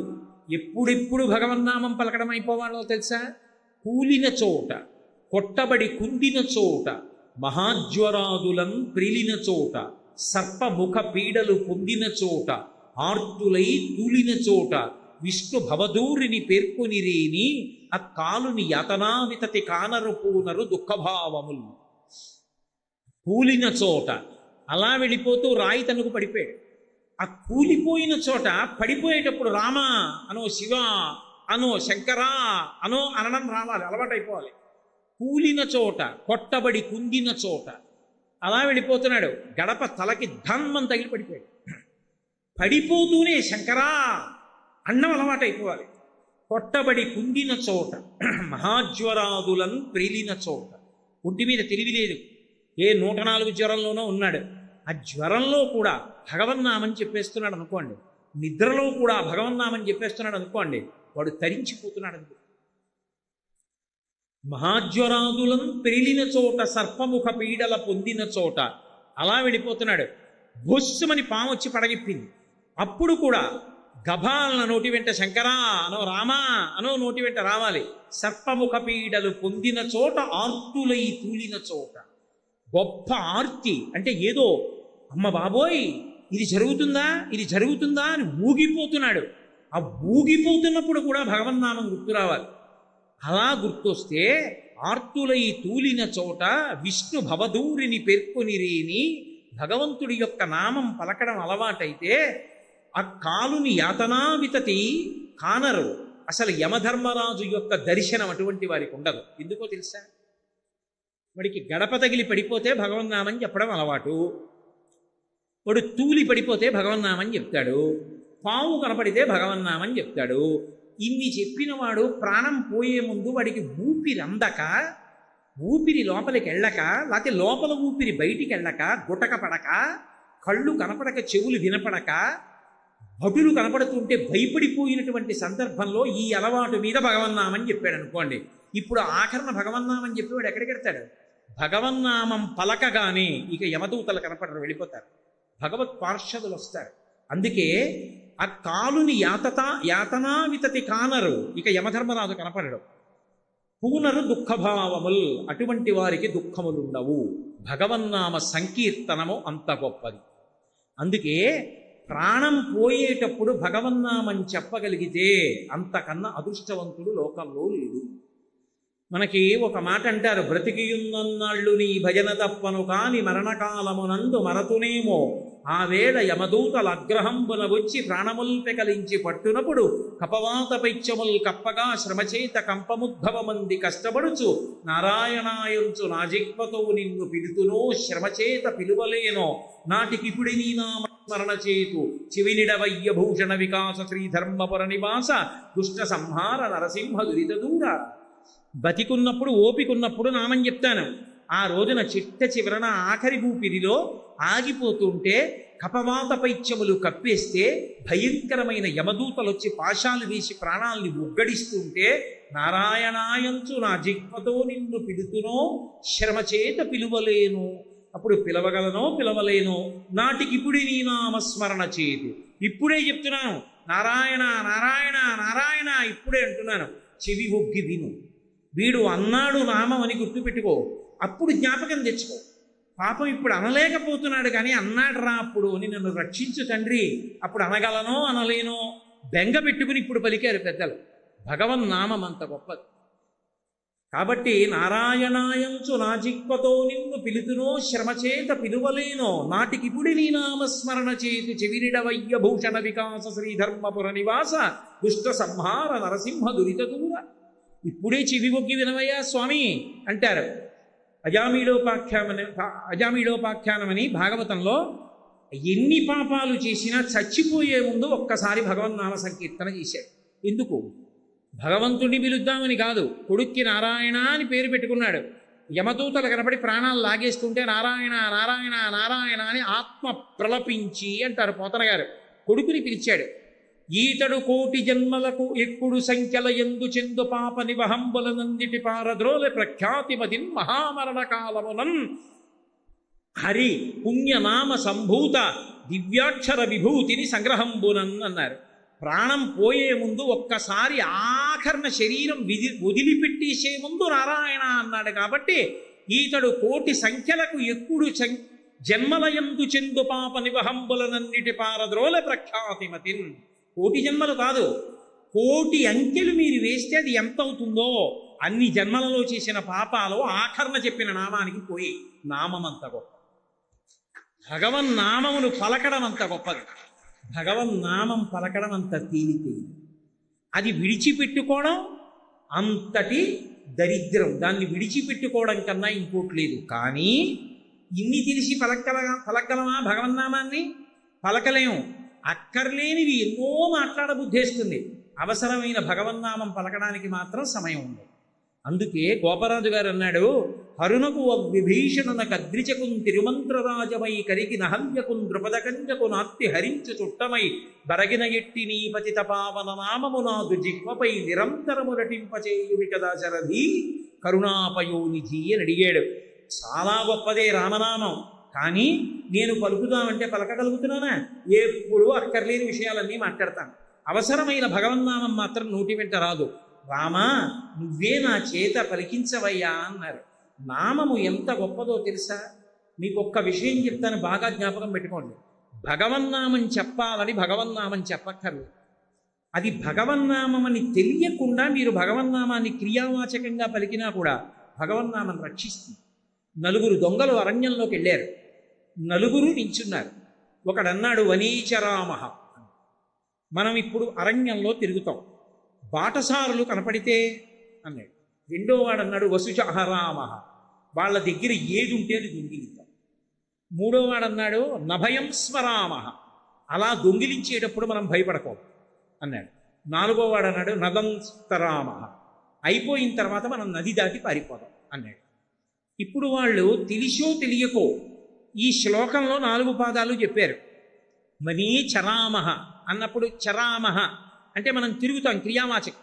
ఎప్పుడెప్పుడు భగవన్నామం పలకడం అయిపోవాలో తెలుసా? కూలిన చోట, కొట్టబడి కుందిన చోట, మహాజ్వరాదులం ప్రిలిన చోట, సర్పముఖ పీడలు పొందిన చోట, ఆర్తులై తూలిన చోట, విష్ణు భవదూరిని పేర్కొనిరేని ఆ కాలుని యతనావితతి కానరు పూనరు దుఃఖభావములు. కూలిన చోట అలా వెళ్ళిపోతూ రాయి తనుకు పడిపోయాడు. ఆ కూలిపోయిన చోట పడిపోయేటప్పుడు రామ అనో, శివ అనో, శంకరా అనో అనడం రావాలి, అలవాటు అయిపోవాలి. కూలిన చోట, కొట్టబడి కుందిన చోట అలా వెళ్ళిపోతున్నాడు. గడప తలకి ధన్మం తగిలి పడిపోయాడు. పడిపోతూనే శంకరా అన్నం అలవాటు అయిపోవాలి. కొట్టబడి కుందిన చోట, మహాజ్వరాదులను ప్రేలిన చోట, ఒంటి మీద తెలివిలేదు, ఏ 104 జ్వరంలోనో ఉన్నాడు. ఆ జ్వరంలో కూడా భగవన్నామని చెప్పేస్తున్నాడు అనుకోండి, నిద్రలో కూడా భగవన్నామని చెప్పేస్తున్నాడు అనుకోండి, వాడు తరించిపోతున్నాడు అనుకో. మహాజ్వరాదులను పెరిలిన చోట, సర్పముఖ పీడల పొందిన చోట అలా వెళ్ళిపోతున్నాడు. బొస్సుమని పాము వచ్చి పడగిప్పింది. అప్పుడు కూడా గభాలన నోటి వెంట శంకరా అనో, రామా అనో నోటి వెంట రావాలి. సర్పముఖ పీడలు పొందిన చోట, ఆర్తులై తూలిన చోట. గొప్ప ఆర్తి అంటే ఏదో అమ్మ బాబోయ్ ఇది జరుగుతుందా, ఇది జరుగుతుందా అని ఊగిపోతున్నాడు. ఆ ఊగిపోతున్నప్పుడు కూడా భగవన్నామం గుర్తు రావాలి. అలా గుర్తొస్తే ఆర్తులై తూలిన చోట విష్ణు భవదూరిని పేర్కొనిరేని, భగవంతుడి యొక్క నామం పలకడం అలవాటైతే ఆ కాలుని యాతనావితతి కానరు. అసలు యమధర్మరాజు యొక్క దర్శనం అటువంటి వారికి ఉండదు. ఎందుకో తెలుసా? వాడికి గడప తగిలి పడిపోతే భగవన్నామని చెప్పడం అలవాటు. వాడు తూలి పడిపోతే భగవన్నామని చెప్తాడు. పాము కనపడితే భగవన్నామని చెప్తాడు. ఇన్ని చెప్పిన వాడు ప్రాణం పోయే ముందు వాడికి ఊపిరి అందక, ఊపిరి లోపలికి వెళ్ళక, లేకపోతే లోపల ఊపిరి బయటికి వెళ్ళక, గుటక పడక, కళ్ళు కనపడక, చెవులు వినపడక, భటులు కనపడుతుంటే భయపడిపోయినటువంటి సందర్భంలో ఈ అలవాటు మీద భగవన్నామని చెప్పాడు అనుకోండి. ఇప్పుడు ఆఖరణ భగవన్నామని చెప్పి వాడు ఎక్కడికి వెళ్తాడు? భగవన్నామం పలకగానే ఇక యమదూతలు కనపడరు, వెళ్ళిపోతారు. భగవత్ పార్షదులు వస్తారు. అందుకే ఆ కాలుని యాతనా వితతి కానరు, ఇక యమధర్మరాజు కనపడడు. పూనరు దుఃఖభావముల్, అటువంటి వారికి దుఃఖములుండవు. భగవన్నామ సంకీర్తనము అంత గొప్పది. అందుకే ప్రాణం పోయేటప్పుడు భగవన్నామని చెప్పగలిగితే అంతకన్నా అదృష్టవంతుడు లోకంలో లేడు. మనకి ఒక మాట అంటారు, బ్రతికియున్నన్నాళ్ళు నీ భజన తప్పను కాని మరణకాలమునందు మరతునేమో, ఆ వేళ యమదూతల అగ్రహంబున వచ్చి ప్రాణముల్ పెకలించి పట్టునప్పుడు కపవాత పైత్యముల్ కప్పగా శ్రమచేత కంపముద్భవమంది కష్టపడుచు నారాయణాయంచు నాజిక్వతో నిన్ను పిలుతునో శ్రమచేత పిలువలేనో నాటికిపుడి నీ నామ స్మరణ చేతు చివినిడవయ్య భూషణ వికాస శ్రీధర్మపుర నివాస దుష్ట సంహార నరసింహ దురిత దూర. బతికున్నప్పుడు ఓపికున్నప్పుడు నామం చెప్తాను. ఆ రోజున చిట్ట చివరన ఆఖరి ఊపిరిలో ఆగిపోతుంటే కపవాత పైత్యములు కప్పేస్తే భయంకరమైన యమదూతలు వచ్చి పాశాలు వేసి ప్రాణాలని ఉగ్గడిస్తుంటే నారాయణాయంచు నా జిహ్వతో నిన్ను పిలుతునో శ్రమచేత పిలువలేను, అప్పుడు పిలవగలనో పిలవలేనో నాటికిప్పుడు నీ నామస్మరణ చేతు. ఇప్పుడే చెప్తున్నాను నారాయణ నారాయణ నారాయణ, ఇప్పుడే అంటున్నాను, చెవి ఒగ్గి విను. వీడు అన్నాడు నామం అని గుర్తుపెట్టుకో, అప్పుడు జ్ఞాపకం తెచ్చుకో. పాపం ఇప్పుడు అనలేకపోతున్నాడు కానీ అన్నాడు రా అప్పుడు అని, నన్ను రక్షించు తండ్రి, అప్పుడు అనగలనో అనలేనో బెంగ పెట్టుకుని ఇప్పుడు పలికారు పెద్దలు. భగవన్నామం అంత గొప్పది. కాబట్టి నారాయణాయంచు నా జిహ్వతో నిన్ను పిలుతునో శ్రమచేత పిలువలేనో నాటికిపుడి నీ నామస్మరణ చేతు చెవిరిడవయ్య భూషణ వికాస శ్రీధర్మపుర నివాస దుష్ట సంహార నరసింహ దురిత దూర. ఇప్పుడే చెవి ఒగ్గి వినవయ్యా స్వామి అంటారు. అజామీడోపాఖ్యానమని భాగవతంలో ఎన్ని పాపాలు చేసినా చచ్చిపోయే ముందు ఒక్కసారి భగవన్నామ సంకీర్తన చేశాడు. ఎందుకు? భగవంతుడిని పిలుద్దామని కాదు, కొడుక్కి నారాయణ అని పేరు పెట్టుకున్నాడు. యమదూతలు కనపడి ప్రాణాలు లాగేస్తుంటే నారాయణ నారాయణ నారాయణ అని ఆత్మ ప్రలపించి అంటారు పోతన గారు. కొడుకుని పిలిచాడు. ఈతడు కోటి జన్మలకు ఎక్కుడు సంఖ్యల ఎందు చెందు పాప నివహంబులనందిటి పారద్రోల ప్రఖ్యాతిమతిన్ మహామరణ కాలమునన్ హరి పుణ్యనామ సంభూత దివ్యాక్షర విభూతిని సంగ్రహంబునన్ అన్నారు. ప్రాణం పోయే ముందు ఒక్కసారి ఆఖరణ శరీరం వదిలిపెట్టేసే ముందు నారాయణ అన్నాడు. కాబట్టి ఈతడు కోటి సంఖ్యలకు ఎక్కుడు జన్మలయందు చెందు పాప నివహంబులనన్నిటి పారద్రోల ప్రఖ్యాతిమతిన్. కోటి జన్మలు కాదు, కోటి అంకెలు మీరు వేస్తే అది ఎంత అవుతుందో అన్ని జన్మలలో చేసిన పాపాలు ఆఖరణ చెప్పిన నామానికి పోయి. నామం అంత గొప్ప, భగవన్నామమును పలకడం అంత గొప్పది. భగవన్నామం పలకడం అంత తేలికైంది. అది విడిచిపెట్టుకోవడం అంతటి దరిద్రం. దాన్ని విడిచిపెట్టుకోవడం కన్నా ఇంకోటి లేదు. కానీ ఇన్ని తెలిసి పలకగలమా భగవన్నామాన్ని? పలకలేము. అక్కర్లేనివి ఎన్నో మాట్లాడబుద్ధేస్తుంది. అవసరమైన భగవన్నామం పలకడానికి మాత్రం సమయం ఉంది. అందుకే గోపరాజు గారు అన్నాడు, హరునకు విభీషణన కద్రిచకున్ తిరుమంత్రరాజమై కరికి నహల్యకున్ ద్రుపదకంజకు నాత్తి హరించు చుట్టమై బరగిన ఎట్టి నీ పతిత పావన నామము నాదు జిహ్వపై నిరంతరము నటింపచేయువి కదా శరధి కరుణాపయోనిధి అని అడిగాడు. చాలా గొప్పదే రామనామం. కానీ నేను పలుకుదామంటే పలకగలుగుతున్నానా? ఎప్పుడూ అక్కర్లేని విషయాలన్నీ మాట్లాడతాను. అవసరమైన భగవన్నామం మాత్రం నోటి వెంట రాదు. రామా నువ్వే నా చేత పలికించవయ్యా అన్నారు. నామము ఎంత గొప్పదో తెలుసా? మీకు ఒక్క విషయం చెప్తాను, బాగా జ్ఞాపకం పెట్టుకోండి. భగవన్నామం చెప్పాలని భగవన్నామం చెప్పక్కర్లేదు. అది భగవన్నామం అని తెలియకుండా మీరు భగవన్నామాన్ని క్రియావాచకంగా పలికినా కూడా భగవన్నామం రక్షిస్తుంది. నలుగురు దొంగలు అరణ్యంలోకి వెళ్ళారు. నలుగురు నించున్నారు. ఒకడన్నాడు వనీచరామహ. మనం ఇప్పుడు అరణ్యంలో తిరుగుతాం, బాటసారులు కనపడితే అన్నాడు. రెండో వాడు అన్నాడు వసుచాహరామహ. వాళ్ళ దగ్గర ఏది ఉంటే అది దొంగిలిద్దాం. మూడో వాడు అన్నాడు నభయం స్మరామ, అలా దొంగిలించేటప్పుడు మనం భయపడకూడదు అన్నాడు. నాలుగో వాడు అన్నాడు నదంస్తరామ, అయిపోయిన తర్వాత మనం నది దాటి పారిపోదాం అన్నాడు. ఇప్పుడు వాళ్ళు తెలిసో తెలియకో ఈ శ్లోకంలో 4 పాదాలు చెప్పారు. మనీ చరామహ అన్నప్పుడు చరామహ అంటే మనం తిరుగుతాం, క్రియావాచకం.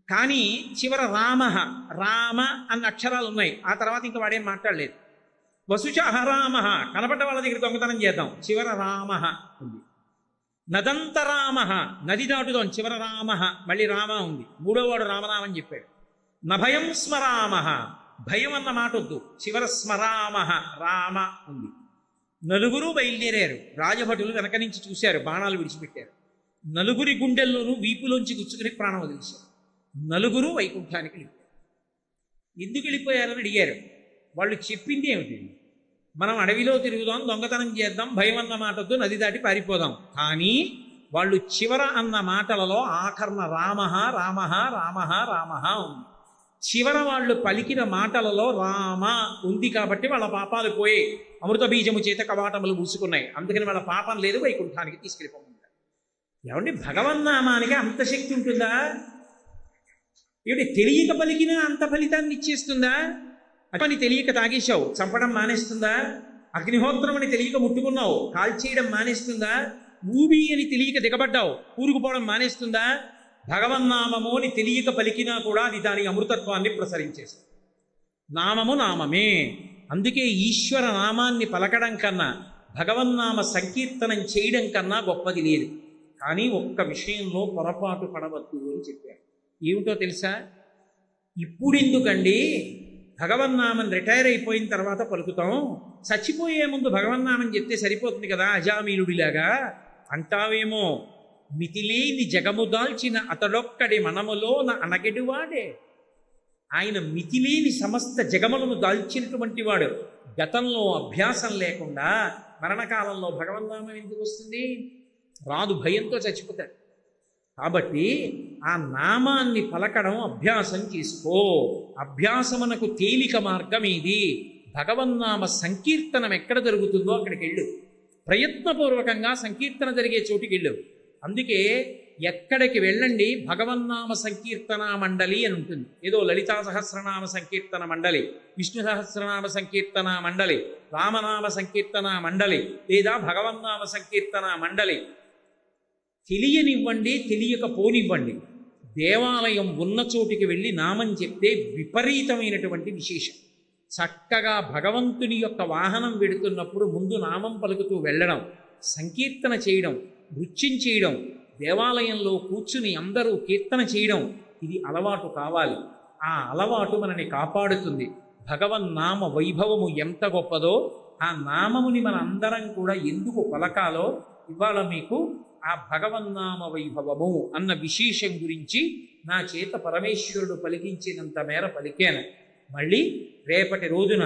కానీ చివర రామహ, రామ అన్న అక్షరాలు ఉన్నాయి. ఆ తర్వాత ఇంకా వాడేం మాట్లాడలేదు. వసుచ అహరామహ, కనపడ్డ వాళ్ళ దగ్గర దొంగతనం చేద్దాం, చివర రామహ ఉంది. నదంతరామహ, నది దాటుదాం, చివర రామహ, మళ్ళీ రామ ఉంది. మూడోవాడు రామనామని చెప్పాడు. నభయం స్మరామహ, భయం అన్న మాట వద్దు, చివర స్మరామహ, రామ ఉంది. నలుగురు బయలుదేరారు. రాజభటులు వెనక నుంచి చూశారు, బాణాలు విడిచిపెట్టారు. నలుగురి గుండెల్లోనూ వీపులోంచి గుచ్చుకుని ప్రాణం వదిలేశారు. నలుగురు వైకుంఠానికి వెళ్ళిపోయారు. ఎందుకు వెళ్ళిపోయారని అడిగారు. వాళ్ళు చెప్పింది ఏమిటి? మనం అడవిలో తిరుగుదాం, దొంగతనం చేద్దాం, భయం అన్న మాటతో నది దాటి పారిపోదాం. కానీ వాళ్ళు చివర అన్న మాటలలో ఆఖరణ రామహ రామహ రామహ రామహ ఉంది. చివర వాళ్ళు పలికిన మాటలలో రామ ఉంది కాబట్టి వాళ్ళ పాపాలు పోయి అమృత బీజము చేత కవాటములు మూసుకున్నాయి. అందుకని వాళ్ళ పాపం లేదు, వైకుంఠానికి తీసుకెళ్ళిపోమంటారు. ఏమండి, భగవన్నామానికి అంత శక్తి ఉంటుందా? ఏమిటి, తెలియక పలికినా అంత ఫలితాన్ని ఇచ్చేస్తుందా? అని తెలియక తాగేశావు, చంపడం మానేస్తుందా? అగ్నిహోత్రం అని తెలియక ముట్టుకున్నావు, కాల్చేయడం మానేస్తుందా? ఊబి అని తెలియక దిగబడ్డావు, కూరుకుపోవడం మానేస్తుందా? భగవన్నామము అని తెలియక పలికినా కూడా అది దాని అమృతత్వాన్ని ప్రసరించేస్తుంది. నామము నామమే. అందుకే ఈశ్వర నామాన్ని పలకడం కన్నా భగవన్నామ సంకీర్తనం చేయడం కన్నా గొప్పది లేదు. కానీ ఒక్క విషయంలో పొరపాటు పడవద్దు అని చెప్పారు. ఏమిటో తెలుసా? ఇప్పుడెందుకండి భగవన్నామం రిటైర్ అయిపోయిన తర్వాత పలుకుతాం, చచ్చిపోయే ముందు భగవన్నామం చెప్తే సరిపోతుంది కదా అజామీలుడిలాగా అంటావేమో. మితిలేని జగము దాల్చిన అతడొక్కడి మనములోన అనగెడువాడే. ఆయన మితిలేని సమస్త జగములను దాల్చినటువంటి వాడు. గతంలో అభ్యాసం లేకుండా మరణకాలంలో భగవన్నామం ఎందుకు వస్తుంది? రాదు, భయంతో చచ్చిపోతాడు. కాబట్టి ఆ నామాన్ని పలకడం అభ్యాసం చేసుకో. అభ్యాసమునకు తేలిక మార్గం ఇది. భగవన్నామ సంకీర్తనం ఎక్కడ జరుగుతుందో అక్కడికి వెళ్ళు. ప్రయత్నపూర్వకంగా సంకీర్తన జరిగే చోటికి వెళ్ళు. అందుకే ఎక్కడికి వెళ్ళండి భగవన్నామ సంకీర్తన మండలి అని ఉంటుంది. ఏదో లలితా సహస్రనామ సంకీర్తన మండలి, విష్ణు సహస్రనామ సంకీర్తన మండలి, రామనామ సంకీర్తన మండలి, లేదా భగవన్నామ సంకీర్తన మండలి. తెలియనివ్వండి, తెలియకపోనివ్వండి, దేవాలయం ఉన్న చోటికి వెళ్ళి నామం చెప్తే విపరీతమైనటువంటి విశేషం. చక్కగా భగవంతుని యొక్క వాహనం వెడుతున్నప్పుడు ముందు నామం పలుకుతూ వెళ్ళడం, సంకీర్తన చేయడం, నృత్యం చేయడం, దేవాలయంలో కూర్చుని అందరూ కీర్తన చేయడం, ఇది అలవాటు కావాలి. ఆ అలవాటు మనని కాపాడుతుంది. భగవన్నామ వైభవము ఎంత గొప్పదో, ఆ నామముని మన అందరం కూడా ఎందుకు పలకాలో ఇవాళ మీకు ఆ భగవన్నామ వైభవము అన్న విశేషం గురించి నా చేత పరమేశ్వరుడు పలికించినంత మేర పలికాను. మళ్ళీ రేపటి రోజున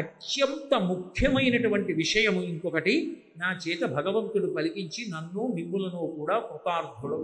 అత్యంత ముఖ్యమైనటువంటి విషయము ఇంకొకటి నా చేత భగవంతుడు పలికించి నన్ను మిమ్ములను కూడా కృతార్థుడు